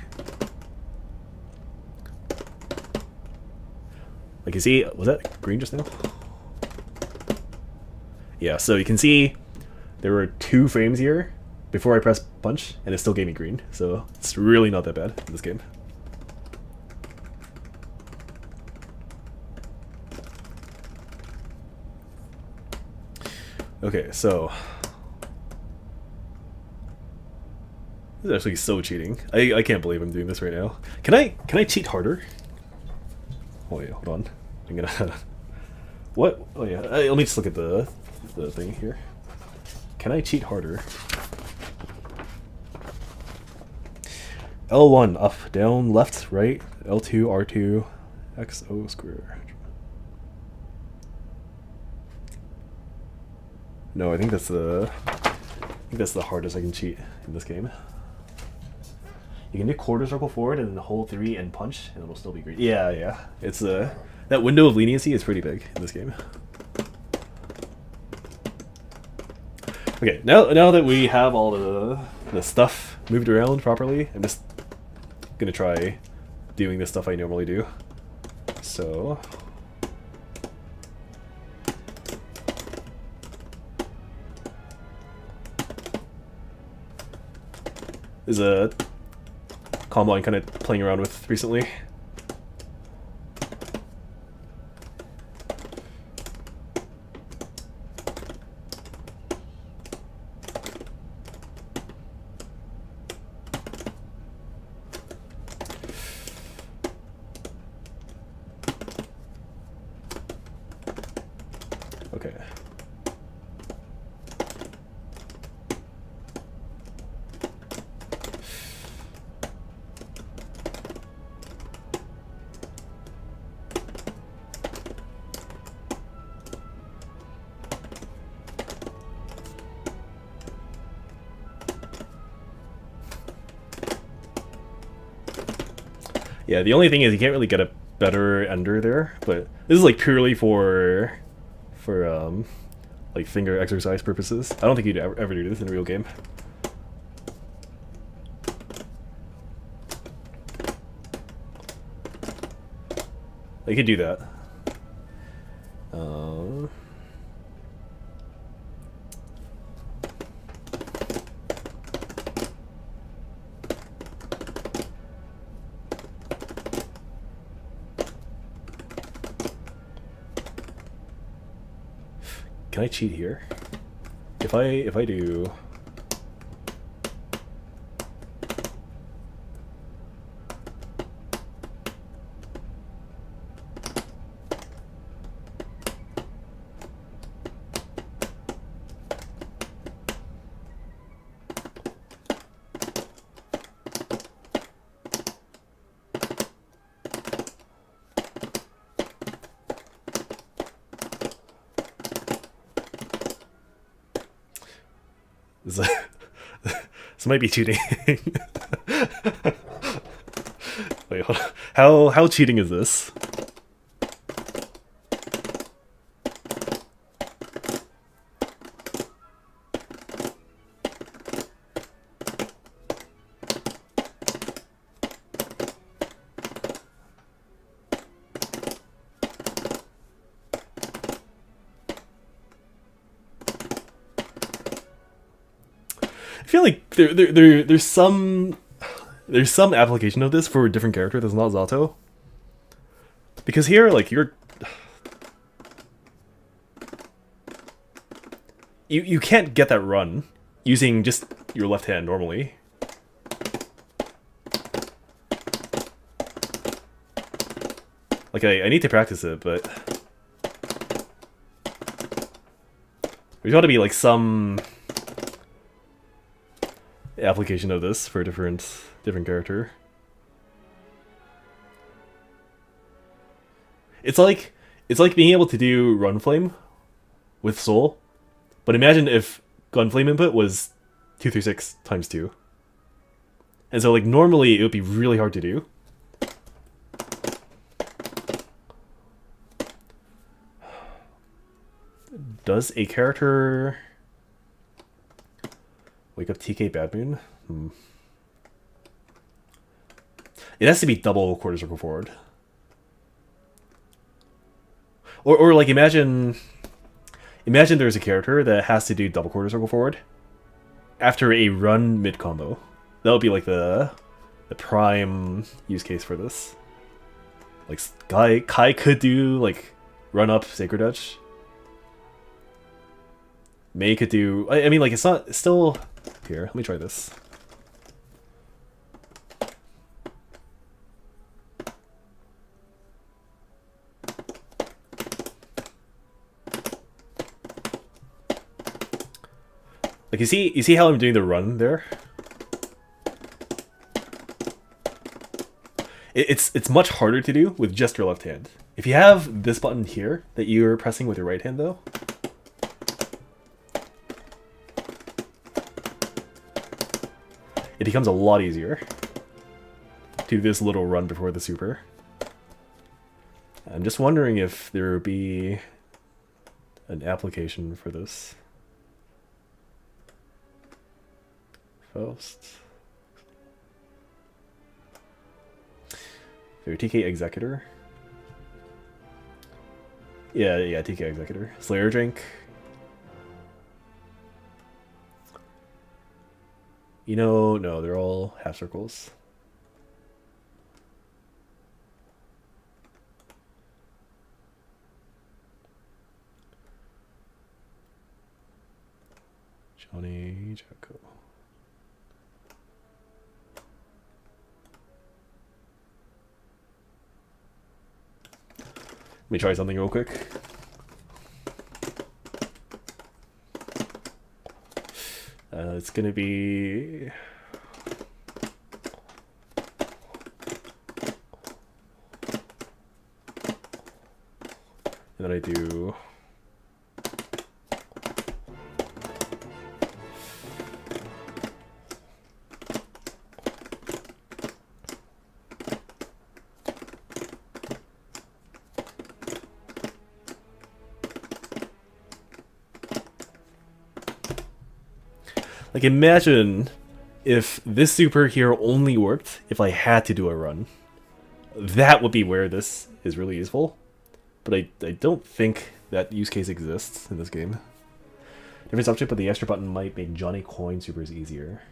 Like you see, was that green just now? Yeah, so you can see there were 2 frames here before I pressed punch, and it still gave me green. So it's really not that bad in this game. Okay, so this is actually so cheating. I can't believe I'm doing this right now. Can I cheat harder? Oh wait, hold on. I'm gonna what? Oh yeah. Let me just look at the thing here. Can I cheat harder? L1 up, down, left, right, L2, R2, XO square. No, I think that's the hardest I can cheat in this game. You can do quarter circle forward and then hold 3 and punch, and it'll still be green. Yeah. It's that window of leniency is pretty big in this game. Okay, now that we have all the stuff moved around properly, I'm just gonna try doing the stuff I normally do. So there's a combo I'm kind of playing around with recently. Yeah, the only thing is you can't really get a better ender there, but this is like purely for like finger exercise purposes. I don't think you'd ever do this in a real game. You could do that. Can I cheat here? If I do. This might be cheating. Wait, hold on. How cheating is this? I feel like there's some application of this for a different character that's not Zato. Because here, like, you can't get that run using just your left hand normally. Like, I need to practice it, but there's got to be like some application of this for a different character. It's like being able to do Run Flame with Soul, but imagine if Gun Flame input was 236 times 2. And so like normally it would be really hard to do. Does a character wake up TK Bad Moon? It has to be double quarter circle forward. Or like imagine there's a character that has to do double quarter circle forward after a run mid combo. That would be like the prime use case for this. Like Kai could do like run up Sacred Edge. Mei could do. I mean, like it's not still. Here, let me try this. Like you see how I'm doing the run there? It's much harder to do with just your left hand. If you have this button here that you're pressing with your right hand though, it becomes a lot easier to do this little run before the super. I'm just wondering if there would be an application for this. Faust. TK Executor. Yeah, TK Executor. Slayer Drink. You know, no, they're all half circles. Johnny Jacko. Let me try something real quick. It's gonna be... And then I do... Like, imagine if this super here only worked if I had to do a run. That would be where this is really useful. But I don't think that use case exists in this game. Different subject, but the extra button might make Johnny Coin supers easier.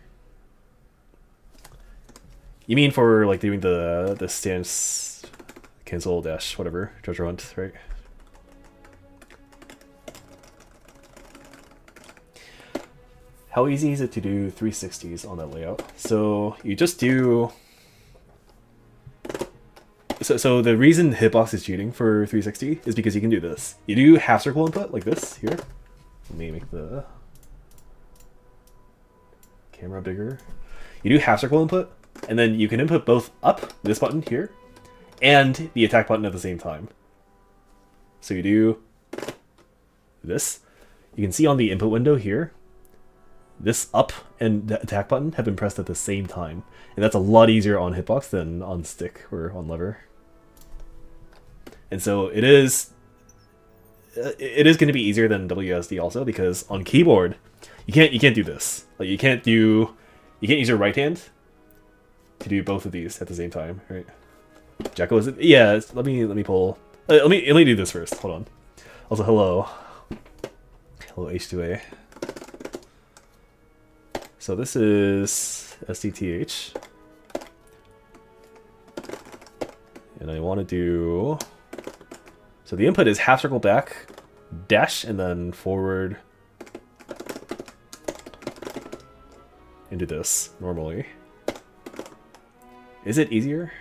You mean for, like, doing the stance, cancel, dash, whatever, treasure hunt, right? How easy is it to do 360s on that layout? So you just do... So the reason Hitbox is cheating for 360 is because you can do this. You do half circle input like this here. Let me make the camera bigger. You do half circle input, and then you can input both up, this button here, and the attack button at the same time. So you do this. You can see on the input window here, this up and the attack button have been pressed at the same time. And that's a lot easier on Hitbox than on stick or on lever. And so it is going to be easier than WSD also, because on keyboard you can't do this. Like you can't use your right hand to do both of these at the same time, right? Jacko, is it? Yeah, let me pull. Let me do this first. Hold on. Also, hello H2A. So this is STTH. And I want to do... So the input is half circle back, dash, and then forward into this, normally. Is it easier?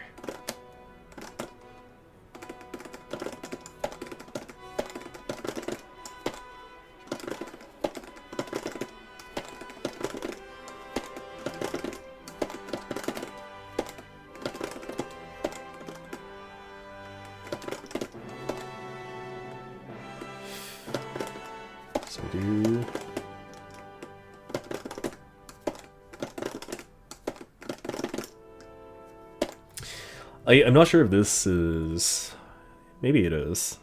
I'm not sure if this is... Maybe it is.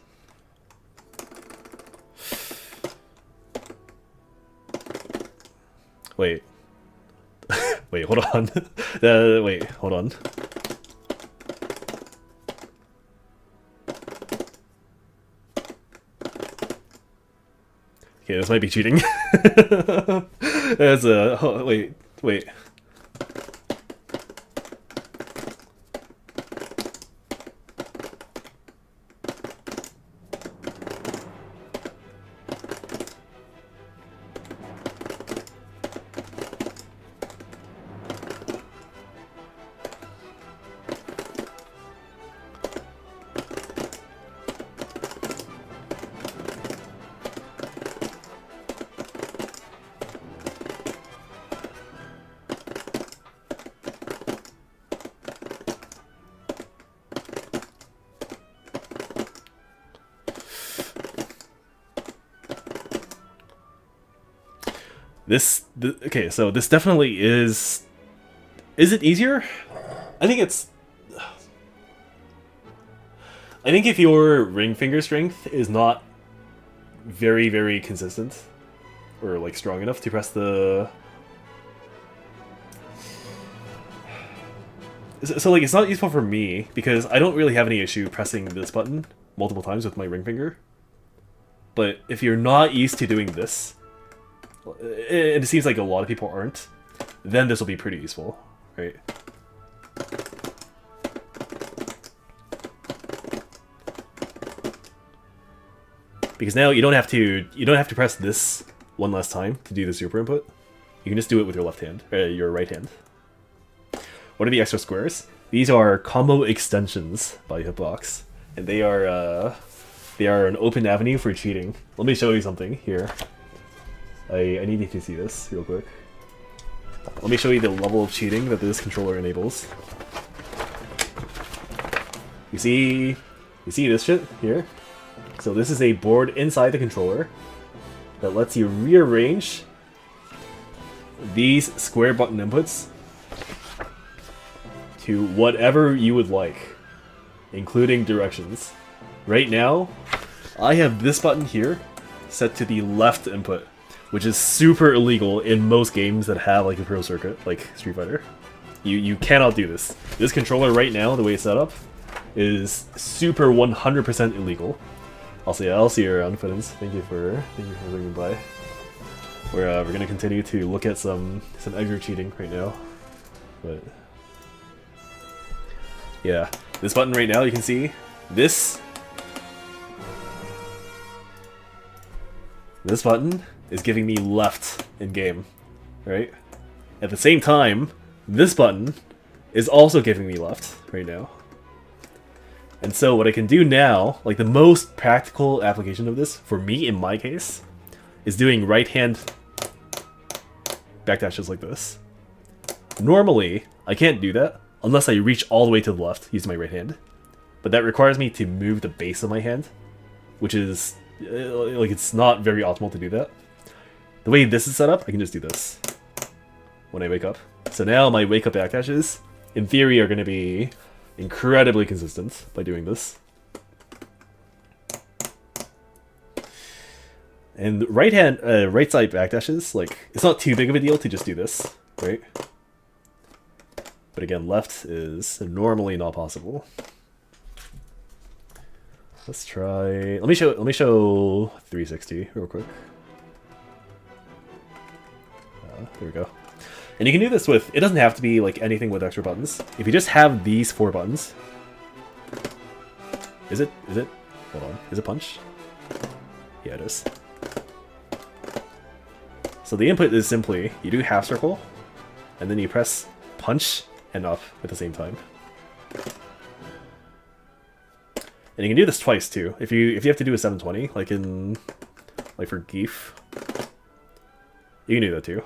Wait. Wait, hold on. Wait, hold on. Okay, this might be cheating. That's a... Oh, wait. Okay, so this definitely is... Is it easier? I think it's... I think if your ring finger strength is not very, very consistent, or like strong enough to press the... So like it's not useful for me, because I don't really have any issue pressing this button multiple times with my ring finger. But if you're not used to doing this, and it seems like a lot of people aren't, then this will be pretty useful, right? Because now you don't have to press this one last time to do the super input. You can just do it with your left hand, your right hand. What are the extra squares? These are combo extensions by Hitbox, and they are an open avenue for cheating. Let me show you something here. I need you to see this real quick. Let me show you the level of cheating that this controller enables. You see this shit here? So this is a board inside the controller that lets you rearrange these square button inputs to whatever you would like, including directions. Right now, I have this button here set to the left input, which is super illegal in most games that have like a pro circuit, like Street Fighter. You cannot do this. This controller right now, the way it's set up, is super 100% illegal. I'll see you around, Fittins. Thank you for bringing by. We're gonna continue to look at some extra cheating right now, but yeah, this button right now, you can see this button is giving me left in game, right? At the same time, this button is also giving me left right now. And so what I can do now, like the most practical application of this, for me in my case, is doing right hand backdashes like this. Normally, I can't do that unless I reach all the way to the left using my right hand. But that requires me to move the base of my hand, which is, like, it's not very optimal to do that. The way this is set up, I can just do this when I wake up. So now my wake up backdashes, in theory, are going to be incredibly consistent by doing this. And right side backdashes, like, it's not too big of a deal to just do this, right? But again, left is normally not possible. Let's try. Let me show 360 real quick. There we go. And you can do this with. It doesn't have to be like anything with extra buttons. If you just have these 4 buttons. Is it? Hold on. Is it punch? Yeah, it is. So the input is simply you do half circle, and then you press punch and up at the same time. And you can do this twice too. If you have to do a 720, like for Geef, you can do that too.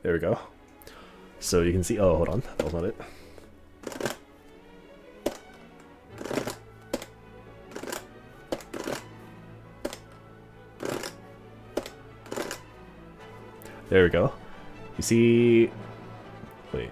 There we go. So you can see. Oh, hold on, that was not it. There we go. You see. Wait.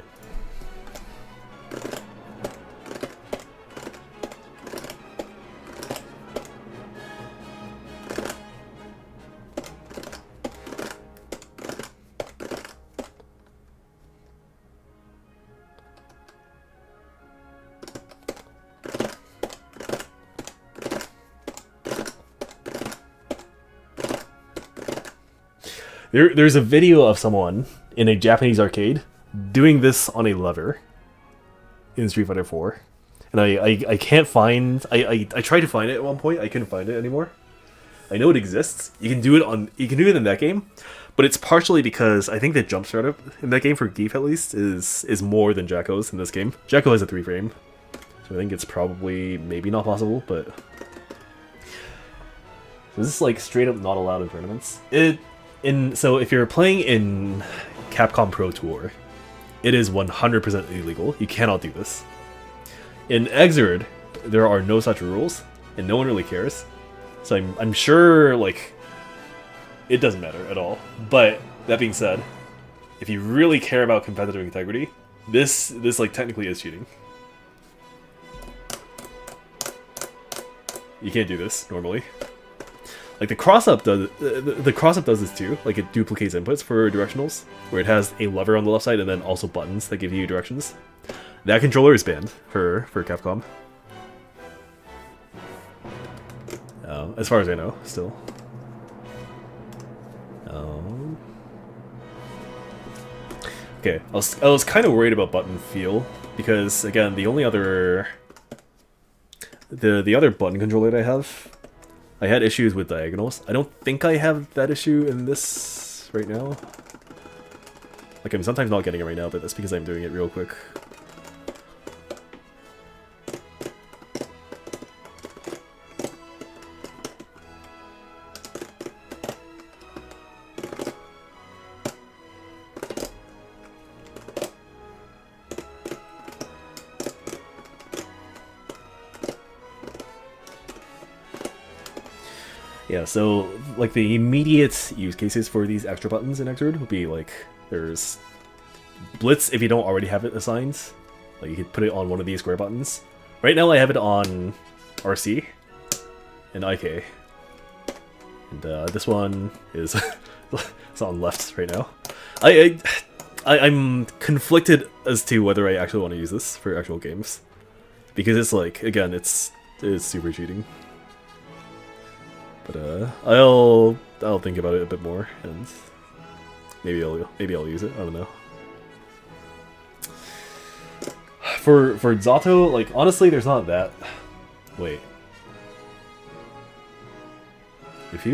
There's a video of someone in a Japanese arcade doing this on a lever in Street Fighter 4, and I can't find. I tried to find it at one point. I couldn't find it anymore. I know it exists. You can do it in that game, but it's partially because I think the jump startup in that game for Geef at least is more than Jacko's in this game. Jacko has a 3-frame, so I think it's probably maybe not possible, but this is like straight up not allowed in tournaments. So if you're playing in Capcom Pro Tour, it is 100% illegal. You cannot do this. In Xrd, there are no such rules, and no one really cares. So I'm sure, like, it doesn't matter at all. But that being said, if you really care about competitive integrity, this like technically is cheating. You can't do this normally. Like the cross-up does this too. Like it duplicates inputs for directionals, where it has a lever on the left side and then also buttons that give you directions. That controller is banned for Capcom. As far as I know, still. Okay, I was kind of worried about button feel because again, the only other the other button controller that I had issues with diagonals. I don't think I have that issue in this right now. Like, I'm sometimes not getting it right now, but that's because I'm doing it real quick. Yeah, so, like, the immediate use cases for these extra buttons in Xrd would be, like, there's Blitz if you don't already have it assigned. Like, you could put it on one of these square buttons. Right now I have it on RC, and IK. And this one is it's on left right now. I'm conflicted as to whether I actually want to use this for actual games, because it's like, again, it's super cheating. But I'll think about it a bit more, and maybe I'll use it. I don't know. For Zato, like, honestly, there's not that. Wait. If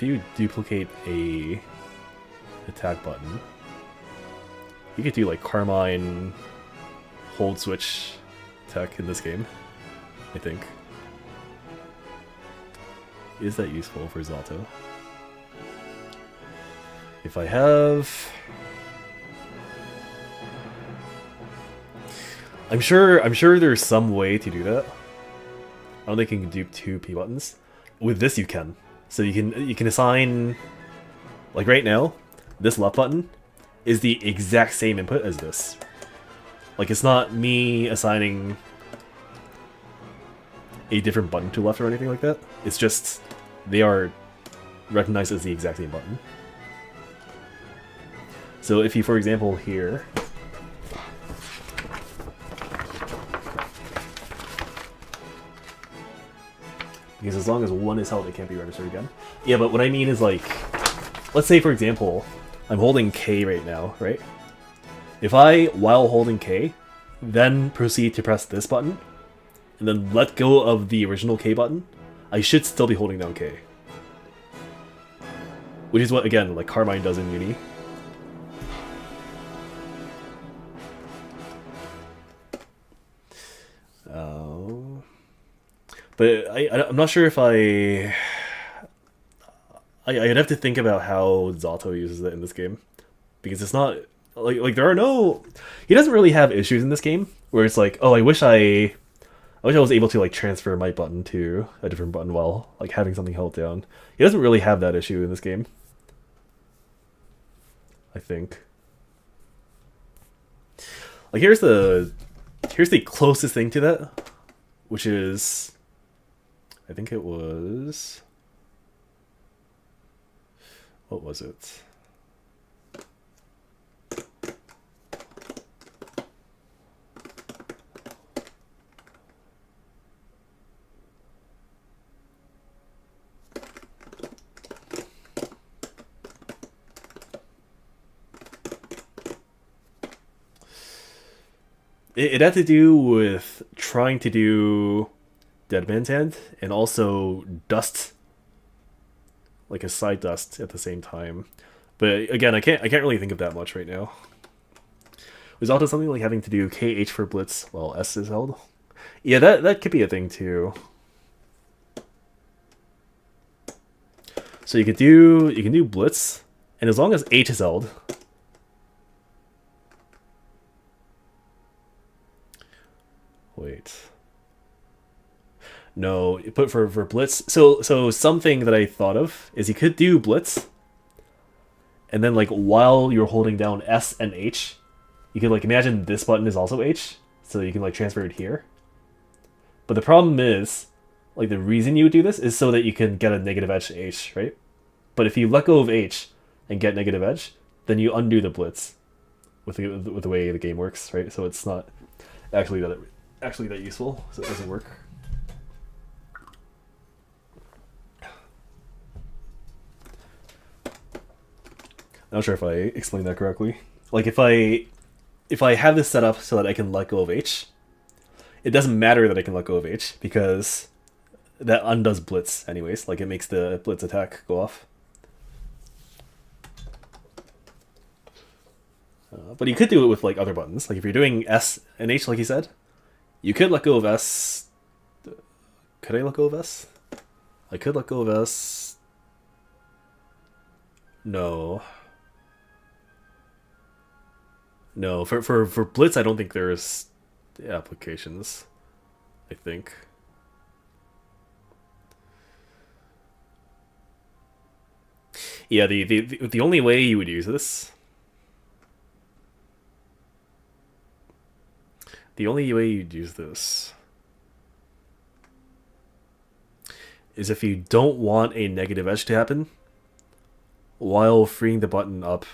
you duplicate a attack button, you could do like Carmine hold switch tech in this game, I think. Is that useful for Zato? If I have... I'm sure there's some way to do that. I don't think you can dupe 2 P buttons. With this you can. So you can assign, like right now, this left button is the exact same input as this. Like, it's not me assigning a different button to left or anything like that. It's just they are recognized as the exact same button. So if you, for example, here, because as long as one is held, it can't be registered again. Yeah, but what I mean is, like, let's say, for example, I'm holding K right now, right? If I, while holding K, then proceed to press this button, and then let go of the original K button, I should still be holding down K. Which is what, again, like Carmine does in Uni. But I'm not sure if I'd have to think about how Zato uses it in this game, because it's not like there are no, he doesn't really have issues in this game where it's like, oh, I wish I was able to like transfer my button to a different button while like having something held down. He doesn't really have that issue in this game, I think. Like, here's the closest thing to that, which is, I think it was, what was it? It had to do with trying to do Dead Man's Hand and also dust, like a side dust at the same time. But again, I can't really think of that much right now. Was also something like having to do KH for blitz while S is held. Yeah, that could be a thing too. So you can do blitz, and as long as H is held. Wait. No, but for blitz, so something that I thought of is you could do blitz, and then like while you're holding down S and H, you could like imagine this button is also H, so you can like transfer it here. But the problem is, like, the reason you would do this is so that you can get a negative edge to H, right? But if you let go of H and get negative edge, then you undo the blitz with the way the game works, right? So it's not actually that useful, so it doesn't work. I'm not sure if I explained that correctly. Like, if I have this set up so that I can let go of H, it doesn't matter that I can let go of H, because that undoes blitz anyways. Like, it makes the blitz attack go off. But you could do it with like other buttons. Like if you're doing S and H, like you said, you could let go of S. Could I let go of S? I could let go of S. No. No, for blitz, I don't think there's applications, I think. Yeah, the only way you would use this, is if you don't want a negative edge to happen while freeing the button up.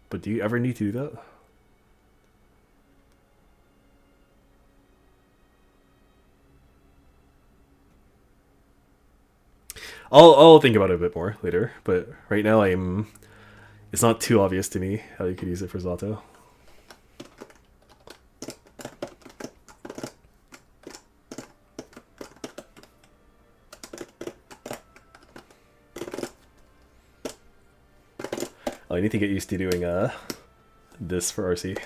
But do you ever need to do that? I'll think about it a bit more later, but right now it's not too obvious to me how you could use it for Zato. Oh, I need to get used to doing this for RC.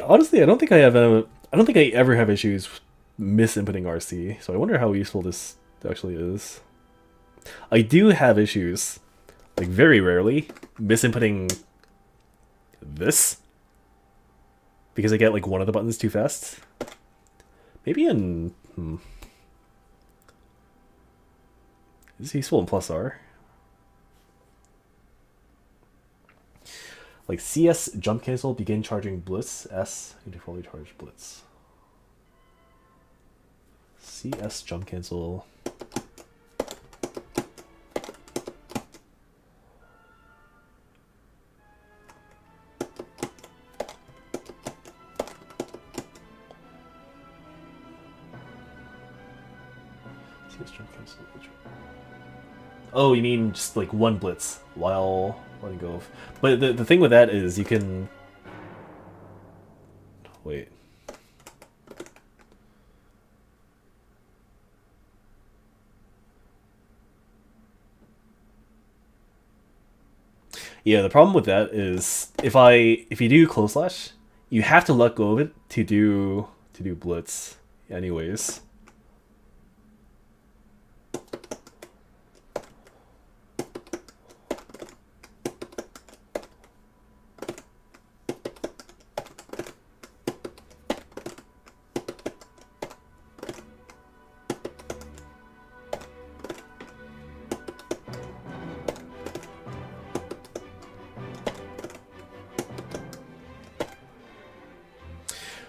Honestly, I don't think I ever have issues misinputting RC, so I wonder how useful this actually is. I do have issues, like very rarely, misinputting this, because I get like one of the buttons too fast. Maybe in... Is this useful in plus R? Like CS jump cancel, begin charging blitz, S into fully charged blitz. CS jump cancel. CS jump cancel. Oh, you mean just like one blitz while letting go of. But the thing with that is you can... Wait. Yeah, the problem with that is if you do close slash, you have to let go of it to do blitz anyways.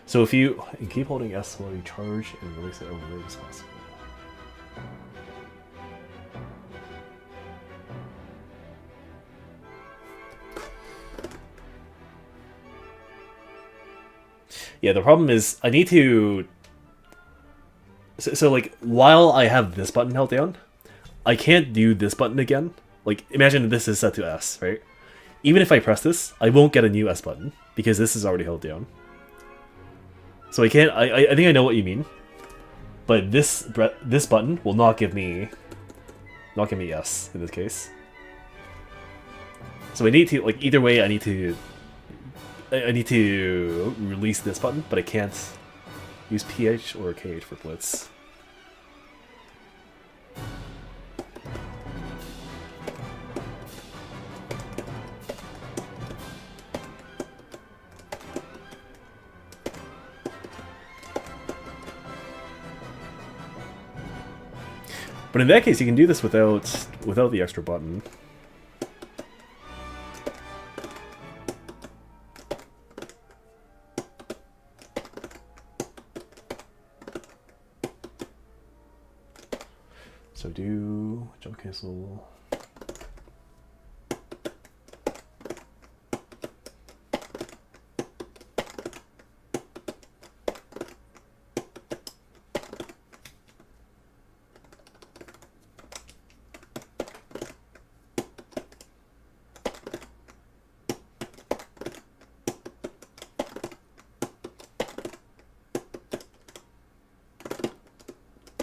So if you keep holding S while you charge and release it over the as possible. Yeah, the problem is I need to... So like, while I have this button held down, I can't do this button again. Like, imagine this is set to S, right? Even if I press this, I won't get a new S button, because this is already held down. So I can't... I think I know what you mean. But this button will not give me... S, in this case. So I need to... Like, either way, I need to release this button, but I can't use PH or KH for blitz. But in that case, you can do this without the extra button. So do jump cancel.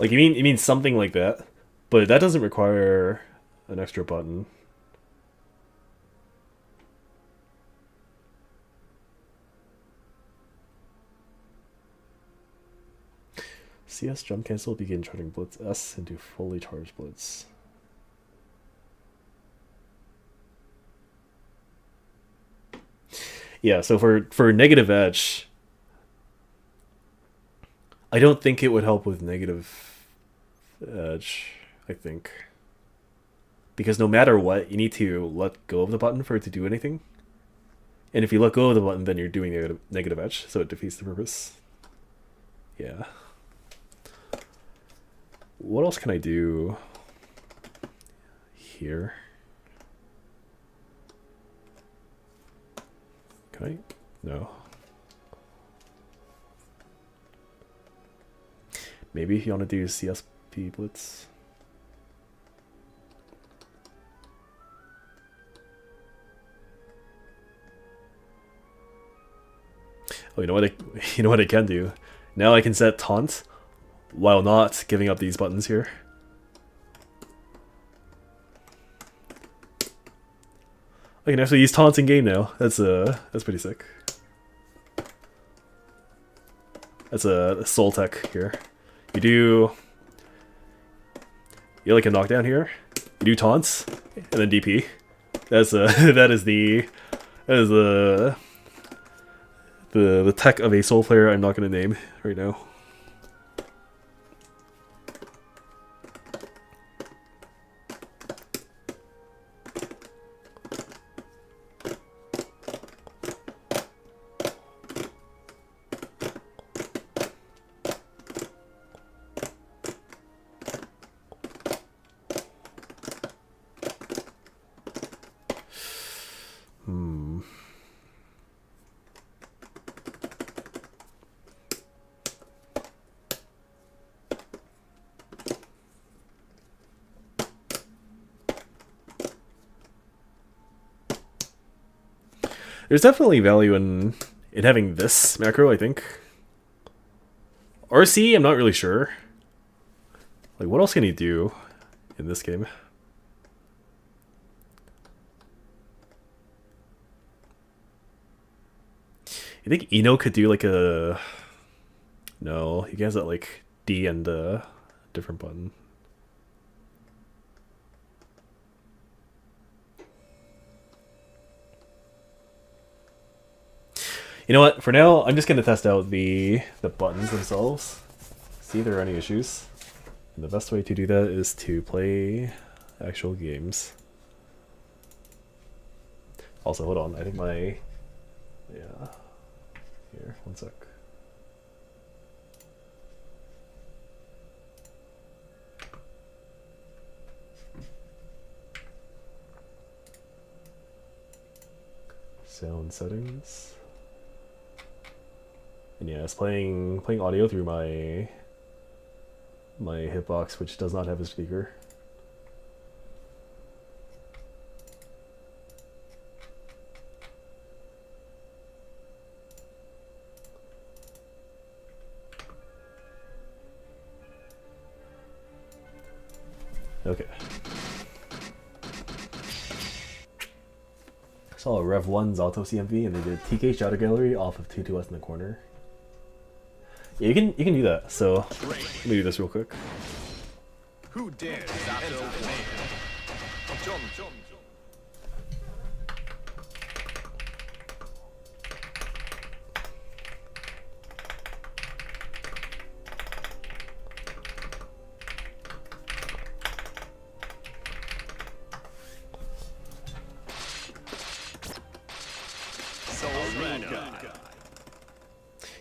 Like, you mean something like that, but that doesn't require an extra button. CS jump cancel, begin charging blitz S into fully charged blitz. Yeah, so for negative edge, I don't think it would help with negative edge, I think. Because no matter what, you need to let go of the button for it to do anything. And if you let go of the button, then you're doing negative edge, so it defeats the purpose. Yeah. What else can I do here? Can I? No. Maybe if you want to do CSP Blitz. Oh, you know what I can do? Now I can set taunt while not giving up these buttons here. I can actually use taunts in game now. That's pretty sick. That's a soul tech here. You like a knockdown here. You do taunts and then DP. That is the tech of a soul player I'm not going to name right now. There's definitely value in having this macro, I think. RC, I'm not really sure. Like, what else can he do in this game? You think Eno could do like a... No, he has that like D and a different button. You know what? For now, I'm just going to test out the buttons themselves. See if there are any issues. And the best way to do that is to play actual games. Also, hold on. I think my... Yeah. Here, one sec. Sound settings. And yeah, it's playing audio through my hitbox, which does not have a speaker. Okay. I saw a Rev 1 Zato CMV and they did TK Shadow Gallery off of 2-2S in the corner. Yeah, you can do that. So let me do this real quick.
Who dares enter the land? Jump, jump, jump.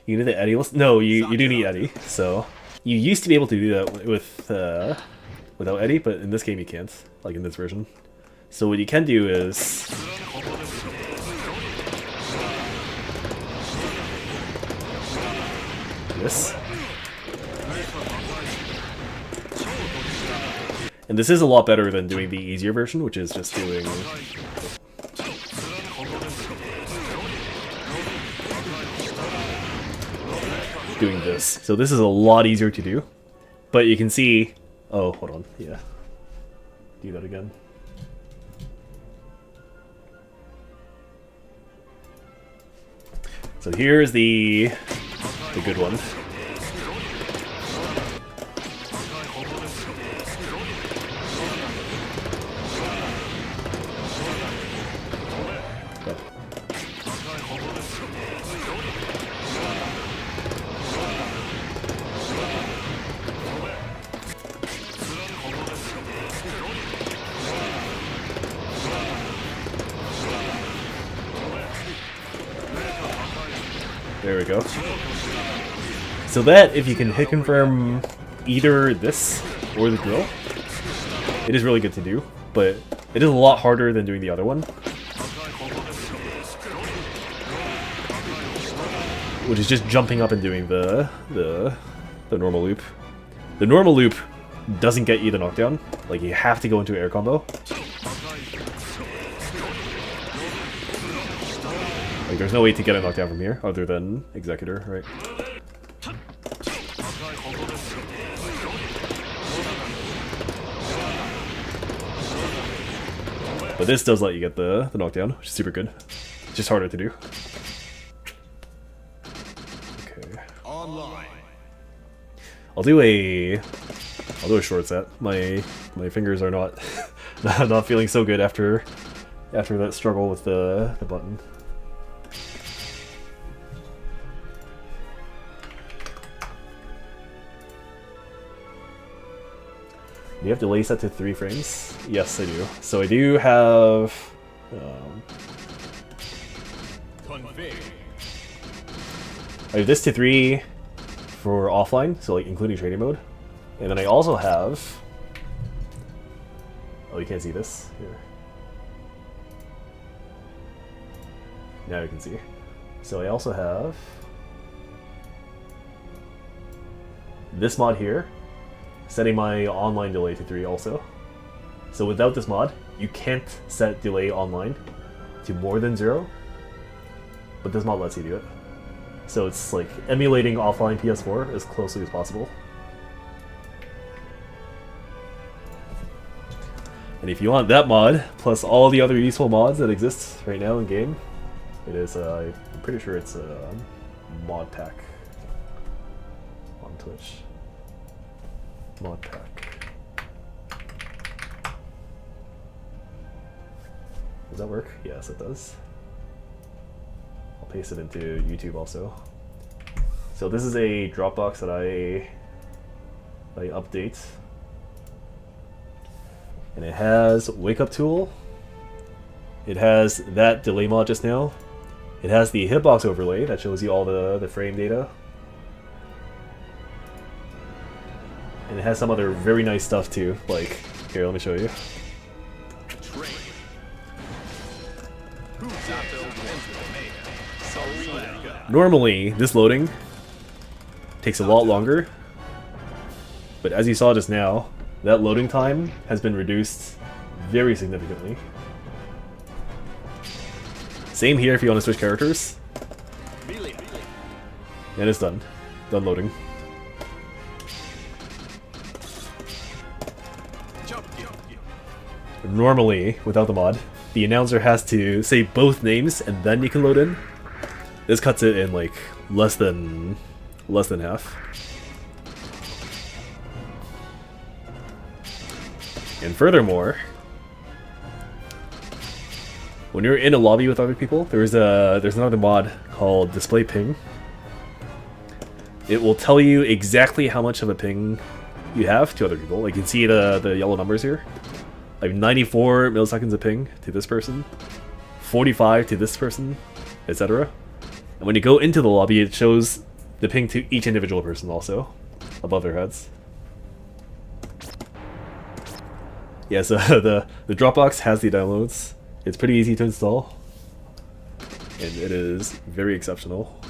You need the Eddie? No, you do need Eddie. So you used to be able to do that with without Eddie, but in this game you can't. Like in this version. So what you can do is this. And this is a lot better than doing the easier version, which is just doing this. So this is a lot easier to do. But you can see... Oh, hold on. Yeah. Do that again. So here's the good one. There we go. So that, if you can hit confirm either this or the drill, it is really good to do, but it is a lot harder than doing the other one, which is just jumping up and doing the normal loop. The normal loop doesn't get you the knockdown, like you have to go into air combo. Like there's no way to get a knockdown from here other than Executor, right? But this does let you get the knockdown, which is super good. It's just harder to do. Okay.
Online.
I'll do a short set. My fingers are not not feeling so good after that struggle with the button. Do you have delay set to 3 frames? Yes, I do. So I do have
Config.
I have this to 3 for offline, so like including training mode. And then I also have... Oh, you can't see this? Here. Now you can see. So I also have... this mod here, setting my online delay to 3 also. So without this mod, you can't set delay online to more than 0, but this mod lets you do it. So it's like emulating offline PS4 as closely as possible. And if you want that mod, plus all the other useful mods that exist right now in game, it is, I'm pretty sure it's a mod pack on Twitch. Mod pack. Does that work? Yes, it does. I'll paste it into YouTube also. So this is a Dropbox that I update. And it has Wake Up Tool. It has that delay mod just now. It has the hitbox overlay that shows you all the frame data. And it has some other very nice stuff too, like, here, let me show you.
Train. Who's out to enter the mayhem? So let go.
Normally, this loading takes a lot longer, but as you saw just now, that loading time has been reduced very significantly. Same here if you want to switch characters. And it's done. Done loading. Normally, without the mod, the announcer has to say both names and then you can load in. This cuts it in like less than half. And furthermore, when you're in a lobby with other people, there's another mod called Display Ping. It will tell you exactly how much of a ping you have to other people. Like you can see the yellow numbers here. Like 94 milliseconds of ping to this person, 45 to this person, etc. And when you go into the lobby, it shows the ping to each individual person also, above their heads. Yeah, so the Dropbox has the downloads. It's pretty easy to install, and it is very exceptional.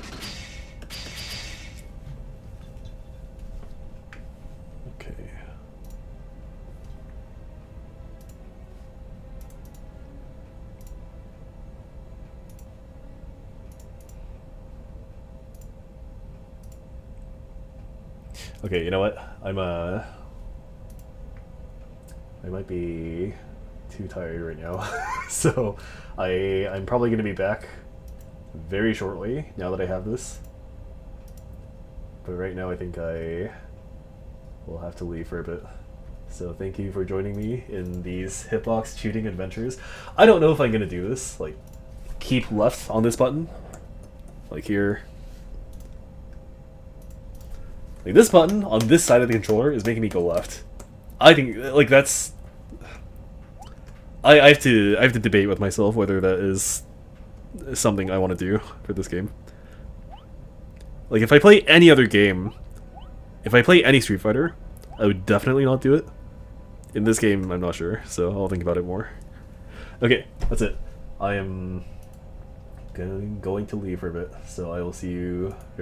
Okay. Okay, you know what? I might be too tired right now, so I'm probably going to be back very shortly now that I have this. But right now I think I will have to leave for a bit. So thank you for joining me in these hitbox shooting adventures. I don't know if I'm going to do this, like keep left on this button Like here. Like this button on this side of the controller is making me go left. I think like that's. I have to debate with myself whether that is something I want to do for this game. Like if I play any other game, if I play any Street Fighter, I would definitely not do it. In this game, I'm not sure, so I'll think about it more. Okay, that's it. I am going to leave for a bit, so I will see you